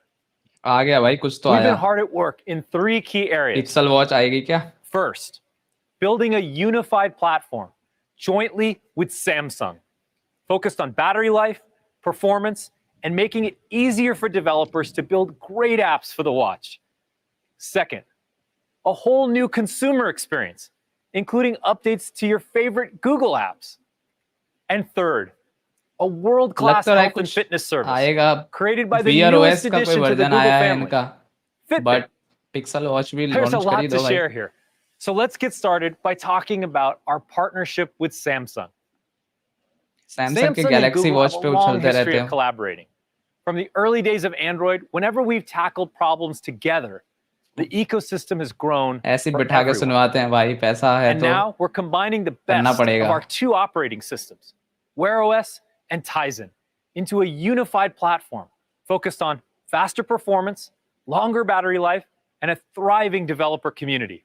आ गया भाई कुछ तो We've been आया. hard at work in 3 key areas. Pixel Watch आएगी क्या? First, building a unified platform jointly with Samsung, focused on battery life, performance, and making it easier for developers to build great apps for the watch. Second, a whole new consumer experience, including updates to your favorite Google apps. And third, a world-class लगता है health and कुछ fitness service आएगा. created by the Wear newest OS का कोई addition to the version Google आया है family, इनका. Fitbit. But Pixel Watch भी There's a launch lot कर ही to दो भाई. share here. So let's get started by talking about our partnership with Samsung. Samsung के Samsung and Galaxy Google Watch have पे a long उछलते history रहते of हो. collaborating. From the early days of Android, whenever we've tackled problems together, the ecosystem has grown ऐसे for बिठा के everyone. सुनवाते हैं भाई, पैसा है And तो now we're combining the करना best of पड़ेगा. our two operating systems, Wear OS and Tizen, into a unified platform focused on faster performance, longer battery life, and a thriving developer community.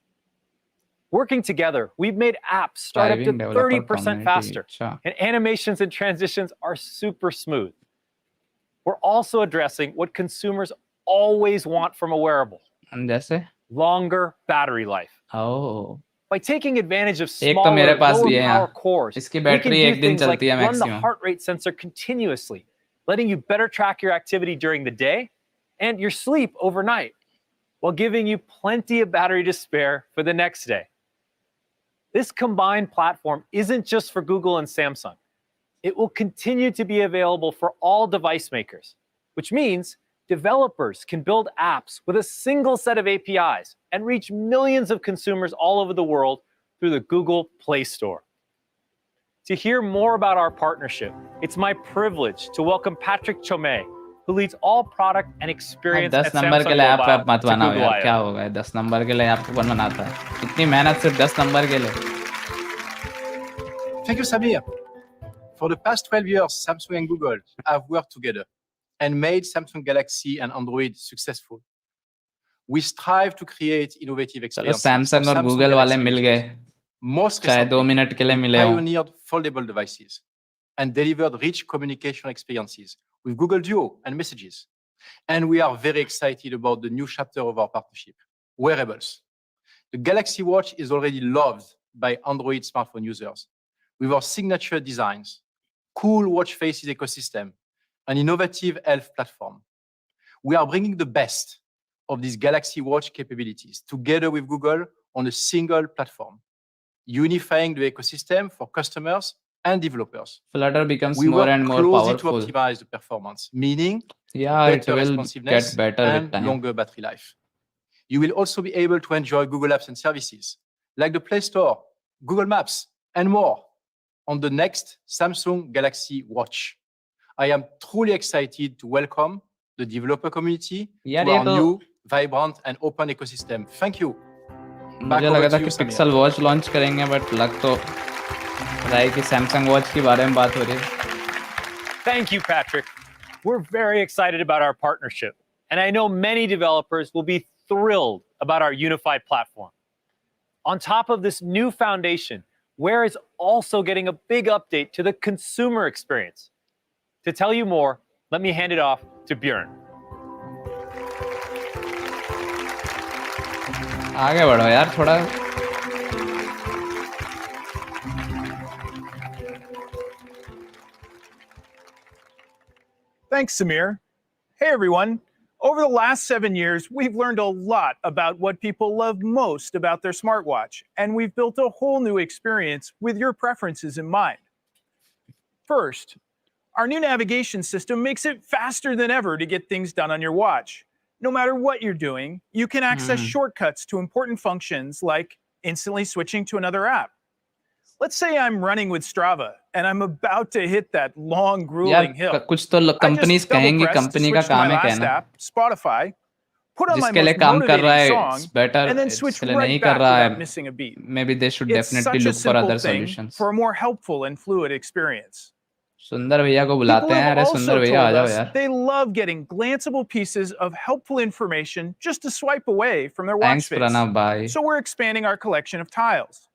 Working together, we've made apps start up to Thriving developer 30% community. faster, अच्छा. and animations and transitions are super smooth. We're also addressing what consumers always want from a wearable: जैसे? longer battery life. Oh. By taking advantage of एक तो मेरे smaller, पास lower भी है power यहाँ. cores, इसकी we can battery do एक दिन things like चलती है run the maximum. heart rate sensor continuously, letting you better track your activity during the day and your sleep overnight, while giving you plenty of battery to spare for the next day. This combined platform isn't just for Google and Samsung. It will continue to be available for all device makers, which means developers can build apps with a single set of APIs and reach millions of consumers all over the world through the Google Play Store. To hear more about our partnership, it's my privilege to welcome Patrick Chomé, who leads all product and experience at 10 number के Samsung लिए app Mobile, मत to बनाओ Google यार, क्या I/O. होगा 10 number के लिए app कौन बनाता है? इतनी मेहनत सिर्फ 10 नंबर के लिए. Thank you, Samir. For the past 12 years, Samsung and Google have worked together and made Samsung Galaxy and Android successful. We strive to create innovative चलो experiences सैमसंग for और Samsung गूगल वाले Galaxy मिल users. गए, Most चाहे 2 recently, minute के लिए we मिले हों. pioneered foldable devices and delivered rich communication experiences with Google Duo and Messages. And we are very excited about the new chapter of our partnership, wearables. The Galaxy Watch is already loved by Android smartphone users with our signature designs, cool watch faces ecosystem, an innovative health platform. We are bringing the best of these Galaxy Watch capabilities together with Google on a single platform, unifying the ecosystem for customers and developers. Flutter becomes We more work and more closely powerful. to optimize the performance, meaning Yeah, it better will responsiveness get better with and time. longer battery life. You will also be able to enjoy Google Apps and services like the Play Store, Google Maps, and more on the next Samsung Galaxy Watch. I am truly excited to welcome the developer community यार to ये our तो new, vibrant, and open ecosystem. Thank you. Back मुझे over लगा to था you, कि Samir. Pixel watch launch करेंगे, but लग तो रहा है कि सैमसंग वॉच के बारे में बात हो रही है. Thank you, Patrick. We're very excited about our partnership, and I know many developers will be thrilled about our unified platform. On top of this new foundation, Wear is also getting a big update to the consumer experience. To tell you more, let me hand it off to Björn. आगे बढ़ो यार थोड़ा. Thanks, Samir. Hey, everyone. Over the last 7 years, we've learned a lot about what people love most about their smartwatch, and we've built a whole new experience with your preferences in mind. First, our new navigation system makes it faster than ever to get things done on your watch. No matter what you're doing, you can access shortcuts to important functions like instantly switching to another app. Let's say I'm running with Strava and I'm about to hit that long, grueling hill. यार कुछ तो companies कहेंगी, company का काम है कहना. app, Spotify, put on my जिसके लिए most काम कर रहा motivating है, song, it's better. and then switch इसलिए right नहीं back कर रहा without है, missing a beat. maybe they should It's definitely such a look for simple other thing solutions. for a more helpful and fluid experience. सुंदर भैया को People बुलाते हैं. have अरे सुंदर also भैया आ told जाओ us यार. they love getting glanceable pieces of helpful information just to swipe away from their watch Thanks face. Pranav bhai. So we're expanding our collection of tiles.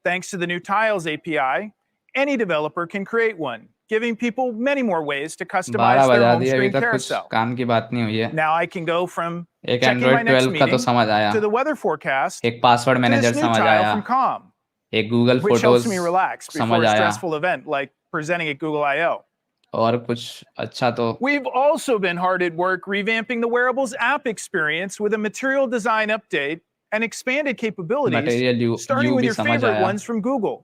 Thanks to the new Tiles API, any developer can create one, giving people many more ways to 12 customize their बजा home दिए, अभी screen तक कुछ carousel. काम की बात नहीं हुई है. Now I can go from एक checking my Android next 12 का तो meeting समझ आया, to the weather forecast एक password to manager this new समझ tile आया, from Calm, एक Google which helps photos me relax before समझ a आया, stressful event like presenting at Google I/O. और कुछ अच्छा तो. We've also been hard at work revamping the wearables app experience with a material design update and expanded capabilities, Material starting you with भी your समझ favorite आया. ones from Google.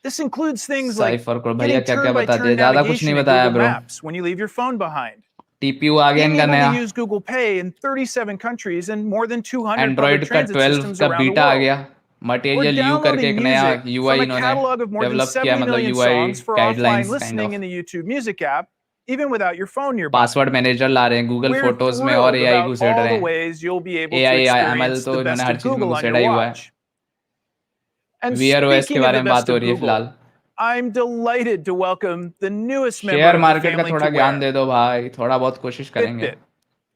This includes things like cipher को भैया getting क्या क्या बता turn-by-turn दिया, ज्यादा कुछ navigation नहीं at बताया Google bro. Maps when you leave your phone behind, TPU आ गया Being इनका able to नया. use Google Pay in 37 countries and more than 200 public Android का transit 12 systems का around the बीटा आ world. गया. Or Material U करके downloading एक नया music UI from a इन्होंने catalog of more than develop किया, 70 मतलब million UI songs for offline guidelines kind listening of. in the YouTube Music app, even without your phone nearby. Password manager ला रहे हैं Google We're photos में और thrilled AI about घुसेड़ all रहे the हैं. ways you'll be able to AI ML experience तो the इन्होंने best her of चीज में Google on घुसेड़ा your ही हुआ है. watch. And Wear OS के speaking of बारे the में बात best हो of रही है Google, फिलहाल. I'm delighted to welcome the newest member share of the market का family थोड़ा to ज्ञान Wear, दे दो भाई, थोड़ा बहुत कोशिश करेंगे. Fitbit.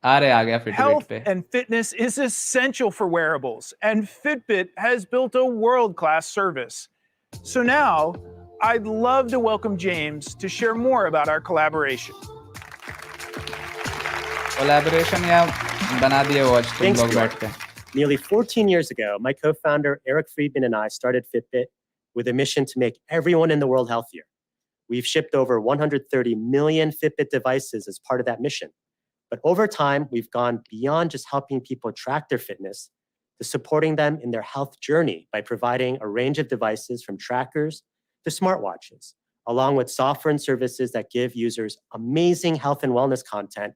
आ गया Fitbit Health पे. and fitness is essential for wearables, and Fitbit has built a world-class service. So now, I'd love to welcome James to share more about our collaboration. Collaboration या बना दिए watch तुम Thanks, लोग Bjorn. बैठ के. Nearly 14 years ago, my co-founder Eric Friedman and I started Fitbit with a mission to make everyone in the world healthier. We've shipped over 130 million Fitbit devices as part of that mission. But over time, we've gone beyond just helping people track their fitness to supporting them in their health journey by providing a range of devices from trackers to smartwatches, along with software and services that give users amazing health and wellness content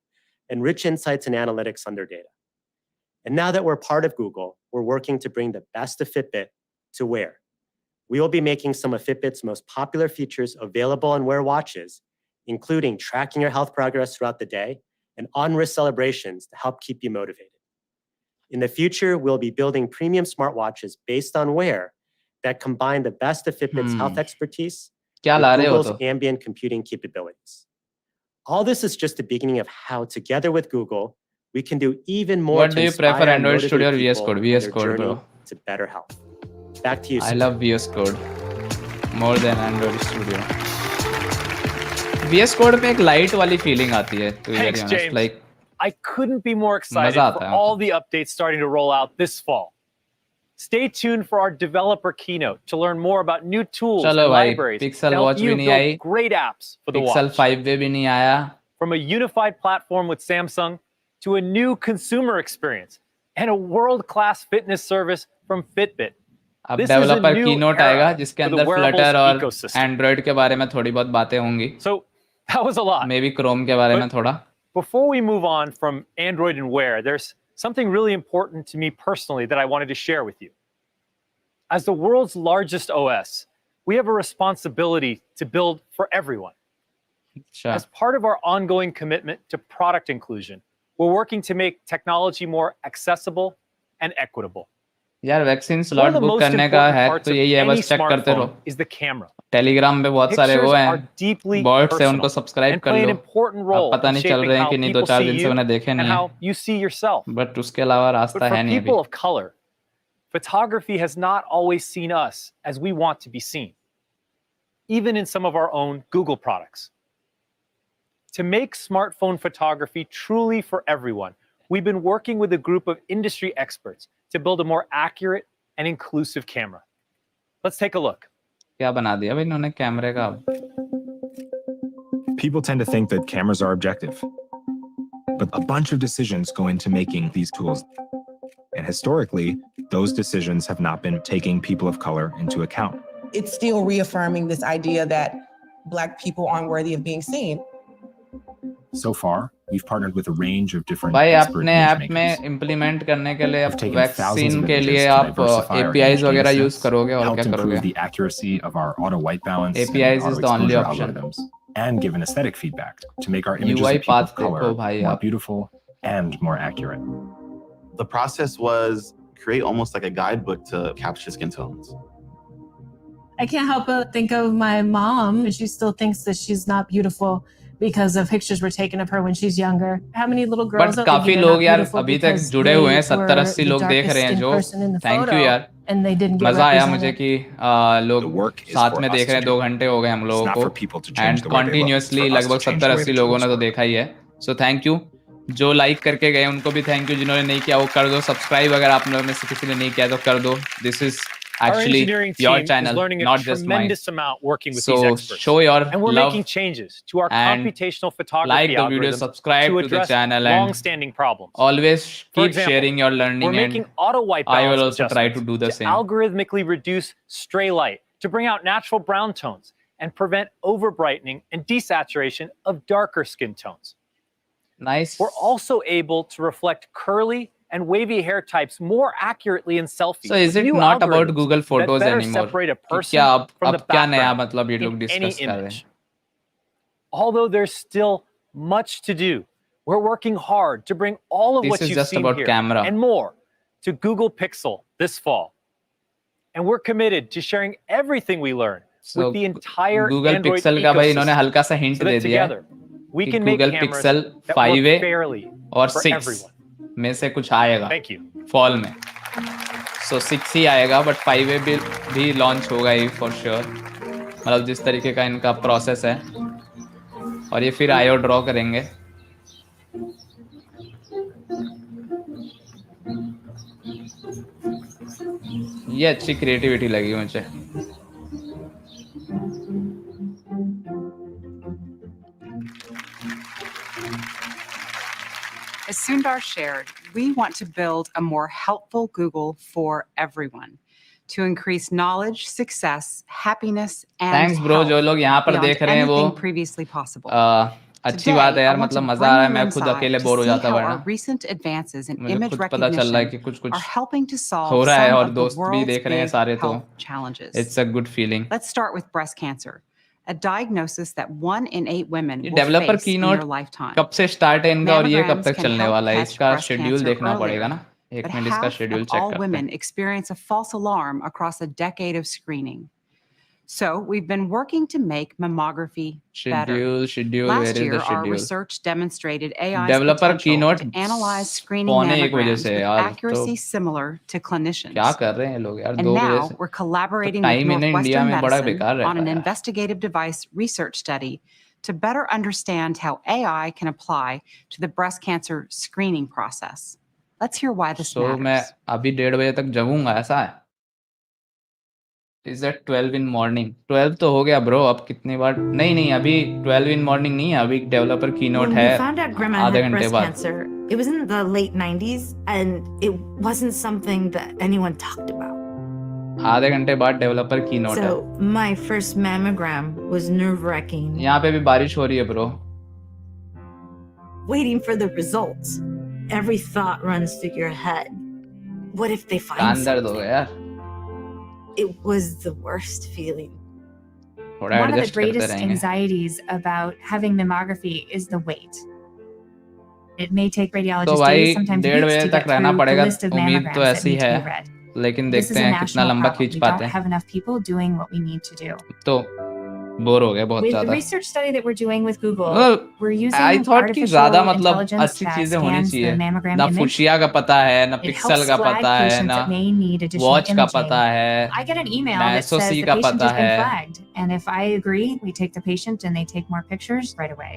and rich insights and analytics on their data. And now that we're part of Google, we're working to bring the best of Fitbit to Wear. We will be making some of Fitbit's most popular features available on Wear watches, including tracking your health progress throughout the day and on-wrist celebrations to help keep you motivated. In the future, we'll be building premium smartwatches based on Wear that combine the best of Fitbit's health expertise क्या with ला रहे हो Google's तो? ambient computing capabilities. All this is just the beginning of how, together with Google, we can do even more What to do you inspire prefer, and Android motivate Studio or VS people Code? on VS their Code, journey bro. to better health. Back to you, I Sujit. love VS Code more than Android Studio. VS Code में एक light वाली feeling आती है, to be very Thanks, honest. James. Like I couldn't be more excited मजा for आता है all the updates starting to roll out this fall. Stay tuned for our developer keynote to learn more about new tools चलो and भाई, libraries to Pixel help Watch you भी नहीं build I, great apps for the Pixel watch. 5 भी नहीं आया. From a unified platform with Samsung to a new consumer experience and a world-class fitness service from Fitbit. अब This is a developer new keynote era आएगा जिसके for the अंदर wearables Flutter और ecosystem. Android के बारे में थोड़ी बहुत बातें होंगी. So that was a lot. May be Chrome के बारे में But थोड़ा. before we move on from Android and Wear, there's something really important to me personally that I wanted to share with you. As the world's largest OS, we have a responsibility to build for everyone. अच्छा. As part of our ongoing commitment to product inclusion, we're working to make technology more accessible and equitable. यार vaccine One slot of the book most करने का important है parts तो of यही है, any बस check करते रहो. smartphone is the camera. Telegram पे बहुत सारे वो Pictures are हैं, deeply बॉट्स हैं, personal उनको सब्सक्राइब and कर play an लो. important अब role पता in नहीं चल shaping रहे हैं how कि नहीं, people 2-4 see दिन से you मैंने देखे and नहीं है. how you see yourself. But उसके अलावा But रास्ता for है नहीं अभी. people of color, photography has not always seen us as we want to be seen, even in some of our own Google products. To make smartphone photography truly for everyone, we've been working with a group of industry experts to build a more accurate and inclusive camera. Let's take a look. क्या बना दिया भाई इन्होंने कैमरे का? People tend to think that cameras are objective, but a bunch of decisions go into making these tools. And historically, those decisions have not been taking people of color into account. It's still reaffirming this idea that Black people aren't worthy of being seen. So far, we've partnered with a range of different भाई expert अपने image app makers. में implement करने के लिए We've आप taken thousands vaccine of के images लिए to आप diversify our APIs image वगैरह datasets, यूज करोगे और helped क्या improve करोगे? the accuracy of our auto white balance APIs and is auto the only exposure option. algorithms, and given aesthetic feedback to make our images UI of people path of देखो color भाई more आप. beautiful and more accurate. The process was create almost like a guidebook to capture skin tones. I can't help but think of my mom. She still thinks that she's not beautiful because of pictures were taken of her when she's younger. How many little girls but out काफी there लोग not यार beautiful अभी तक because जुड़े they हुए हैं, were 70-80 the लोग देख darkest रहे हैं skinned जो. person in the thank you photo यार, and they didn't get मजा आया मुझे represented. कि लोग साथ में देख रहे हैं. 2 घंटे हो गए हम लोगों not को for people to change and the way they look, it's continuously for us to लगभग change the way 70-80 the लोगों ने tools तो देखा ही है. So thank you. जो लाइक करके गए उनको भी थैंक यू, जिन्होंने नहीं किया वो कर दो. सब्सक्राइब अगर आप लोगों में से किसी ने नहीं किया तो कर दो. This is Our actually engineering your team channel, is learning a not just mine. tremendous amount working with So these experts. show your and we're love making changes to our and computational photography like the video, algorithms subscribe to to the address channel, and long-standing problems. always For keep example, sharing your learning, we're and making auto white I balance will also try to adjustments do the to same. algorithmically reduce stray light to bring out natural brown tones and prevent over-brightening and desaturation of darker skin tones. Nice. We're also able to reflect curly and wavy hair types more accurately in selfies. So is with it new not about algorithms Google that Photos better anymore? separate a कि person क्या अब from the क्या नया background मतलब ये लोग in discuss any कर रहे हैं? image. Although there's still much to do, we're working hard to bring all of This what is you've just seen about here camera. and more to Google Pixel this fall. And we're committed to sharing everything we learn So with the entire Google Android Pixel का भाई इन्होंने ecosystem, हल्का सा hint so they that दिया है together we कि can make Google cameras Pixel that work 5a fairly और for 6 everyone. में से कुछ आएगा Thank you. फॉल में. So 6 ही आएगा बट 5a भी लॉन्च होगा ही फॉर श्योर. मतलब जिस तरीके का इनका प्रोसेस है और ये फिर आईओ ड्रॉ करेंगे. ये अच्छी क्रिएटिविटी लगी मुझे. As Sundar shared, we want to build a more helpful Google for everyone to increase knowledge, success, happiness, and Thanks bro जो लोग यहाँ पर beyond देख रहे हैं वो anything previously possible. अच्छी बात है Today, I यार want मतलब to मजा आ रहा है. bring you मैं खुद inside अकेले to बोर हो see जाता how वरना. our recent advances in मुझे image खुद पता चल रहा है कि recognition are helping to हो solve रहा है some और of the दोस्त भी world's देख रहे हैं big सारे तो health challenges. it's a good feeling. Let's start with breast cancer, a diagnosis that 1 in 8 women ये will developer face in keynote their lifetime. कब से स्टार्ट है इनका और ये कब Mammograms तक can चलने help वाला है? catch इसका breast शेड्यूल cancer देखना पड़ेगा earlier, ना. एक but मिनट इसका half schedule of check all करते women हैं. experience a false alarm across a decade of screening. So we've been working to make mammography better. Schedule Last where is the year, our schedule? research demonstrated AI's developer potential keynote to analyze screening 1:45 बजे mammograms से with यार. तो accuracy similar to clinicians. क्या कर रहे हैं लोग यार And 2 बजे now से? we're तो collaborating with time in India Northwestern में बड़ा Medicine बेकार on रहता an है. investigative device research study to better understand how AI can apply to the breast cancer screening process. Let's hear why this So मैं matters. अभी 1:30 बजे तक जगूंगा ऐसा है? Is that 12 in morning? 12 तो हो गया ब्रो. अब कितनी बार नहीं अभी 12 in morning नहीं है. अभी डेवलपर कीनोट When है we found out Grandma आधे had घंटे breast बाद. cancer, it was in the late 90s, and it wasn't something that anyone talked about. आधे घंटे बाद डेवलपर कीनोट है. So my first mammogram was nerve-wracking. यहाँ पे भी बारिश हो रही है bro. Waiting for the results. Every thought runs through your head. What if they find कान दर्द हो something? गया यार. It was the worst feeling. थोड़ा One of the एडजस्ट करते greatest रहेंगे. anxieties about having mammography is the wait. It may take तो radiologists भाई days, sometimes 1:30 weeks बजे to तक get रहना through the पड़ेगा. list of उम्मीद तो mammograms that ऐसी need to है be read. लेकिन This देखते is a हैं कितना national लंबा problem. खींच We पाते don't हैं. have enough people doing what we need to do. तो बोर हो गए बहुत With the ज्यादा. research study that we're doing with Google, Well, we're I using thought कि ज्यादा artificial मतलब intelligence अच्छी that चीजें होनी scans the चाहिए. mammogram ना image. फुशिया का पता है, ना It पिक्सल helps का flag पता है, patients ना that may need additional watch का imaging. पता है, I get an email ना that says SOC the का patient पता has been है. flagged, and if I agree, we take the patient and they take more pictures right away.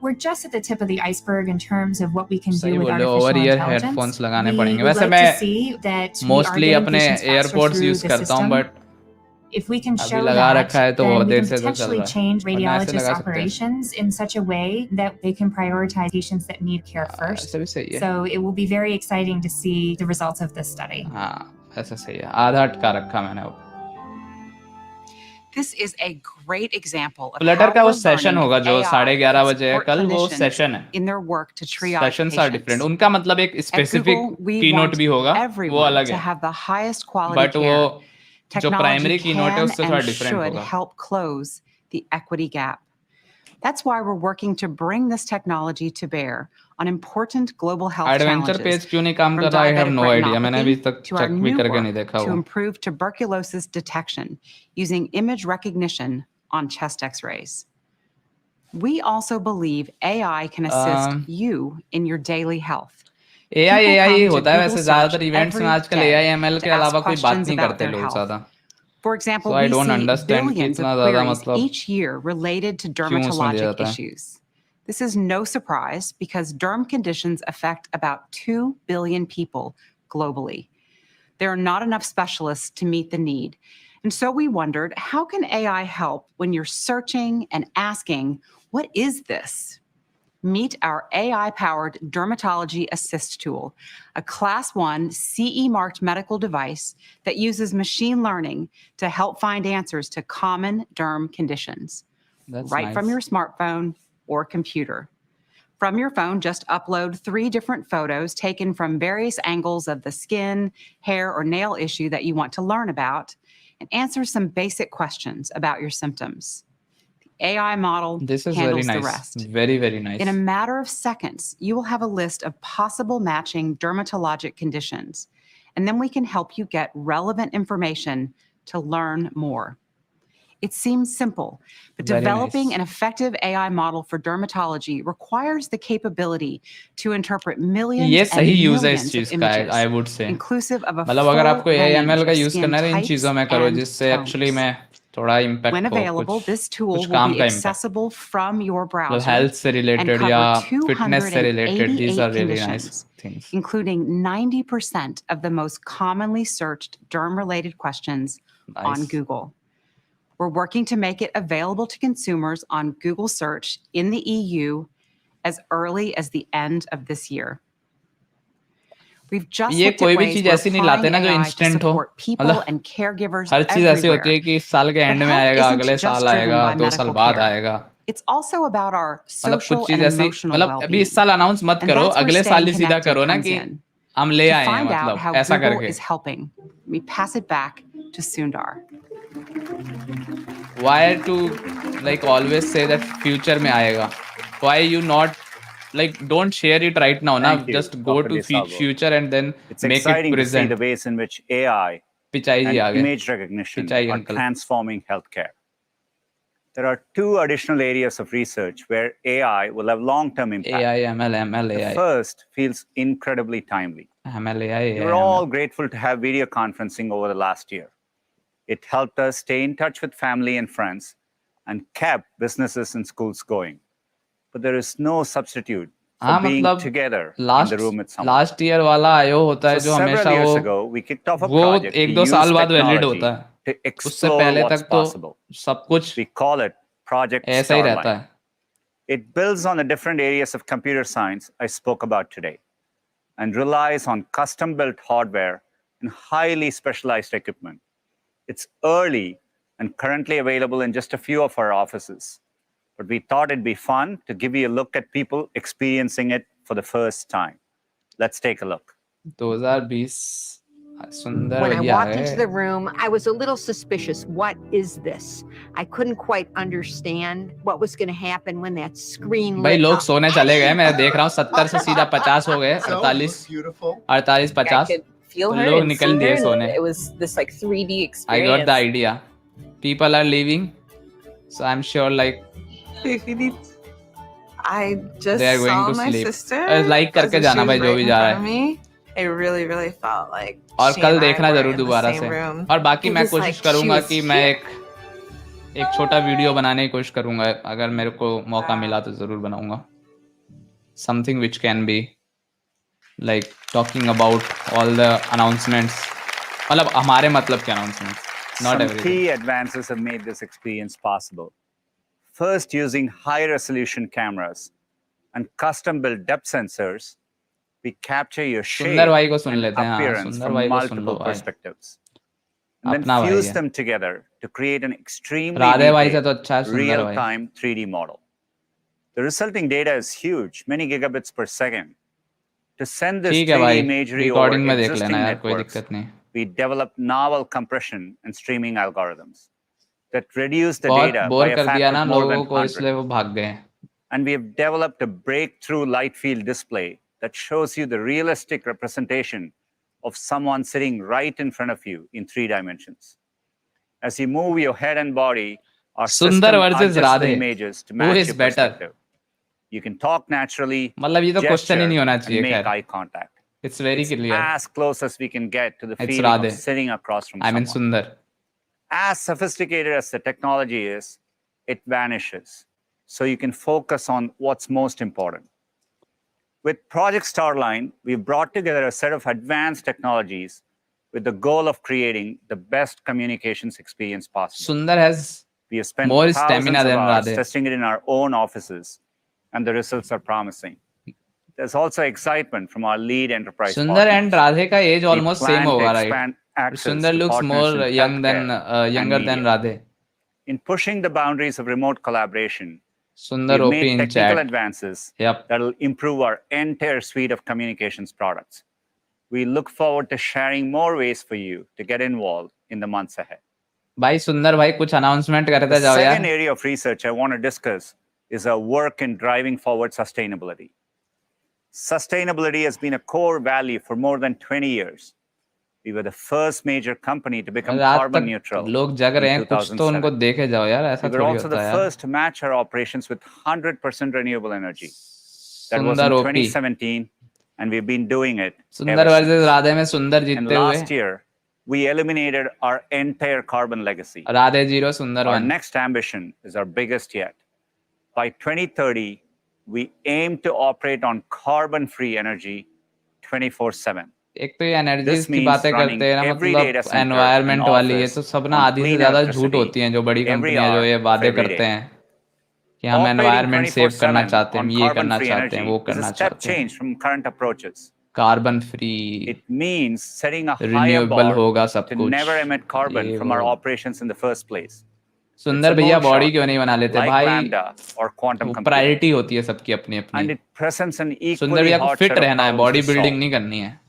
We're just at the tip of the iceberg in terms of what we can सही do with बोले. artificial over year intelligence. Headphones लगाने We पड़ेंगे. would वैसे like to मैं see that we are mostly getting अपने patients faster airports through use the करता हूँ system. But If we can अभी show लगा that, रखा है तो then बहुत we देर can से तो चल potentially रहा है. change वरना ऐसे radiologists' लगा सकते हैं. operations in such a way that they can prioritize patients that need care first. ऐसे भी सही है. So it will be very exciting to see the results of this study. हाँ ऐसा सही है. आधा अटका रखा मैंने. This is a great example of Flutter how का वो we're सेशन learning होगा जो AI 11:30 can बजे है support कल. वो clinicians सेशन है. in their work to triage sessions are patients. Different. उनका मतलब एक At specific Google, we keynote want भी होगा. वो everyone अलग to है. have the highest quality but वो care. जो प्राइमरी Technology कीनोट है can उससे थोड़ा and डिफरेंट should होगा. help close the equity gap. That's why we're working to bring this technology to bear on important global health adventure challenges, page क्यों नहीं काम from कर रहा? I have diabetic no idea. मैंने अभी retinopathy तक to our check भी new करके नहीं work देखा to वो. improve tuberculosis detection using image recognition on chest X-rays. We also believe AI can assist you in your daily health. AI People come to होता है Google वैसे search ज्यादातर events में every आजकल day AI ML to के ask अलावा कोई बात questions नहीं about करते their लोग health. ज्यादा. For example, So I we don't see understand कि billions of इतना ज्यादा queries मतलब each year related to क्यों उसमें दिया dermatologic जाता है. issues. This is no surprise because derm conditions affect about 2 billion people globally. There are not enough specialists to meet the need. And so we wondered, how can AI help when you're searching and asking, what is this? Meet our AI-powered Dermatology Assist tool, a Class 1 CE-marked medical device that uses machine learning to help find answers to common derm conditions. That's right nice. from your smartphone or computer. From your phone, just upload 3 different photos taken from various angles of the skin, hair, or nail issue that you want to learn about, and answer some basic questions about your symptoms. The AI model This is handles very the nice. rest. Very, very nice. In a matter of seconds, you will have a list of possible matching dermatologic conditions, and then we can help you get relevant information to learn more. It seems simple, but Very developing nice. an effective AI model for dermatology requires the capability to interpret millions ये and सही use है इस millions of चीज का है, images, I would say. inclusive of a मतलब अगर full आपको range AML का of यूज skin करना है तो इन types चीजों में करो and जिससे एक्चुअली tones. में थोड़ा When इम्पैक्ट हो, available, this tool कुछ will काम be का इम्पैक्ट, accessible from your मतलब browser हेल्थ से and रिलेटेड या cover फिटनेस से related. These 288 are really nice conditions, things. including 90% of the most commonly searched derm-related questions on Nice. Google. We're working to make it available to consumers on Google Search in the EU as early as the end of this year. We've just ये looked कोई at भी ways चीज we're ऐसी नहीं लाते applying ना जो AI to instant हो. support people मतलब and caregivers हर चीज ऐसी होती everywhere. है कि इस साल के But एंड में health आएगा, isn't अगले just साल driven आएगा, by 2 साल medical बाद care. आएगा. It's also about our मतलब social कुछ चीज and ऐसी, emotional मतलब अभी well-being. इस साल अनाउंस मत And करो, that's where अगले साल staying ही सीधा connected करो ना comes कि in. हम ले To आए हैं, find out मतलब how ऐसा Google करके. is helping, we pass it back to Sundar. Why to like always say that future में आएगा? Why you not like don't share it right now? Na? Thank you, Just go Dr. to DeSalvo. future and then It's make it exciting to see the present. ways in which AI Pichai ji आ and गए. image recognition Pichai are uncle. transforming healthcare. There are 2 additional areas of research where AI will have long-term impact. AI, ML, ML, The AI. first feels incredibly timely. ML, AI, We were all grateful to have video conferencing over the last year. It helped us stay in touch with family and friends and kept businesses and schools going. But there is no substitute for हाँ being मतलब together in the room with someone. Last year वाला आयो होता है So जो several हमेशा years वो ago, we kicked off a वो project to 1-2 use साल बाद वैलिड होता technology है. to उससे explore पहले what's तक तो possible. सब कुछ We call it Project ऐसा ही रहता Starline. है. It builds on the different areas of computer science I spoke about today and relies on custom-built hardware and highly specialized equipment. It's early and currently available in just a few of our offices. But we thought it'd be fun to give you a look at people experiencing it for the first time. Let's take a look. 2020 सुंदर When I भैया walked है. into the room, I was a little suspicious. What is this? I couldn't quite understand what was going to happen when that screen भाई lit लोग up. सोने चले गए. मैं देख रहा हूँ 70 से सीधा 50 हो गए. 48 48 I 50 could feel तो her लोग and निकल see her, दिए and सोने. it was this like 3D I experience. got the idea. People are leaving, so I'm sure like I just they are going saw to my sleep. sister like करके as she जाना was भाई जो right भी in जा front रहा of है. me. It really felt like और she कल and I देखना were जरूर in the दोबारा same से. room. और बाकी It मैं was कोशिश like करूंगा she कि was मैं here. एक छोटा वीडियो बनाने की कोशिश करूंगा. अगर मेरे को मौका मिला तो जरूर बनाऊंगा. Something which can be like talking about all the announcements. मतलब हमारे मतलब के announcements, not Some everything. key advances have made this experience possible. First, using high-resolution cameras and custom-built depth sensors, we capture your सुंदर shape भाई को सुन and लेते हैं. हाँ, appearance सुंदर from भाई को सुन लो multiple भाई. perspectives, and then अपना भाई fuse है. them together to create an extremely Radhe भाई से detailed, तो अच्छा है सुंदर भाई. real-time 3D model. The resulting data is huge, many gigabits per second. To send this ठीक है 3D भाई. imagery over रिकॉर्डिंग में देख लेना existing यार, कोई networks, दिक्कत नहीं. we developed novel compression and streaming algorithms that reduce the बहुत data by बोर a कर दिया factor ना of more than लोगों को, 100. इसलिए वो भाग गए. And we have developed a breakthrough light field display that shows you the realistic representation of someone sitting right in front of you in 3 dimensions. As you move your head and body, our सुंदर system versus adjusts the Radhe. images to Who match is your better? perspective. You can talk naturally, मतलब ये तो question ही gesture, नहीं होना and चाहिए. make खैर, eye contact. it's very It's clear. as close as we can get to the It's feeling Radhe. of sitting across from I mean someone. सुंदर. As sophisticated as the technology is, it vanishes. So you can focus on what's most important. With Project Starline, we've brought together a set of advanced technologies with the goal of creating the best communications experience possible. Sundar has We have spent more thousands stamina of than hours Radhe. testing it in our own offices, and the results are promising. There's also excitement from our lead enterprise Sundar partners. and Radhe का age We almost plan same to होगा, right? expand access Sundar to looks partners more in young than healthcare and younger than media. Radhe. In pushing the boundaries of remote collaboration, Sundar We've OP made in technical chat. advances Yep. that will improve our entire suite of communications products. We look forward to sharing more ways for you to get involved in the months ahead. भाई सुंदर भाई कुछ announcement The करते जाओ second यार. area of research I want to discuss is our work in driving forward sustainability. Sustainability has been a core value for more than 20 years. We were the first major company to become रात carbon तक neutral लोग जग रहे in हैं, कुछ तो उनको 2007. देखे जाओ यार, ऐसा We were थोड़ी also the होता है यार. first to match our operations with 100% renewable energy. That was सुंदर in OP. 2017, and we've been doing it सुंदर ever वर्सेस since. राधे में सुंदर And जीतते हुए. last year, we eliminated our entire carbon legacy. Radhe 0 सुंदर Our 1. next ambition is our biggest yet. By 2030, we aim to operate on carbon-free energy 24/7. एक तो ये energies This की means बातें running करते हैं ना, every मतलब data center and एनवायरनमेंट वाली, ये office तो सब ना on आधी से clean ज्यादा झूठ electricity होती हैं जो बड़ी every कंपनियां जो hour ये of वादे every करते day. हैं कि हम Operating एनवायरनमेंट सेव करना 24/7 चाहते हैं, on ये करना carbon-free चाहते हैं, energy वो is a करना step चाहते हैं. change from current approaches. Carbon free, It means setting a higher renewable bar होगा सब to कुछ. never emit carbon ये from our वो operations in the first place. It's सुंदर a भैया बॉडी moonshot, क्यों नहीं बना लेते like भाई? lambda or quantum वो computing. प्रायोरिटी होती है सबकी अपनी अपनी. And it presents an सुंदर equally भैया को hard फिट set of रहना है, problems body to building solve. नहीं करनी है.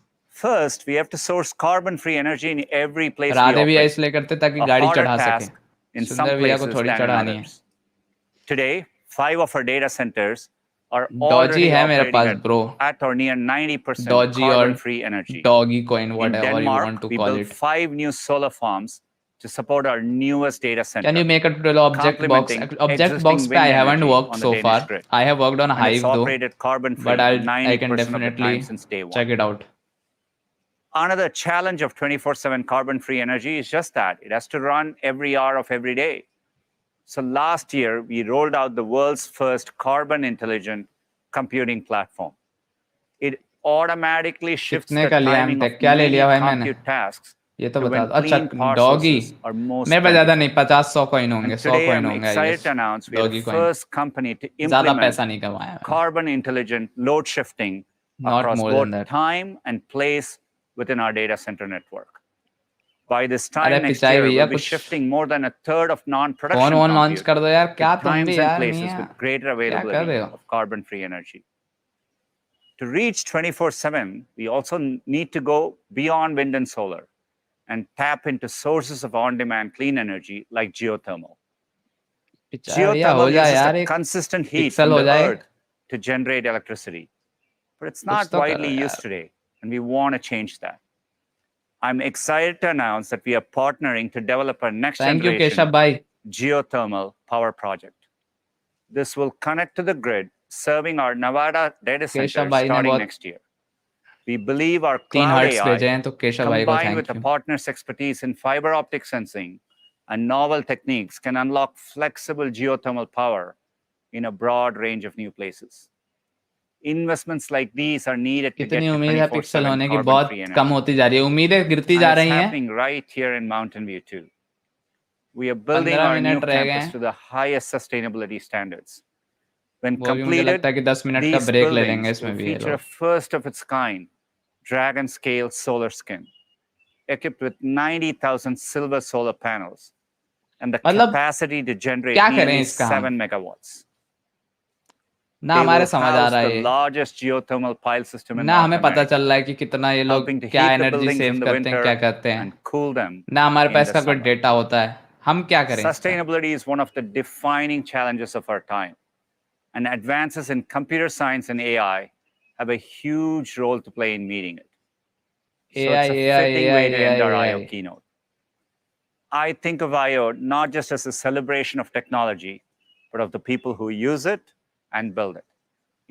First, we have to source carbon-free energy in every place we Radhe भैया operate. इसलिए करते ताकि A गाड़ी harder चढ़ा सके. task in some सुंदर भैया को places थोड़ी than in चढ़ानी है. others. Today, 5 of our data centers are Doge already है मेरे operating पास bro. at or near 90% Doge और carbon-free energy. Dogecoin, In whatever you want Denmark, to we call built it. 5 new solar farms to support our newest data center. Can you make a tutorial object box? complementing Object existing box पे wind I haven't energy worked on the so Danish far. grid. I have worked on And it's Hive though, operated carbon-free but I can 90% of the definitely time since day one. check it out. Another challenge of 24/7 carbon-free energy is just that. It has to run every hour of every day. So last year, we rolled out the world's first carbon-intelligent computing platform. It automatically shifts कितने the का लिया timing MTech? of क्या ले many लिया भाई मैंने? compute tasks ये तो to बता when दो. अच्छा clean power doggy sources are most मेरे पास ज्यादा plentiful. नहीं, 50-100 कॉइन होंगे, And 100 today, कॉइन I'm होंगे. I excited guess. to announce we are doggy the coin first company to ज्यादा implement पैसा नहीं कमाया मैंने. carbon-intelligent load shifting Not across more both than that. time and place within our data center network. By this अरे time next Pichai year, भैया we'll be कुछ shifting more than a third of phone non-production वोन launch compute कर दो यार. to क्या तुम times भी and यार places मियां, with greater क्या कर रहे availability हो? of carbon-free energy. To reach 24/7, we also need to go beyond wind and solar and tap into sources of on-demand clean energy like geothermal. Pichai भैया हो Geothermal जाए uses यार, the एक consistent heat pixel from हो the जाए. earth to generate electricity. But it's कुछ not तो करो widely यार. used today, and we want to change that. I'm excited to announce that we are partnering to develop a next Thank you generation Keshav भाई. geothermal power project. This will connect to the grid, serving our Nevada data Keshav center भाई ने starting बहुत next year. We believe our 3 cloud hertz भेजे AI, हैं, तो केशव भाई को combined with thank a you. partner's expertise in fiber optic sensing and novel techniques, can unlock flexible geothermal power in a broad range of new places. Investments like these are needed to get कितनी to उम्मीद है pixel 24/7 होने की? carbon-free बहुत कम energy. होती जा रही है, उम्मीदें गिरती And जा it's रही हैं. happening right here in Mountain View too. We are building 15 our new minute रह गए campus हैं. to the highest sustainability standards. When वो भी मुझे लगता completed, है कि 10 मिनट का these ब्रेक ले लेंगे buildings इसमें will भी ये feature a लोग. first of its kind dragon scale solar skin, equipped with 90,000 silver solar panels and the मतलब capacity to generate क्या करें nearly इसका हम? 7 megawatts. ना They हमारे will समझ आ house रहा the है ये, largest geothermal pile system in ना North हमें पता America, चल रहा है कि कितना ये लोग helping to क्या heat the energy buildings save in the करते हैं, क्या winter करते हैं. and cool them ना हमारे in पास the का कोई summer. डेटा होता है. हम क्या करें इसका? Sustainability is one of the defining challenges of our time, and advances in computer science and AI have a huge role to play in meeting it. So AI, it's a AI, fitting AI, way to end our AI. I/O keynote. I think of I/O not just as a celebration of technology, but of the people who use it and build it,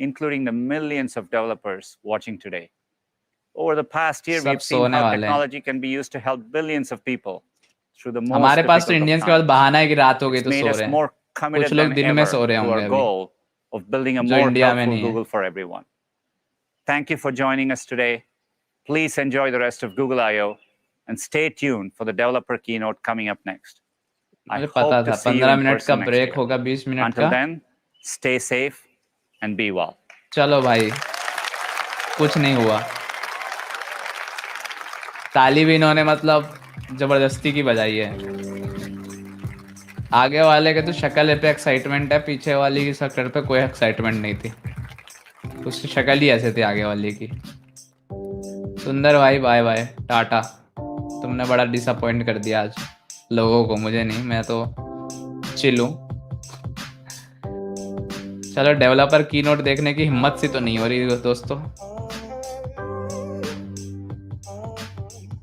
including the millions of developers watching today. Over the past year, सब we've seen सोने how वाले हैं. technology can be used to help billions of people through the most हमारे पास तो difficult of Indians के पास times. बहाना है कि रात हो गई It's तो made सो us रहे हैं. more कुछ committed लोग than दिन में ever सो रहे to होंगे our अभी, goal of building a जो more इंडिया में helpful नहीं है. Google for everyone. Thank you for joining us today. Please enjoy the rest of Google I/O and stay tuned for the developer keynote coming up next. I मुझे hope पता to था see you 15 in minute का person next break year. होगा, 20 minute Until का. then, stay safe and be well. चलो भाई, कुछ नहीं हुआ. ताली भी इन्होंने मतलब जबरदस्ती की बजाई है. आगे वाले के तो शक्ल पे एक्साइटमेंट है, पीछे वाली की शक्ल पे कोई एक्साइटमेंट नहीं थी, उसकी शक्ल ही ऐसे थी आगे वाले की। सुंदर भाई बाय बाय, टाटा। तुमने बड़ा डिसअपॉइंट कर दिया आज लोगों को, मुझे नहीं, मैं तो चिल हूँ। चलो डेवलपर कीनोट देखने की हिम्मत सी तो नहीं हो रही दोस्तों।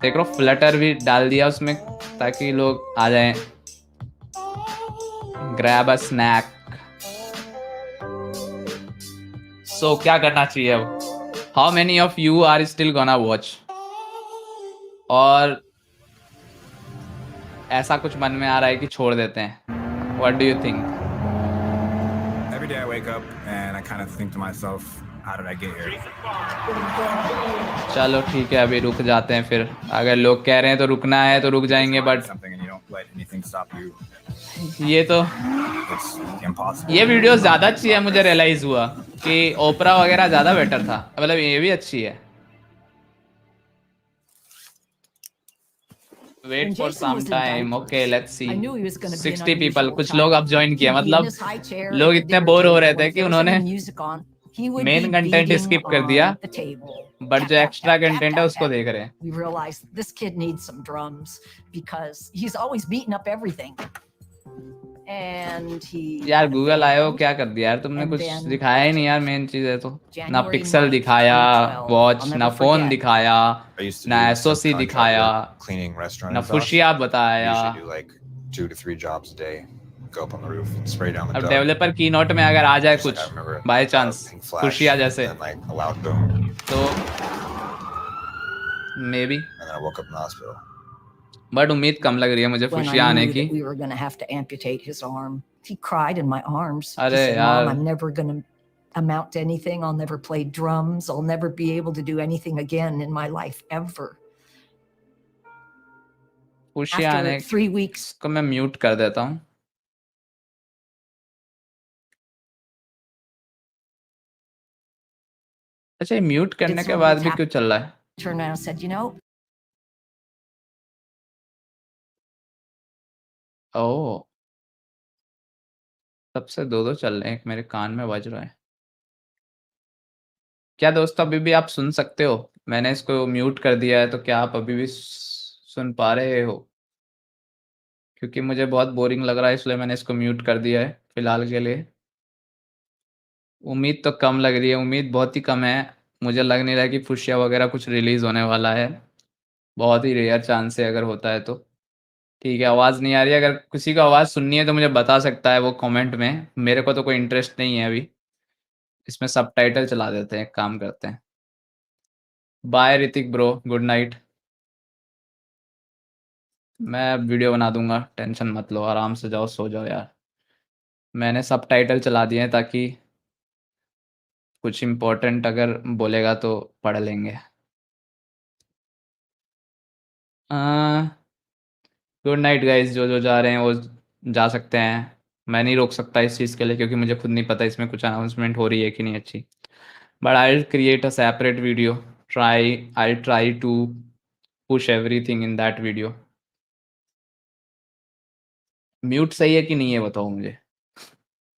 देख लो फ्लटर भी डाल दिया उसमें ताकि लोग आ जाएं। Grab a snack. सो क्या करना चाहिए अब? How many of you are still gonna watch? और ऐसा कुछ मन में आ रहा है कि छोड़ देते हैं? What do you think? Every day I wake up and I kind of think to myself, how did I get here? चलो ठीक है, अभी रुक जाते हैं फिर। अगर लोग कह रहे हैं तो रुकना है तो रुक जाएंगे, but Something and you don't let anything stop you. ये तो It's impossible. ये वीडियो ज़्यादा अच्छी है, मुझे रियलाइज़ हुआ कि ओपरा वगैरह ज़्यादा बेटर था, मतलब ये भी अच्छी है। Wait for some time, okay let's see. 60 people, कुछ लोग अब ज्वाइन किया, मतलब लोग इतने बोर हो रहे थे कि उन्होंने मेन कंटेंट स्किप कर दिया, बट जो एक्स्ट्रा कंटेंट है उसको देख रहे हैं। We realized this kid needs some drums because he's always beating up everything. And he यार गूगल आए हो क्या कर दिया यार तुमने, कुछ दिखाया ही नहीं यार। मेन चीज है तो ना पिक्सल दिखाया वॉच, ना फोन दिखाया, ना एसओसी दिखाया, Cleaning restaurant ना exhaust. फुशिया बताया। Usually do like 2 to 3 jobs a day. Go up on the roof and spray down the अब dug. डेवलपर कीनोट में अगर आ जाए Just like कुछ I remember by a chance pink flash fuchsia जैसे, and like a loud boom. तो maybe, And then I woke up in the hospital. But उम्मीद कम लग रही है मुझे when I फुशिया आने knew की। that we were going to have to amputate his arm, he cried in my arms. He अरे said, यार "Mom, I'm never going to amount to anything. I'll never play drums. I'll never be able to do anything again in my life ever." Fuchsia After आने 3 weeks, को मैं mute कर देता हूँ। अच्छा ये म्यूट करने के बाद भी क्यों चल रहा है? turned around and said, "You know, ओह, सबसे दो दो चल रहे हैं, एक मेरे कान में बज रहा है। क्या दोस्तों अभी भी आप सुन सकते हो? मैंने इसको म्यूट कर दिया है, तो क्या आप अभी भी सुन पा रहे हो? क्योंकि मुझे बहुत बोरिंग लग रहा है, इसलिए मैंने इसको म्यूट कर दिया है फिलहाल के लिए। उम्मीद तो कम लग रही है, उम्मीद बहुत ही कम है। मुझे लग नहीं रहा है कि फुशिया वगैरह कुछ रिलीज होने वाला है, बहुत ही रेयर चांस है अगर होता है तो। ठीक है, आवाज़ नहीं आ रही है, अगर किसी को आवाज़ सुननी है तो मुझे बता सकता है वो कमेंट में। मेरे को तो कोई इंटरेस्ट नहीं है अभी, इसमें सबटाइटल चला देते हैं, एक काम करते हैं। Bye Hrithik bro, good night. मैं वीडियो बना दूंगा, टेंशन मत लो, आराम से जाओ सो जाओ यार। मैंने सबटाइटल चला दिए हैं ताकि कुछ इम्पोर्टेंट अगर बोलेगा तो पढ़ लेंगे। गुड नाइट गाइस, जो जो जा रहे हैं वो जा सकते हैं। मैं नहीं रोक सकता इस चीज़ के लिए, क्योंकि मुझे खुद नहीं पता इसमें कुछ अनाउंसमेंट हो रही है कि नहीं अच्छी। But I will create a separate video, I try to push everything in that video. Mute सही है कि नहीं है बताओ मुझे,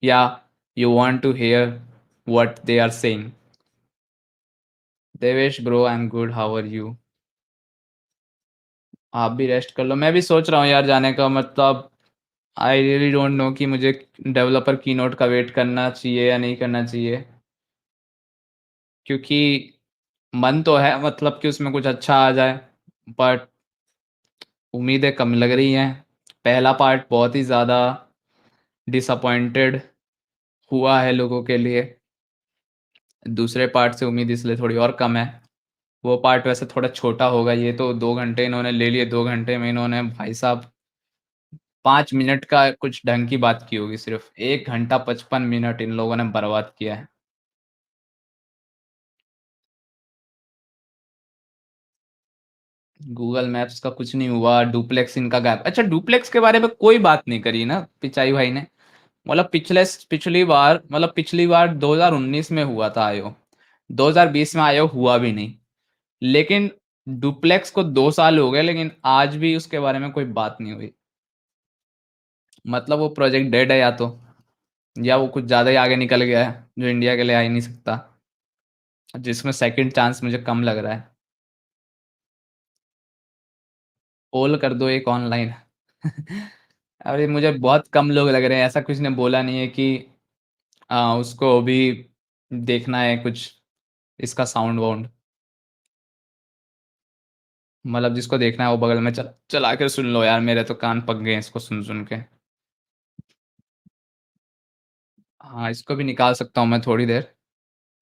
या you want to hear what they are saying? Devesh bro, I am good, how are you? आप भी रेस्ट कर लो, मैं भी सोच रहा हूँ यार जाने का, मतलब आई रियली डोंट नो कि मुझे डेवलपर कीनोट का वेट करना चाहिए या नहीं करना चाहिए, क्योंकि मन तो है मतलब कि उसमें कुछ अच्छा आ जाए, बट उम्मीदें कम लग रही हैं। पहला पार्ट बहुत ही ज़्यादा डिसअपॉइंटेड हुआ है लोगों के लिए, दूसरे पार्ट से उम्मीद इसलिए थोड़ी और कम है। वो पार्ट वैसे थोड़ा छोटा होगा, ये तो 2 घंटे इन्होंने ले लिए, 2 घंटे में इन्होंने भाई साहब 5 मिनट का कुछ ढंग की बात की होगी, सिर्फ 1 घंटा 55 मिनट इन लोगों ने बर्बाद किया है। गूगल मैप्स का कुछ नहीं हुआ, डुप्लेक्स इनका गायब। अच्छा डुप्लेक्स के बारे में कोई बात नहीं करी ना पिचाई भाई ने, मतलब पिछली बार 2019 में हुआ था आयो, 2020 में आयो हुआ भी नहीं, लेकिन डुप्लेक्स को 2 साल हो गए, लेकिन आज भी उसके बारे में कोई बात नहीं हुई। मतलब वो प्रोजेक्ट डेड है या वो कुछ ज़्यादा ही आगे निकल गया है जो इंडिया के लिए आ ही नहीं सकता, जिसमें सेकंड चांस मुझे कम लग रहा है। पोल कर दो एक ऑनलाइन। अरे मुझे बहुत कम लोग लग रहे हैं, ऐसा कुछ ने बोला नहीं है कि उसको भी देखना है कुछ इसका साउंड वाउंड। मतलब जिसको देखना है वो बगल में चला कर सुन लो यार, मेरे तो कान पक गए हैं इसको सुन सुन के। हाँ, इसको भी निकाल सकता हूँ मैं थोड़ी देर।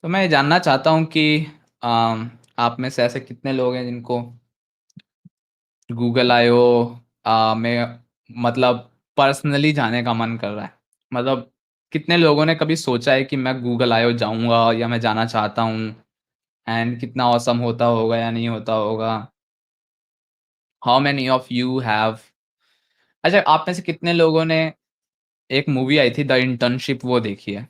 तो मैं ये जानना चाहता हूँ कि आप में से ऐसे कितने लोग हैं जिनको गूगल आईओ में मतलब पर्सनली जाने का मन कर रहा है? मतलब कितने लोगों ने कभी सोचा है कि मैं गूगल आईओ जाऊँगा या मैं जाना चाहता हूँ, एंड कितना ऑसम होता होगा या नहीं होता होगा? How many of you have अच्छा, आप में से कितने लोगों ने एक मूवी आई थी द इंटर्नशिप, वो देखी है?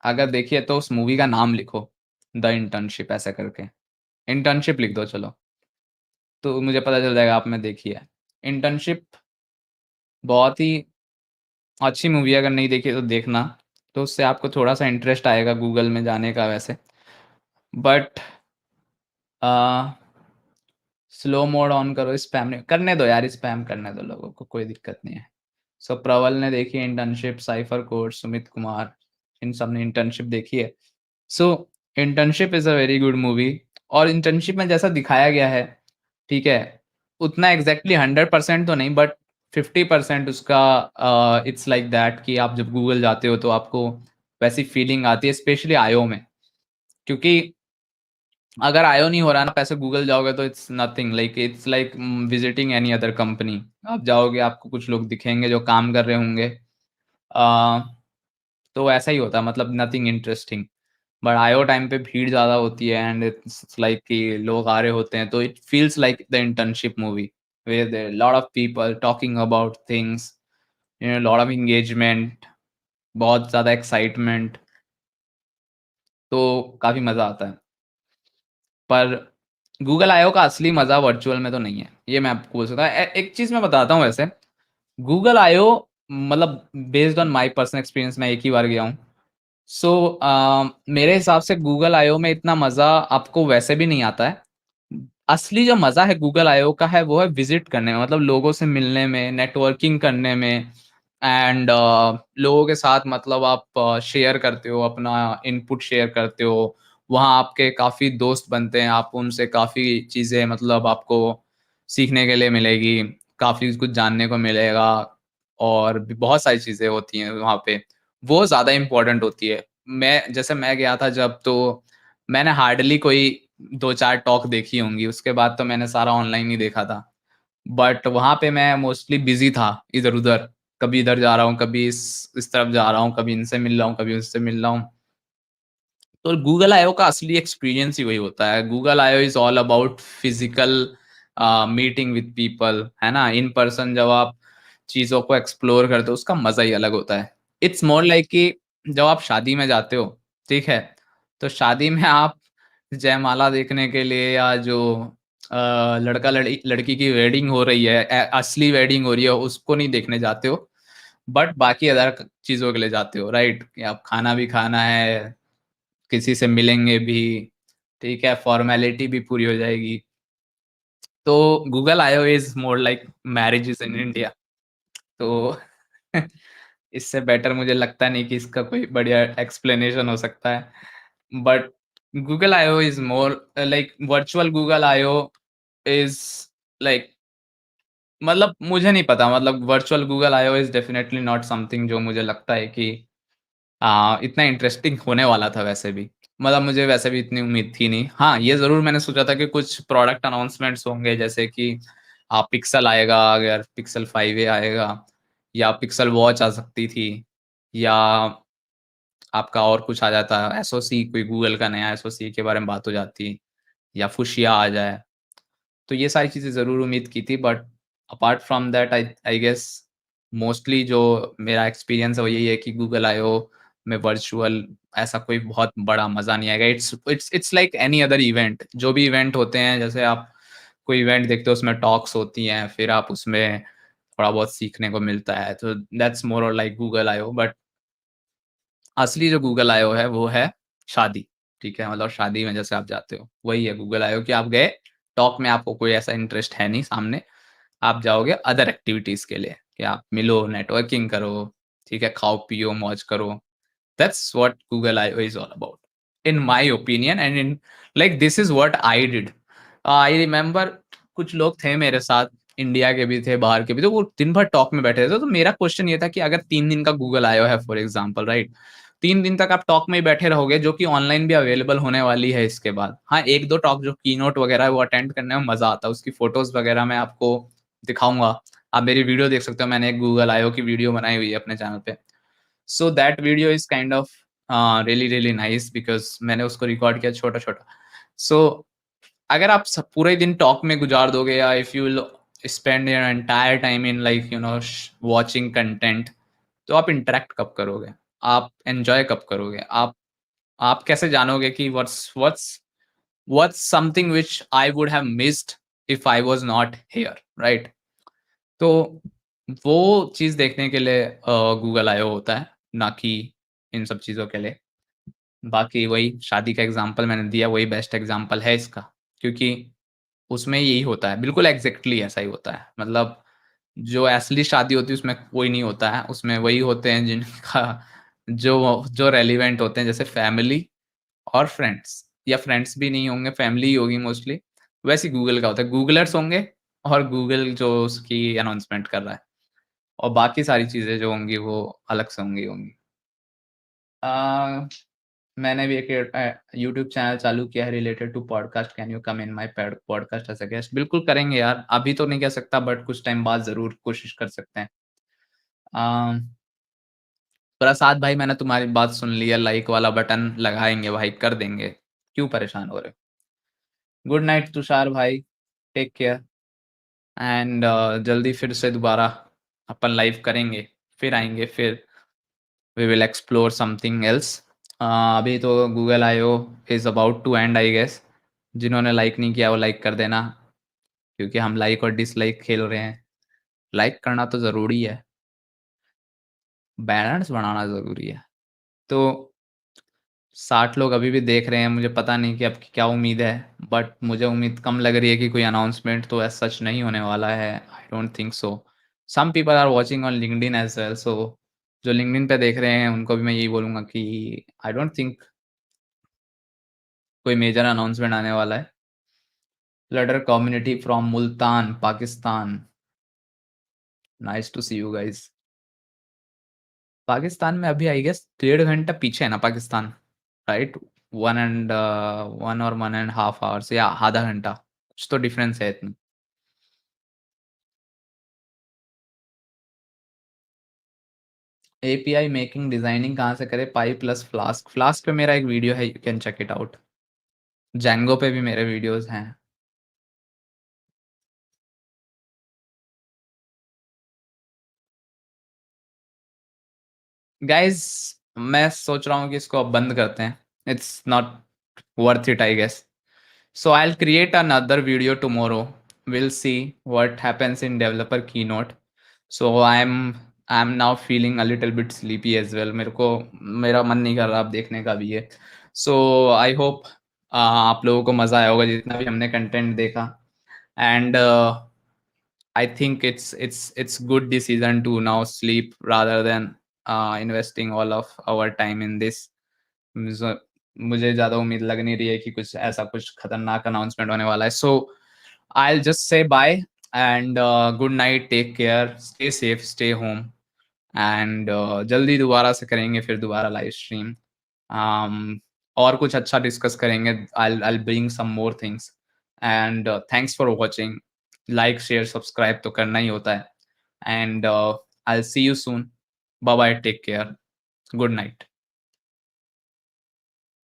अगर देखी है तो उस मूवी का नाम लिखो, द इंटर्नशिप ऐसा करके। इंटर्नशिप लिख दो चलो, तो मुझे पता चल जाएगा आपने देखी है। इंटर्नशिप बहुत ही अच्छी मूवी है, अगर नहीं देखी तो देखना, तो उससे आपको थोड़ा-सा इंटरेस्ट आएगा गूगल में जाने का वैसे। But a, slow mode on करो, स्पैम नहीं करने दो यार, स्पैम करने दो लोगों को, कोई दिक्कत नहीं है। सो प्रवल ने देखी है internship, cipher course, Sumit Kumar, इन सब ने इंटर्नशिप देखी है। So internship is a very good movie, और इंटर्नशिप में जैसा दिखाया गया है, ठीक है, उतना एग्ज़ैक्टली 100% तो नहीं, बट 50% उसका इट्स लाइक दैट कि आप जब गूगल जाते हो तो आपको वैसी फीलिंग आती है, स्पेशली आईओ में। क्योंकि अगर आईओ नहीं हो रहा ना, पैसे गूगल जाओगे तो it's like visiting any other company. आप जाओगे, आपको कुछ लोग दिखेंगे जो काम कर रहे होंगे, अ, तो ऐसा ही होता है, मतलब nothing interesting. But IO time पे भीड़ ज़्यादा होती है, एंड इट्स लाइक कि लोग आ रहे होते हैं, तो it feels like the internship movie where there lot of people talking about things, lot of engagement, बहुत ज़्यादा एक्साइटमेंट, तो काफ़ी मज़ा आता है। पर गूगल आईओ का असली मज़ा वर्चुअल में तो नहीं है, ये मैं आपको बोल सकता हूँ। एक चीज़ मैं बताता हूँ वैसे, गूगल आईओ मतलब based on my personal experience, मैं एक ही बार गया हूँ। सो मेरे हिसाब से गूगल आईओ में इतना मज़ा आपको वैसे भी नहीं आता है। असली जो मज़ा है गूगल आईओ का है, वो है विज़िट करने में, मतलब लोगों से मिलने में, नेटवर्किंग करने में, एंड लोगों के साथ मतलब आप शेयर करते हो, अपना इनपुट शेयर करते हो। वहाँ आपके काफ़ी दोस्त बनते हैं, आप उनसे काफ़ी चीज़ें मतलब आपको सीखने के लिए मिलेगी, काफ़ी कुछ जानने को मिलेगा, और भी बहुत सारी चीज़ें होती हैं वहाँ पे। वो ज़्यादा इम्पोर्टेंट होती है। मैं गया था जब, तो मैंने हार्डली कोई 2-4 टॉक देखी होंगी, उसके बाद तो मैंने सारा ऑनलाइन ही देखा था। बट वहाँ पे मैं मोस्टली बिज़ी था इधर-उधर, कभी इधर जा रहा हूँ, कभी इस तरफ जा रहा हूँ, कभी इनसे मिल रहा हूँ, कभी उससे मिल रहा हूँ। तो गूगल आईओ का असली एक्सपीरियंस ही वही होता है। Google IO is all about physical meeting with people, है ना? इन पर्सन जब आप चीज़ों को एक्सप्लोर करते हो, उसका मज़ा ही अलग होता है। इट्स मोर लाइक कि जब आप शादी में जाते हो, ठीक है? तो शादी में आप जयमाला देखने के लिए, या जो लड़की की वेडिंग हो रही है, असली वेडिंग हो रही है, उसको नहीं देखने जाते हो, बट बाकी अदर चीज़ों के लिए जाते हो, राइट? कि आप खाना भी खाना है, किसी से मिलेंगे भी, ठीक है? फॉर्मेलिटी भी पूरी हो जाएगी। तो Google IO is more like marriages in India. तो इससे बेटर मुझे लगता नहीं कि इसका कोई बढ़िया एक्सप्लेनेशन हो सकता है। But Google IO is more like virtual Google IO is like, मतलब मुझे नहीं पता, मतलब virtual Google IO is definitely not something जो मुझे लगता है कि इतना इंटरेस्टिंग होने वाला था वैसे भी। मतलब मुझे वैसे भी इतनी उम्मीद थी नहीं। हाँ, ये ज़रूर मैंने सोचा था कि कुछ प्रोडक्ट अनाउंसमेंट्स होंगे, जैसे कि पिक्सेल आएगा, अगर पिक्सेल 5a आएगा, या पिक्सेल वॉच आ सकती थी, या आपका और कुछ आ जाता, एसओसी कोई गूगल का नया एसओसी के बारे में बात हो जाती, या फुशिया आ जाए। तो ये सारी चीज़ें ज़रूर उम्मीद की थी, but apart from that I I guess mostly जो मेरा एक्सपीरियंस है वो यही है कि गूगल आईओ में वर्चुअल ऐसा कोई बहुत बड़ा मज़ा नहीं आएगा। It's like any other event. जो भी इवेंट होते हैं, जैसे आप कोई इवेंट देखते हो, उसमें टॉक्स होती हैं, फिर आप उसमें थोड़ा बहुत सीखने को मिलता है, तो दैट्स मोर और लाइक गूगल आईओ। बट असली जो गूगल आईओ है वो है शादी, ठीक है, मतलब शादी में जैसे आप जाते हो वही है गूगल आईओ, कि आप गए टॉक में, आपको कोई ऐसा इंटरेस्ट है नहीं सामने, आप जाओगे अदर एक्टिविटीज के लिए, कि आप मिलो, नेटवर्किंग करो, ठीक है, खाओ पियो मौज करो। That's what Google IO is all about in my opinion, and in like this is what I did. I remember कुछ लोग थे मेरे साथ, इंडिया के भी थे, बाहर के भी, तो वो दिन भर टॉक में बैठे थे। तो मेरा क्वेश्चन ये था कि अगर 3 दिन का गूगल आयो है फॉर एग्जांपल, राइट, 3 दिन तक आप टॉक में ही बैठे रहोगे, जो कि ऑनलाइन भी अवेलेबल होने वाली है इसके बाद। हाँ, 1-2 टॉक जो कीनोट वगैरह है वो अटेंड करने में मजा आता है, उसकी फोटोज वगैरह मैं आपको दिखाऊंगा, आप मेरी वीडियो देख सकते हो, मैंने एक गूगल आयो की वीडियो बनाई हुई है अपने चैनल पे। So that video is kind of really nice, because मैंने उसको रिकॉर्ड किया छोटा छोटा। सो अगर आप पूरे दिन टॉक में गुजार दोगे, या if you spend your entire time in like you know watching content, तो आप इंटरेक्ट कब करोगे, आप एंजॉय कब करोगे, आप कैसे जानोगे कि what's something which I would have missed if I was not here, right. तो वो चीज देखने के लिए गूगल आयो होता है, ना कि इन सब चीजों के लिए। बाकी वही शादी का एग्जांपल मैंने दिया, वही बेस्ट एग्जांपल है इसका, क्योंकि उसमें यही होता है, बिल्कुल एग्जैक्टली ऐसा ही होता है। मतलब जो असली शादी होती है उसमें कोई नहीं होता है, उसमें वही होते हैं जिनका जो जो रेलिवेंट होते हैं, जैसे फैमिली और फ्रेंड्स, या फ्रेंड्स भी नहीं होंगे, फैमिली ही होगी मोस्टली। वैसे गूगल का होता है, गूगलर्स होंगे और गूगल जो उसकी अनाउंसमेंट कर रहा है, और बाकी सारी चीजें जो होंगी वो अलग से होंगी। मैंने भी एक यूट्यूब चैनल चालू किया है related to podcast, can you come in my podcast as a guest. बिल्कुल करेंगे यार, अभी तो नहीं कह सकता, बट कुछ टाइम बाद जरूर कोशिश कर सकते हैं। प्रसाद भाई, मैंने तुम्हारी बात सुन ली है, लाइक वाला बटन लगाएंगे भाई, कर देंगे, क्यों परेशान हो रहे हो। गुड नाइट तुषार भाई, टेक केयर, एंड जल्दी फिर से दोबारा अपन लाइव करेंगे, फिर आएंगे, फिर we will explore something else. अभी तो Google IO is about to end I guess. जिन्होंने लाइक नहीं किया वो लाइक कर देना, क्योंकि हम लाइक और डिसलाइक खेल रहे हैं। लाइक करना तो ज़रूरी है, बैलेंस बनाना ज़रूरी है। तो 60 लोग अभी भी देख रहे हैं, मुझे पता नहीं कि आपकी क्या उम्मीद है, बट मुझे उम्मीद कम लग रही है कि कोई अनाउंसमेंट तो ऐसा सच नहीं होने वाला है। I don't think so. Some people are watching on LinkedIn as well, so जो लिंक्डइन पे देख रहे हैं उनको भी मैं यही बोलूँगा कि आई डोंट थिंक कोई मेजर अनाउंसमेंट आने वाला है। Flutter community from Multan, Pakistan. Nice to see you guys. Pakistan में अभी आई गेस 1.5 घंटा पीछे है ना पाकिस्तान, राइट, 1.5 आवर्स या आधा घंटा, कुछ तो डिफरेंस है इतना। एपीआई मेकिंग डिजाइनिंग कहाँ से करे, पाई प्लस फ्लास्क। फ्लास्क पे मेरा एक वीडियो है, you can check it out. Django पे भी मेरे वीडियोस हैं। गाइस मैं सोच रहा हूँ कि इसको अब बंद करते हैं, it's not worth it I guess. So I'll create another video tomorrow. We'll see what happens in developer keynote. So I'm now feeling a little bit sleepy as well. मेरा मन नहीं कर रहा अब देखने का भी है। So I hope आप लोगों को मजा आया होगा जितना भी हमने कंटेंट देखा। And I think it's good decision to now sleep rather than investing all of our time in this. मुझे ज़्यादा उम्मीद लग नहीं रही है कि कुछ ऐसा कुछ खतरनाक अनाउंसमेंट होने वाला है। So I will just say bye and good night, take care, stay safe, stay home, and जल्दी दोबारा से करेंगे फिर दोबारा लाइव स्ट्रीम, और कुछ अच्छा डिस्कस करेंगे। I bring some more things, and thanks for watching. Like share subscribe तो करना ही होता है, and I see you soon. Bye bye, take care, good night.